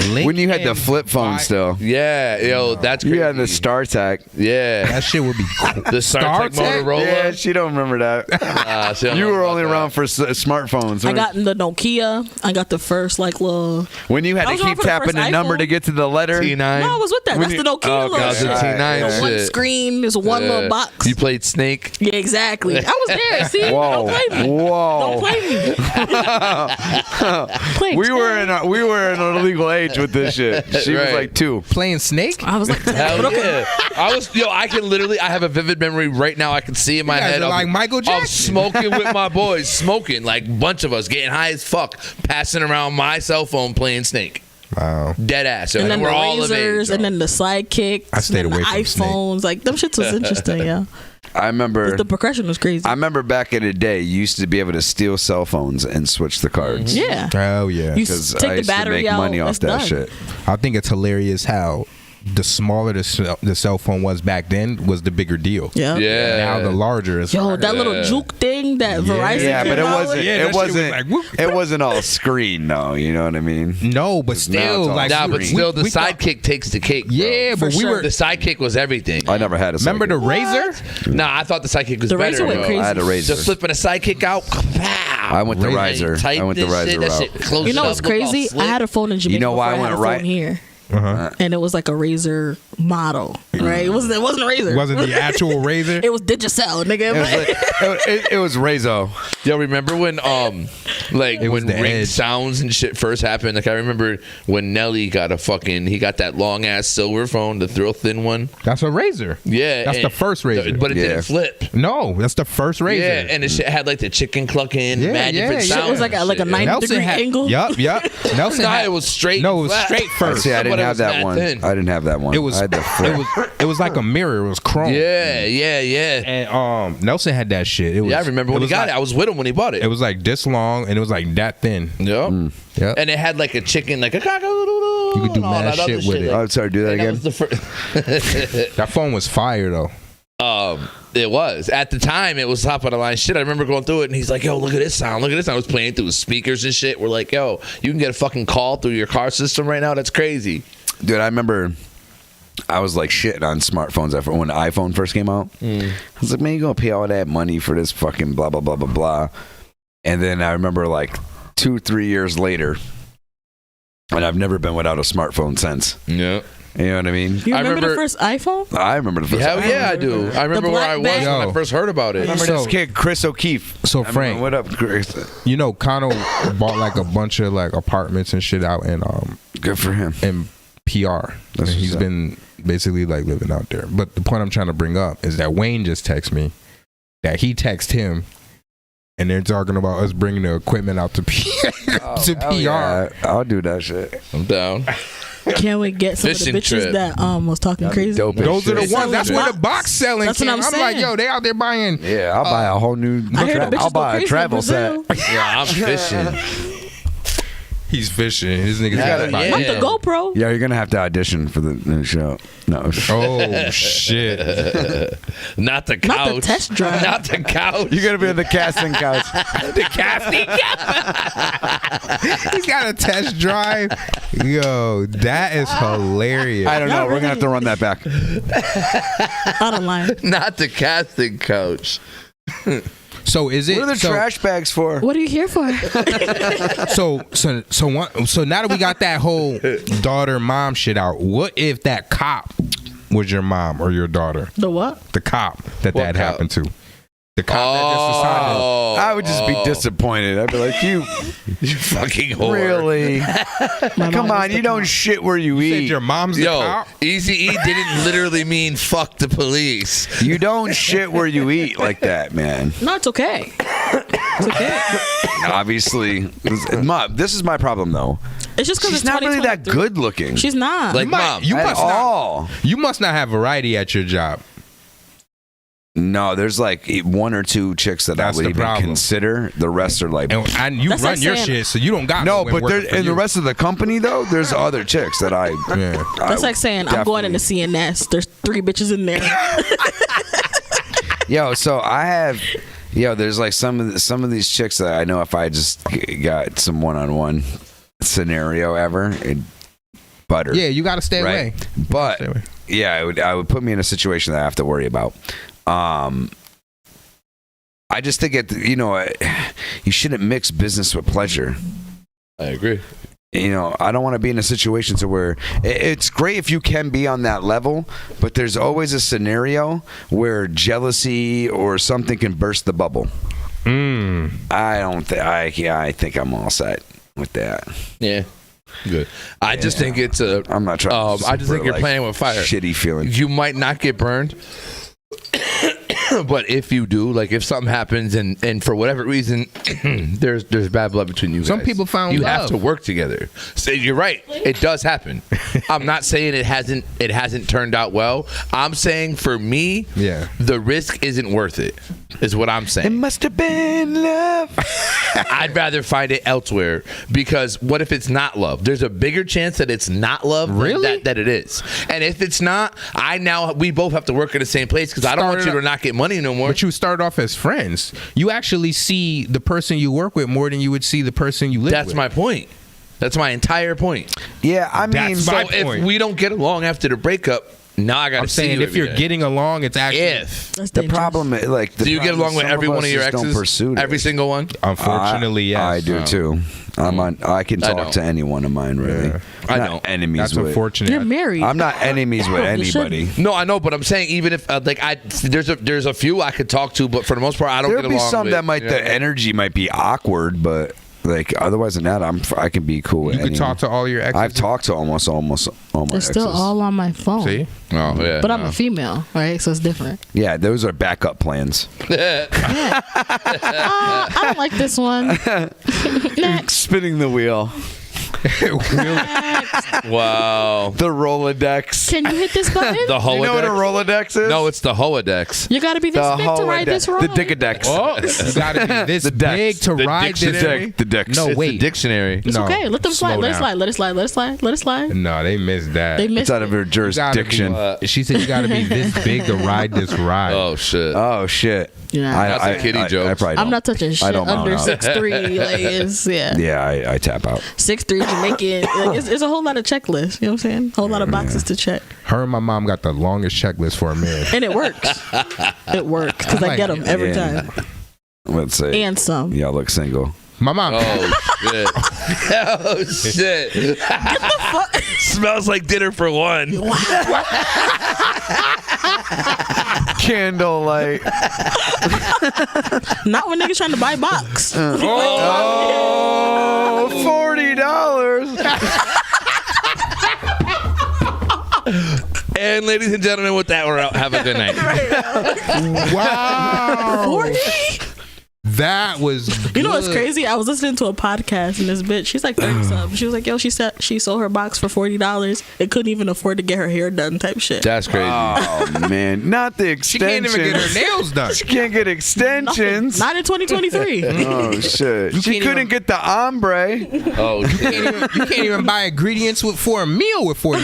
When you had the flip phone still. Yeah, yo, that's crazy. You had the StarTAC. Yeah, That shit would be cool. the StarTech Motorola. Yeah, she don't remember that. She don't You know were about only that. around for smartphones. I got the Nokia. I got the first like little. when you had I to was on keep for the tapping first the number iPhone. to get to the letter. T9. No, I was with that. When That's you- the Nokia. Oh, little That was the shit. T9 The one shit. screen. There's one Yeah. little box. You played Snake. Yeah, exactly. I was there. See, Whoa, don't play me. whoa! Don't play me. Play We were in an illegal age with this shit. She was Right. like 2. Playing Snake? I was like, Hell yeah! I can literally. I have a vivid memory right now. I can see in my You guys head are of, like Michael of Jackson. smoking with my boys, smoking like bunch of us, getting high as fuck, passing around my cell phone playing Snake. Wow. Dead ass. and then we're the all of razors, age, and then the sidekicks, I stayed and then away the from Snake. iPhones. Like them shits was interesting. Yeah, I remember. the progression was crazy. I remember back in the day, you used to be able to steal cell phones and switch the cards. yeah, Hell yeah. you Because take I the used to battery make out. money off it's that done. shit. I think it's hilarious how the smaller the cell phone was back then was the bigger deal. Yeah. Yeah. Now the larger is. Yo, that little juke thing that Verizon Yeah, but came it out wasn't. with? Yeah, that it shit was wasn't. like, whoop. It wasn't all screen, though. You know what I mean? No, but Now still, it's all like, Nah, but we- still, the we thought- sidekick takes the cake. Bro. Yeah, but For we sure. were. The sidekick was everything. I never had a. Remember the Sidekick. Razor? Nah, I thought the sidekick was The better. Razor went yo. crazy. I had a razor. Just flipping a sidekick out. Pow. I went the Razor. riser. I went the Tighten this riser shit, that route. shit close You know it what's up, look all crazy? I slick. had a phone in Jamaica. You know why before I went had a phone right? here, Uh-huh. and it was like a Razor model, right? It wasn't a Razor. Wasn't the actual Razor? It was Digicel, nigga. It was Razo. Yo, remember when like It was when the ring edge. sounds and shit first happened? Like I remember when Nelly got he got that long ass silver phone, the thrill thin one. That's a Razor. Yeah, That's and the first Razor. but it Yeah. didn't flip. No, that's the first Razor. Yeah, and it shit had like the chicken clucking, Yeah, mad yeah, different yeah. sounds. It was like a and shit. 90-degree angle. Yup. Nelson Nah, had, it was straight. No, it was flat. straight first. See, I didn't But it have was that mad one. thin. I didn't have that one. It was I had the flip. it was like a mirror. It was chrome. Yeah. And Nelson had that shit. It was, Yeah, I remember when he was got like, it. I was with him when he bought it. It was like this long, and it was like that thin. Yep. Yep. And it had like a chicken, like a cock-a-doodle-doo. You could do and all mad that other shit with it. Oh, sorry, do that And again. was the first. That phone was fire though. It was at the time. It was top of the line shit. I remember going through it, and he's like, "Yo, look at this sound! Look at this sound!" I was playing through his speakers and shit. We're like, "Yo, you can get a fucking call through your car system right now. That's crazy." Dude, I remember I was like shitting on smartphones after when the iPhone first came out. I was like, man, you gonna pay all that money for this fucking blah blah blah blah blah. And then I remember like 2-3 years later, and I've never been without a smartphone since. Yeah. You know what I mean? You I remember the remember- first iPhone? I remember the first. Hell iPhone. yeah, I do. I remember where I was black when bag? I first heard about I it. remember So- this kid, Chris O'Keefe. So I remember- Frank, what up, Chris? you know, Kano bought like a bunch of like apartments and shit out Good for him. in PR. That's And he's what's up. been basically like living out there. But the point I'm trying to bring up is that Wayne just texted me that he texted him, and they're talking about us bringing the equipment out to to Hell PR. yeah, I'll do that shit. I'm down. Can we get some of the Fishing bitches trip. that was talking crazy? dope as Those are the shit. ones. That's where the Box. box selling That's what came. I'm I'm saying. like, yo, they out there buying. Yeah, I'll buy a whole new. I hear the bitches I'll go buy a crazy in travel set. Brazil. Yeah, I'm fishing. He's fishing. His niggas got Not the GoPro. Yeah, you're gonna have to audition for the new show. No. Oh shit. Not the couch. Not the test drive. Not the couch. You're gonna be on the casting couch. The casting He's got a test drive. Yo, that is hilarious. I don't know. We're gonna have to run that back. Out of line. Not the casting couch. So is it? What are the so, trash bags for? What are you here for? So now that we got that whole daughter mom shit out, what if that cop was your mom or your daughter? The what? The cop that What that cop? happened to. The cop that just decided. I would just be disappointed. I'd be like, you fucking whore. really? Come on, you don't shit where you Said eat. your mom's the Yo, cop. Easy E didn't literally mean fuck the police. You don't shit where you eat like that, man. No, it's okay. It's okay. Obviously, this is my problem though. It's just because She's it's not really that 2023. good looking. She's not. Like mom. You At must all. not. You must not have variety at your job. No, there's like one or two chicks that That's I would the even problem. consider. The rest are like And you That's run like your saying- shit, so you don't got no, one but working there for in the you. rest of the company though, there's other chicks that I. Yeah. That's like saying I'm going into CNS. There's 3 bitches in there. Yo, so I have. Yo, there's like some of these chicks that I know if I just got some one-on-one scenario ever, it butter. Yeah, you got to stay right? away. But Stay away. yeah, I would put me in a situation that I have to worry about. I just think you shouldn't mix business with pleasure. I agree. You know, I don't want to be in a situation to where it's great if you can be on that level, but there's always a scenario where jealousy or something can burst the bubble. I don't think I think I'm all set with that. Yeah. Good. I just think it's a. I'm not trying. I just think you're playing with fire. Shitty feeling. You might not get burned, but if you do, like if something happens and for whatever reason, there's bad blood between you guys. Some people found you love. have to work together. So you're right. It does happen. I'm not saying it hasn't turned out well. I'm saying for me, Yeah. the risk isn't worth it. Is what I'm saying. It must have been love. I'd rather find it elsewhere because what if it's not love? There's a bigger chance that it's not love Really? that it is. And if it's not, we both have to work in the same place because I don't want you to not get money no more. But you start off as friends. You actually see the person you work with more than you would see the person you live That's with. my point. That's my entire point. Yeah, I mean, That's So my if point. we don't get along after the breakup, now I got I'm to see saying you if every you're day. getting along, it's actually If That's the dangerous. problem, like, do you get along with every one of your exes? Pursue Every single one? unfortunately, yes. I do too. I can I talk don't. to any one of mine really. Yeah. I Not don't. enemies That's with. unfortunate. You're married. I'm not enemies with You anybody. shouldn't. No, I know, but I'm saying even if there's a few I could talk to, but for the most part I don't There'll get be along some with. that might Yeah. the energy might be awkward, but like otherwise than that, I can be cool with You could anyone. talk to all your exes. I've talked to almost all my They're still exes. all on my phone. See? Oh yeah. But I'm a female, right? So it's different. Yeah, those are backup plans. I don't like this one. Next. Spinning the wheel. Wow. The Rolodex. Can you hit this button? The Holodex. You know what a Rolodex is? No, it's the Holodex. You gotta be this big to ride this ride. The Dickadex. Oh, you gotta be this The decks. big to The ride dictionary. this thing? The decks. No, It's wait. Dictionary. It's No, okay. Let them slide. slow Let it down. slide. Let it slide. Let it slide. Let it slide. No, they missed that. They missed It's out of it. her You gotta jurisdiction. be- she said you got to be this big to ride this ride. Oh shit. Oh shit. Yeah. That's a kiddie joke. I probably I'm don't. not touching shit don't under know. 6'3". Like it's Yeah, I tap out. 6'3" Jamaican. Like, it's a whole lot of checklists. You know what I'm saying? Whole lot of boxes to check, Her and my mom got the longest checklist for a man. and it works. It works because I get them every Yeah. time, Let's say. and some. Y'all look single. My mom. Oh shit. Oh shit. Smells like dinner for one. Candlelight. Not when niggas trying to buy box. Oh, $40. And ladies and gentlemen, with that we're out. Have a good night. Wow. 40? That was You know what's good. crazy? I was listening to a podcast and this bitch, she's like 30 something. She was like, yo, she said she sold her box for $40 and couldn't even afford to get her hair done type shit. That's crazy. Oh man, not the She extensions. can't even get her nails done. She can't get extensions. Not in 2023. Oh shit! She can't couldn't even- get the ombre. Oh, You can't even buy ingredients for a meal with $40.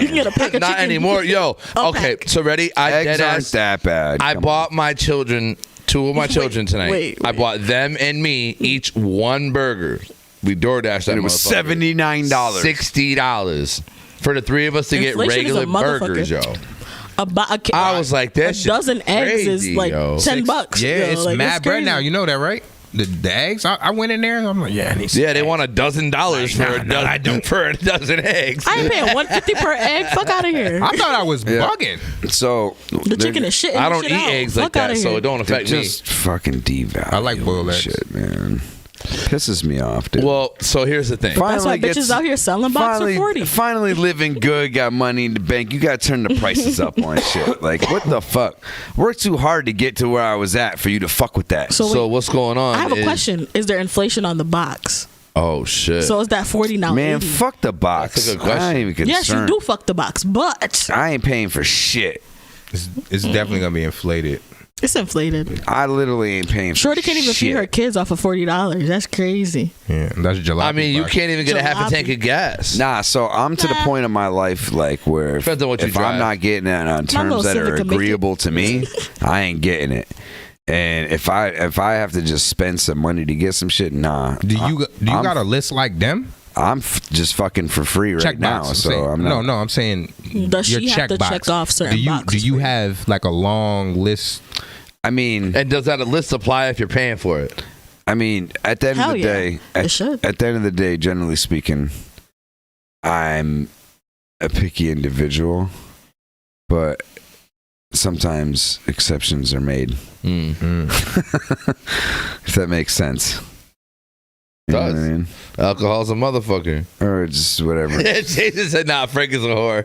You can get a pack of not chicken. anymore. Yo, A okay, pack. so ready? I Eggs dead aren't ass. that bad. I Come bought my children, two of my children tonight. wait. I bought them and me each one burger. We DoorDashed that. on. It was motherfucker. $79. $60 for the three of us to get Inflation is a regular burgers, yo. motherfucker. I was like, that a shit dozen eggs crazy, is like yo. $10. Yeah, yo. it's Like, mad bread crazy. now. You know that, right? The eggs. I went in there and I'm like, yeah, I need some Yeah, they eggs. want $12 for a nah, I dozen don't. for a dozen eggs. I ain't paying $150 per egg. Fuck out of here. I thought I was Yeah. bugging. So The chicken is shit. I don't eat eggs like that, so it don't They're affect me. just fucking devalue. I like boiled eggs. Shit, man. Pisses me off, dude. Well, so here's the thing. That's why bitches out here selling box for 40. Finally living good, got money in the bank. You got to turn the prices up on shit. Like, what the fuck? Worked too hard to get to where I was at for you to fuck with that. So what's going on? I have a is- question. Is there inflation on the box? Oh shit. So is that 40 now? Man, 80? fuck the box. That's a good question. I ain't even Yes, you concerned. do fuck the box, but I ain't paying for shit. It's definitely gonna be inflated. it's inflated. I literally ain't paying for Shorty can't even feed shit. her kids off of $40. That's crazy. Yeah, that's July. I mean, you can't even get a half a tank of gas. Nah, so I'm to the Nah. point of my life like where if, Depends on what you if drive. I'm not getting it on terms little that are Civic can make it. agreeable to me, I ain't getting it. And if I have to just spend some money to get some shit, nah. Do you I'm- got a list like them? I'm just fucking for free right Check now, box. so I'm not. No, I'm saying Does your she have check to box. check off certain do you boxes do you for you? have like a long list? I mean, And does that a list apply if you're paying for it? at the end Hell of the yeah. day, It should. at the end of the day, generally speaking, I'm a picky individual, but sometimes exceptions are made. If that makes sense. You know what I Does. mean? Alcohol's a motherfucker. Or just whatever. Jason said, "Nah, Frank is a whore."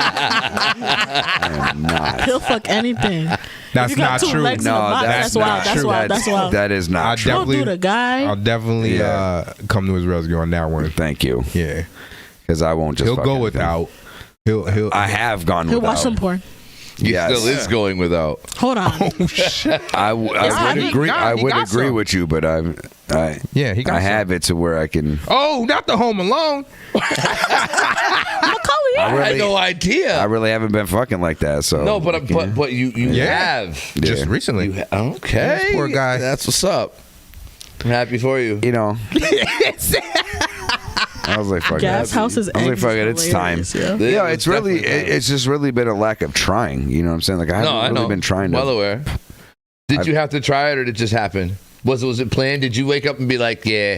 I am not. He'll fuck anything. That's If you got not two true. legs in the No, box, that's that's wild. not That's true. wild. That's wild. That is not I'll true. Don't do the guy. I'll definitely Yeah. come to his rescue on that one. Thank you. Yeah, Because I won't just he'll fuck go anything. without. He'll. I have gone He'll without. watch some porn. He Yes. still is going without. Hold on. Oh shit! I would he agree. got- I he would got agree some. with you, but I Yeah, he got. I some. have it to where I can. Oh, not the Home Alone. Macaulay. I I had really, no idea. I really haven't been fucking like that. So no, but I can't- you Yeah. have. Just recently. Okay, This poor guy. That's what's up. I'm happy for you. you know. I was like, fuck Gas it. houses. I was like, eggs fuck is it. It's time. hilarious, yeah. Yeah, it's really, definitely it's just really been a lack of trying. You know what I'm saying? Like I haven't No, I really know. been trying to. Well aware. Did I've- you have to try it, or did it just happen? Was it planned? Did you wake up and be like, "Yeah,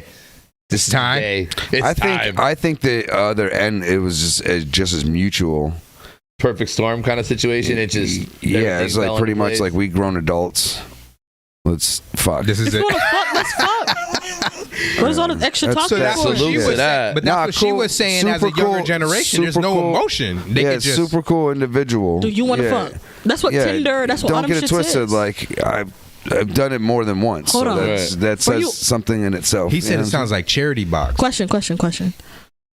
this is the time. day. It's I time." think the other end, it was just as mutual. Perfect storm kind of situation. It just Yeah, everything it's like fell pretty into much place. like we grown adults. Let's fuck. This is If it. you want to fuck, let's fuck. What is all this extra That's- talking so that's for? salute she to was that. saying, but that's Nah, what she cool. was saying as a Super younger cool. generation. There's Super no cool. emotion. They Yeah, could just super cool individual. Do you want to Yeah. fuck? That's what Yeah, Tinder. That's what all Don't them get it shits twisted. is. Like I've done it more than once. Hold so on. that For says you- something in itself. He you said know it what sounds like charity box. Question.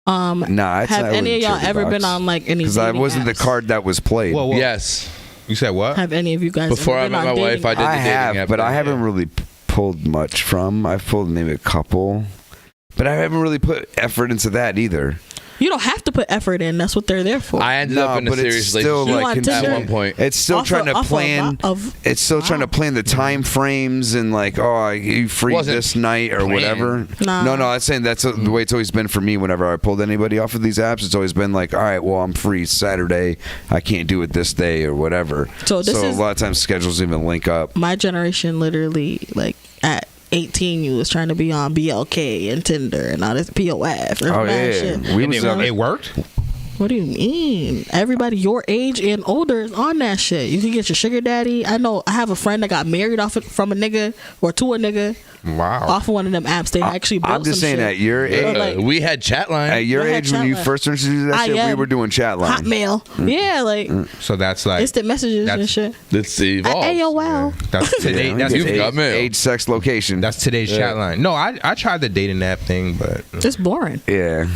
Nah, it's have not any of really y'all charity ever box. been on like any? Because I dating wasn't the apps? card that was played. Whoa, whoa. yes. You said what? Have any of you guys Before ever I been met on my dating wife, I did I the dating have, app but thing, I haven't yeah. really pulled much from. I've pulled maybe a couple, but I haven't really put effort into that either. You don't have to put effort in. That's what they're there for. I ended up in a but serious it's still relationship You like on Tinder? at one point. It's still Off trying of- to off of- plan. of- It's still trying to plan the time frames and like, oh, you free Wasn't this night or planned. whatever. Nah. No, I'm saying that's the way it's always been for me. Whenever I pulled anybody off of these apps, it's always been like, all right, well, I'm free Saturday. I can't do it this day or whatever. So this is- a lot of times schedules even link up. My generation, literally, like at 18, you was trying to be on BLK and Tinder and all this POF. and Oh mad yeah, shit. we And was it, on it worked. What do you mean? Everybody your age and older is on that shit. You can get your sugar daddy. I know. I have a friend that got married from a nigga or to a nigga. Wow. Off of one of them apps. They actually built I'm just some saying shit. at your age, Like, we had chatline. at your We had age when you chatline. first introduced that shit, we IM. were doing chatline. Hotmail. Yeah, like So that's like instant messages and shit. Let's see. AOL. that's today. Yeah, That's age, got mail. age, sex, location. that's today's chat line. No, I tried the dating app thing, but It's boring. yeah.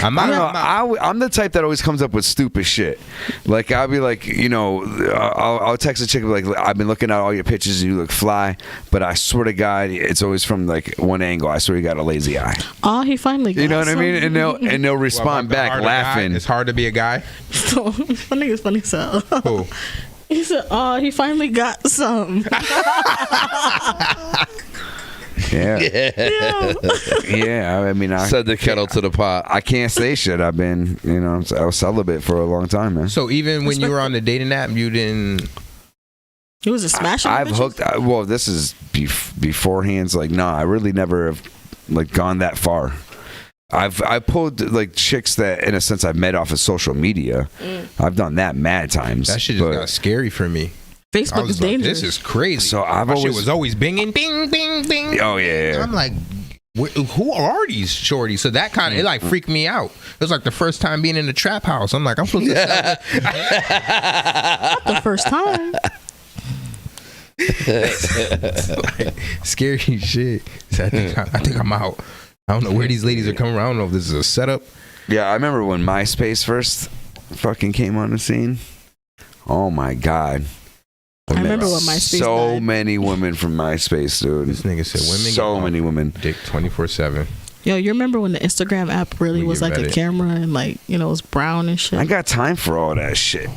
I'm I not. don't know. I'm the type that always comes up with stupid shit. Like I'll be like, I'll text a chick like, I've been looking at all your pictures and you look fly, but I swear to God, it's always from like one angle. I swear you got a lazy eye. Oh, he finally got You know what I mean? some. And they'll respond Well, back harder laughing. Guy, it's hard to be a guy. So, my nigga's funny as hell. Who? He said, "Oh, he finally got some." Yeah. Yeah. Yeah. I mean, I Said the kettle to the pot. I can't say shit. I've been, I was celibate for a long time, man. So even when you were on the dating app, you didn't. He was a smashing. I've bitches? hooked. Well, this is beforehand. Like, no, I really never have like gone that far. I pulled like chicks that, in a sense, I've met off of social media. I've done that mad times. That shit just got scary for me. I Facebook was is like, dangerous. this is crazy. So I've My shit always was always binging, bing, bing, bing. Oh yeah. I'm like, who are these shorties? So that kind of it like freaked me out. It was like the first time being in the trap house. I'm like, I'm supposed to sell Not the first time. like, scary shit. So I think I'm out. I don't know where these ladies are coming from. I don't know if this is a setup. Yeah, I remember when MySpace first fucking came on the scene. Oh my God. I remember when MySpace So died. many women from MySpace, dude. This nigga said women. So get many women. dick 24/7. Yo, you remember when the Instagram app really When was you like read a it. camera and like, it was brown and shit? I got time for all that shit.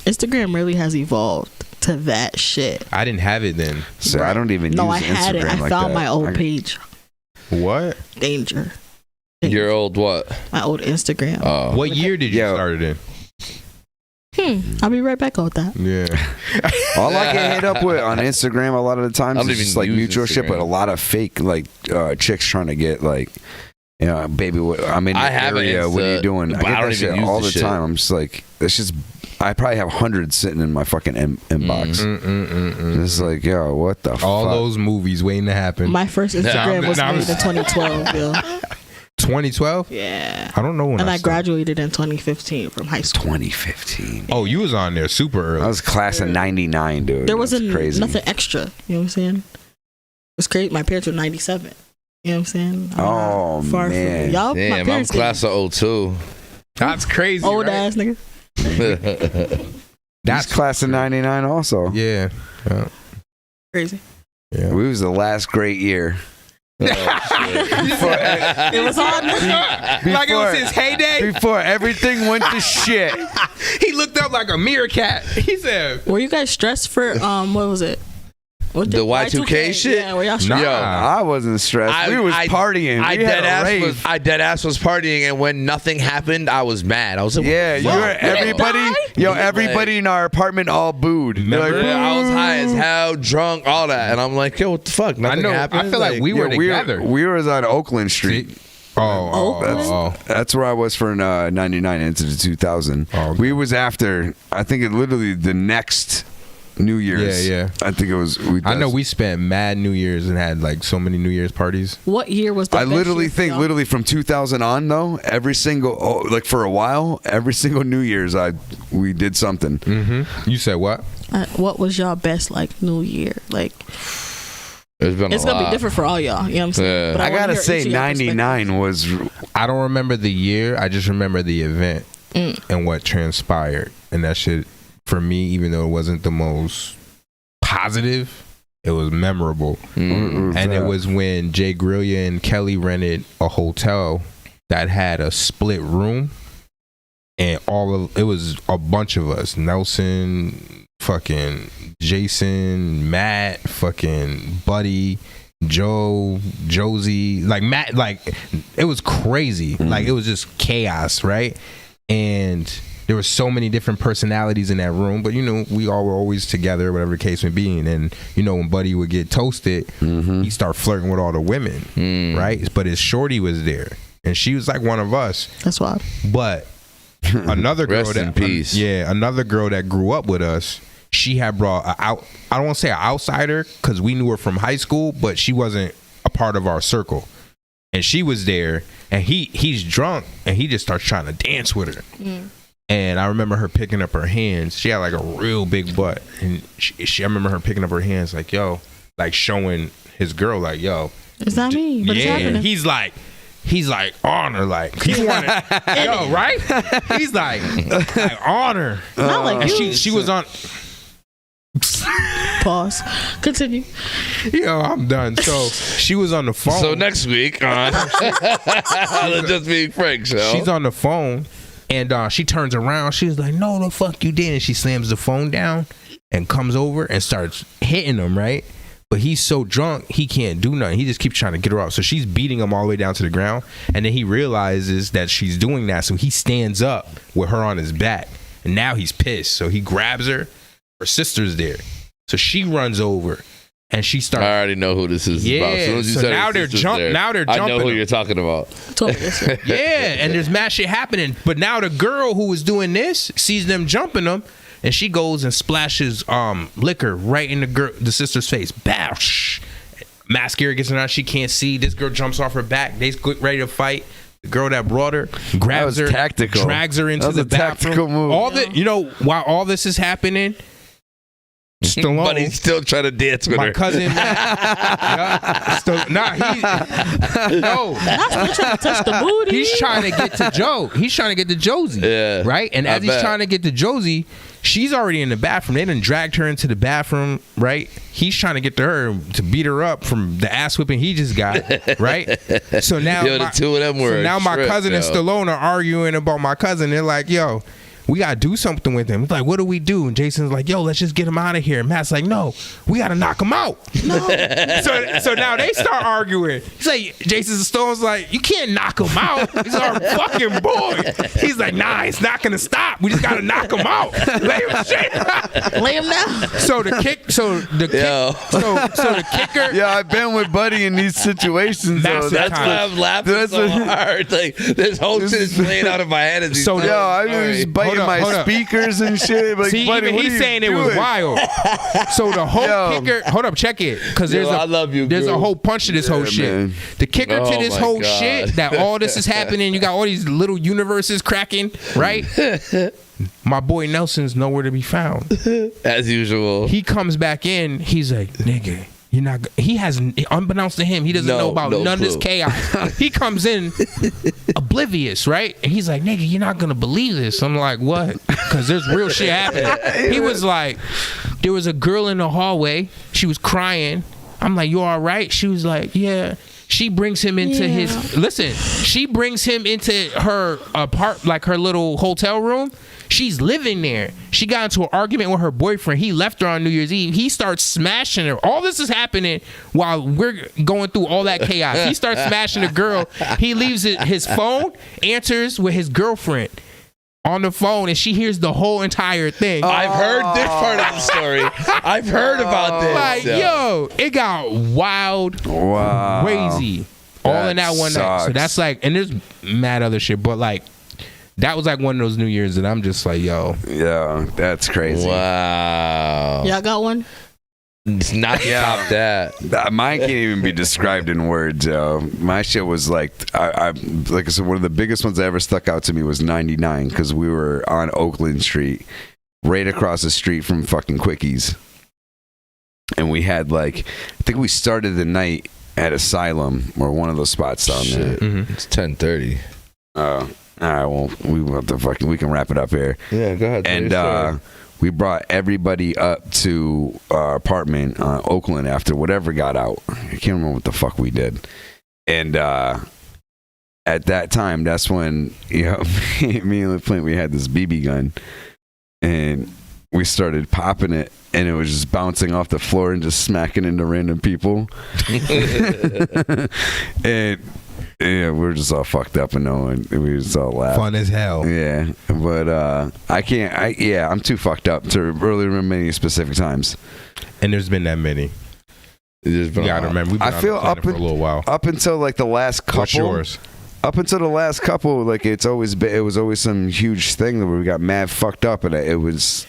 Instagram really has evolved to that shit. I didn't have it then. So I don't even No, use I had Instagram it. I like found that. my old page. What? Danger. Your old what? My old Instagram. Oh. What year did you start it in? I'll be right back on that. Yeah. All I get hit up with on Instagram a lot of the times I don't is just even like use mutual shit, but Instagram. a lot of fake like chicks trying to get like, baby, I'm in I your have an area. What are you Insta, doing? but I get don't that even shit use all the the shit. time. I'm just like, it's just. I probably have hundreds sitting in my fucking inbox. It's like, yo, what the All fuck? those movies waiting to happen. My first Instagram was made in 2012, yo. 2012? Yeah. I don't know when And I started. graduated in 2015 from high school. 2015. Oh, you was on there super early. I was class of '99, dude. There That's wasn't crazy. nothing extra. You know what I'm saying? It was crazy. My parents were 97. You know what I'm saying? Oh, Far man. From, y'all, my Damn, I'm parents class of 02. That's crazy. old right? ass nigga. That's class of '99 also. Yeah. Yeah. Crazy. Yeah. We was the last great year. It was on. Like it was his heyday. Before everything went to shit. He looked up like a meerkat. He said, Were you guys stressed for what was it? What The Y2K shit? Yeah, were y'all Nah. stressed? Yo, I wasn't stressed. we was partying. I We had dead a ass rave. was. I dead ass was partying, and when nothing happened, I was mad. I was like, Yeah, you were everybody. Yo, everybody in our apartment all booed. They're like, Yeah, I was high as hell, drunk, all that, and I'm like, yo, what the fuck? Nothing know. happened. I feel like we were together. We were on Oakland Street. That's where I was for 99 into the 2000. Oh, okay. We was after. I think it literally the next New Year's. Yeah. I think it was. I know we spent mad New Year's and had like so many New Year's parties. What year was the I best literally year for think, y'all? literally from 2000 on though, every single like for a while, every single New Year's we did something. Mm-hmm. You said what? What was y'all best like New Year? Like It's been it's a gonna lot. be different for all y'all. You know what I'm saying? Yeah. But I wanna gotta hear say, each of y'all 99 was. I don't remember the year. I just remember the event and what transpired. And that shit, for me, even though it wasn't the most positive, it was memorable. And it was when Jay Grilla and Kelly rented a hotel that had a split room. And it was a bunch of us. Nelson, fucking Jason, Matt, fucking Buddy, Joe, Josie, like Matt, like it was crazy. Like it was just chaos, right? And there were so many different personalities in that room, but we all were always together, whatever the case may be. And then, when Buddy would get toasted, he'd start flirting with all the women, right? But his shorty was there, and she was like one of us. That's wild. But another girl Rest in that peace. another girl that grew up with us. She had brought I don't want to say an outsider because we knew her from high school, but she wasn't a part of our circle. And she was there, and he's drunk, and he just starts trying to dance with her. And I remember her picking up her hands. She had like a real big butt, and I remember her picking up her hands like, yo, like showing his girl like, yo, it's not me, but it's happening. He's like on her, like he's running, yo, right? He's like on her. Not like and you. she was on. Pause. Continue. Yo, I'm done. So she was on the phone. So next week on Let's Just Be Frank show. She's on the phone, and she turns around. She's like, "No, the fuck you did!" And she slams the phone down and comes over and starts hitting him, right? But he's so drunk, he can't do nothing. He just keeps trying to get her up. So she's beating him all the way down to the ground. And then he realizes that she's doing that. So he stands up with her on his back. And now he's pissed. So he grabs her. Her sister's there. So she runs over. And she starts. I already know who this is about. As soon as you so said now her they're sister's jumping. there, Now they're jumping. I know who him. you're talking about. Yeah, and there's mad shit happening. But now the girl who was doing this sees them jumping them, and she goes and splashes liquor right in the sister's face. Bow. Mascara gets in her. She can't see. This girl jumps off her back. They get ready to fight. The girl that brought her grabs her, tactical. drags her into That was the a bathroom. tactical move. All that, you know, while all this is happening, Stallone, But he's still trying to dance with my her. cousin, no, Not still trying to touch the booty. he's trying to get to Joe. He's trying to get to Josie. Yeah, right. And as he's bet. trying to get to Josie, she's already in the bathroom. They done dragged her into the bathroom. Right. He's trying to get to her to beat her up from the ass whipping he just got. Right. So now, Yo, the two of them were so now my trip, cousin and yo. Stallone are arguing about my cousin. They're like, yo, we gotta do something with him. It's like, what do we do? And Jason's like, yo, let's just get him out of here. And Matt's like, no, we gotta knock him out. No. so now they start arguing. He's like, Jason Stone's like, you can't knock him out. He's our fucking boy. He's like, nah, it's not gonna stop. We just gotta knock him out. Lay him shit. Lay him down. So the kicker. Yeah, I've been with Buddy in these situations. Massive Though. That's why I'm laughing so hard. Like this whole shit is playing out in my head. As he's So, telling Yo, the I story. was biting my hold up. speakers and shit. Like, See, Buddy, even what he's are you saying it was doing? wild. So the whole Yo. kicker, hold up, check it, because Yo, I love you, there's a Gru. whole punch to this whole Yeah, shit. man. The kicker Oh to this my whole God. shit that all this is happening. You got all these little universes cracking, right? My boy Nelson's nowhere to be found. As usual. He comes back in. He's like, nigga. You're not. He has, unbeknownst to him, he doesn't know about none of this chaos. He comes in oblivious, right? And he's like, "Nigga, you're not gonna believe this." I'm like, "What?" Because there's real shit happening. He was like, "There was a girl in the hallway. She was crying." I'm like, "You all right?" She was like, "Yeah." She brings him into his. Listen, she brings him into her like her little hotel room. She's living there. She got into an argument with her boyfriend. He left her on New Year's Eve. He starts smashing her. All this is happening while we're going through all that chaos. He starts smashing the girl. He leaves his phone, answers with his girlfriend on the phone, and she hears the whole entire thing. I've heard this part of the story. I've heard about this. Like, yo, it got wild, Wow. crazy, all in that one night. So sucks. that's like, and there's mad other shit, but like, that was like one of those New Year's that I'm just like, yo. Yeah, that's crazy. Wow. Y'all got one? It's not top that. Mine can't even be described in words, yo. My shit was like, like I said, one of the biggest ones that ever stuck out to me was 99, because we were on Oakland Street, right across the street from fucking Quickies. And we had like, I think we started the night at Asylum, or one of those spots down there. Mm-hmm. It's 10:30. All right, well, we can wrap it up here. Yeah, go ahead. And we brought everybody up to our apartment on Oakland after whatever got out. I can't remember what the fuck we did. And at that time, that's when, you know, me and LaFlint, we had this BB gun, and we started popping it, and it was just bouncing off the floor and just smacking into random people. And yeah, we were just all fucked up and knowing. We just all laughed. Fun as hell. Yeah, but I'm too fucked up to really remember any specific times. And there's been that many. You gotta remember, we've been I feel on the planet for a little while. up until like the last couple. What's yours? up until the last couple, like it was always some huge thing where we got mad fucked up, and it was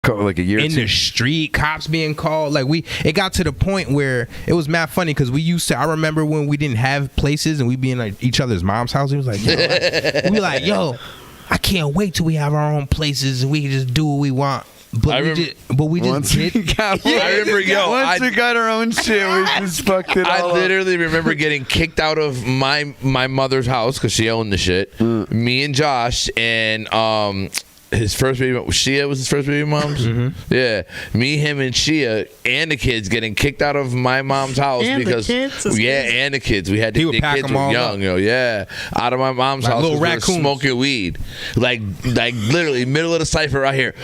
like a year in the street, cops being called. Like it got to the point where it was mad funny because we used to. I remember when we didn't have places and we be in like each other's mom's house. It was like, we like, yo, I can't wait till we have our own places and we can just do what we want. But we just did. I remember, once we got our own shit, we just fucked it all I literally remember getting kicked out of my mother's house because she owned the shit. Me and Josh and his first baby, Shia was his first baby mom's. Yeah, me, him, and Shia and the kids getting kicked out of my mom's house and because and the kids. We had the kids were young, out of my mom's house. Little raccoons smoking weed, like literally middle of the cipher right here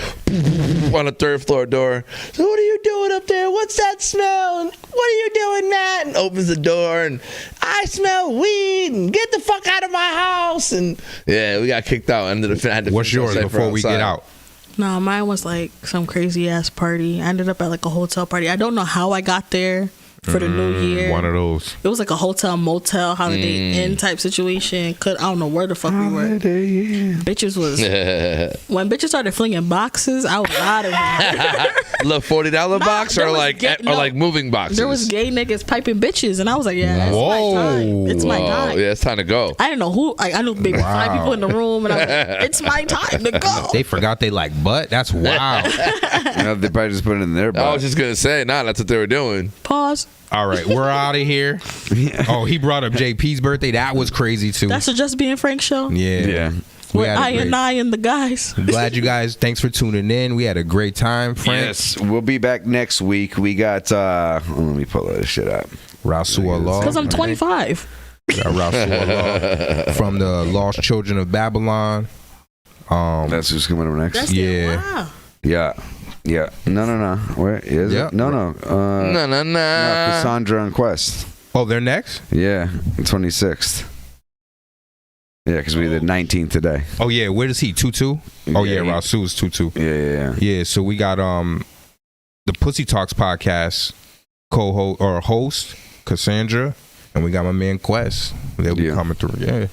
on the 3rd floor door. So what are you doing up there? What's that smell? What are you doing, Matt? And opens the door and I smell weed and get the fuck out of my house. And yeah, we got kicked out. What's yours before we get out? No, mine was like some crazy ass party. I ended up at like a hotel party. I don't know how I got there for the new year. One of those. It was like a hotel, motel, Holiday Inn type situation. I don't know where the fuck we were. Bitches was when bitches started flinging boxes, I was out of here. Look, $40 box or like moving boxes. There was gay niggas piping bitches, and I was like, yeah, that's my time. It's my time. Yeah, it's time to go. I didn't know who. I knew maybe 5 people in the room, and I was like, it's my time to go. They forgot they like butt. That's wild. They probably just put it in their butt. I was just gonna say, that's what they were doing. Pause. All right, we're out of here. Oh, he brought up JP's birthday. That was crazy too. That's a Just Being Frank show. Yeah. With I and the guys. Glad you guys. Thanks for tuning in. We had a great time, Frank. Yes, we'll be back next week. We got. Let me pull this shit up. Rasul Allah. Because I'm 25. Rasul Allah from the Lost Children of Babylon. That's who's coming up next. Wow. Yeah. No. Where is it? No. Cassandra and Quest. Oh, they're next? Yeah, 26th. Yeah, because we did 19th today. Oh, yeah. Where does he? 2-2? Oh, yeah. Rasul's 2-2. Yeah. Yeah, so we got the Pussy Talks podcast host, Cassandra, and we got my man Quest. They'll be coming through. Yeah.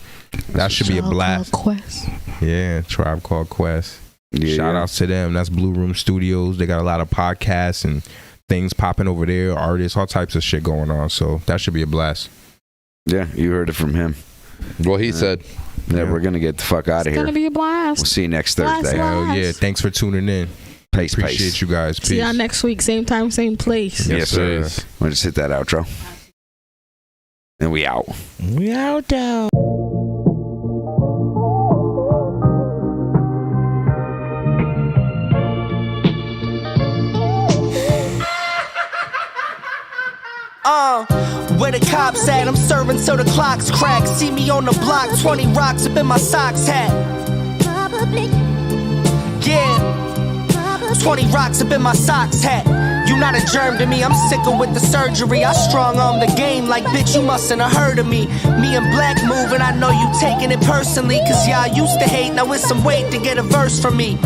That should be a blast. Quest. Yeah, Tribe Called Quest. Yeah, Shout outs to them. That's Blue Room Studios. They got a lot of podcasts and things popping over there, artists, all types of shit going on. So that should be a blast. Yeah, you heard it from him. What he said. Yeah, we're going to get the fuck out of here. It's going to be a blast. We'll see you next Thursday. Hell yeah. Thanks for tuning in. Appreciate you guys. Peace. See y'all next week. Same time, same place. Yes, sir. We'll just hit that outro. And we out. We out now. Where the cops at? I'm serving till the clock's crack. See me on the block, 20 rocks up in my socks hat. Yeah, 20 rocks up in my socks hat. You not a germ to me, I'm sicker with the surgery. I strong arm the game like bitch, you mustn't have heard of me. Me and Black moving, I know you taking it personally. Cause y'all used to hate, now it's some weight to get a verse from me.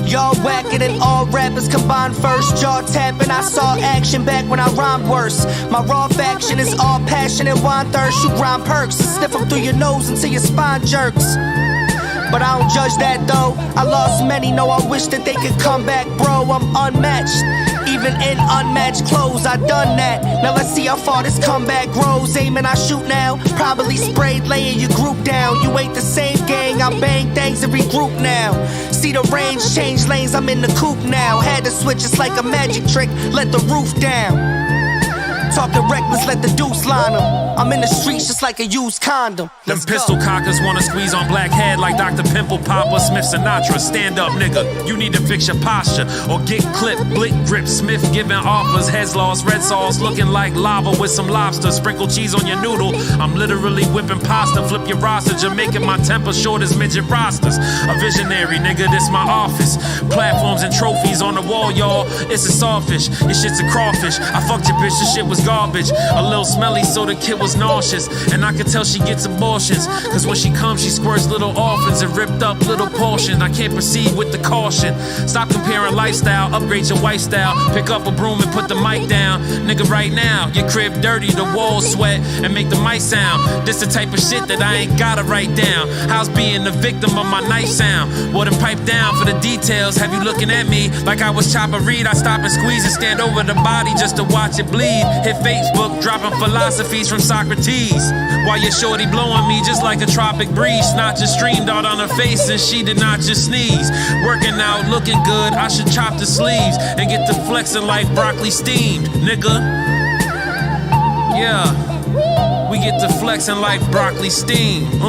Y'all whacker than all rappers combined first. Jaw tapping, I saw action back when I rhymed worse. My raw faction is all passion and wine thirst. You grind perks and sniff them through your nose until your spine jerks. But I don't judge that though. I lost many, know I wish that they could come back, bro. I'm unmatched. Even in unmatched clothes, I done that. Now let's see how far this comeback grows. Aiming, I shoot now. Probably sprayed, laying your group down. You ain't the same gang, I bang things and regroup now. See the range, change lanes, I'm in the coupe now. Had to switch, it's like a magic trick. Let the roof down. Talking reckless, let the deuce line them. I'm in the streets just like a used condom. Them pistol cockers wanna squeeze on black head like Dr. Pimple Popper, Smith Sinatra. Stand up, nigga, you need to fix your posture. Or get clipped, blick grip, Smith giving offers. Heads lost, red sauce looking like lava with some lobster. Sprinkle cheese on your noodle. I'm literally whipping pasta. Flip your roster, Jamaican my temper short as midget rosters. A visionary, nigga, this my office. Platforms and trophies on the wall, y'all. It's a sawfish, this shit's a crawfish. I fucked your bitch, this shit was garbage. garbage. A little smelly, so the kid was nauseous. And I could tell she gets abortions. Cause when she comes, she squirts little orphans and ripped up little portions. I can't proceed with the caution. Stop comparing lifestyle, upgrade your wife style. Pick up a broom and put the mic down. Nigga, right now, your crib dirty, the walls sweat, and make the mic sound. This the type of shit that I ain't gotta write down. How's being the victim of my knife sound? Well, then pipe down for the details. Have you looking at me like I was Chopper Reed? I stop and squeeze and stand over the body just to watch it bleed. Hit Facebook, dropping philosophies from Socrates. While your shorty blowing me just like a tropic breeze. Snot just streamed out on her face and she did not just sneeze. Working out, looking good, I should chop the sleeves and get to flexing like broccoli steamed, nigga. Yeah, we get to flexing like broccoli steamed.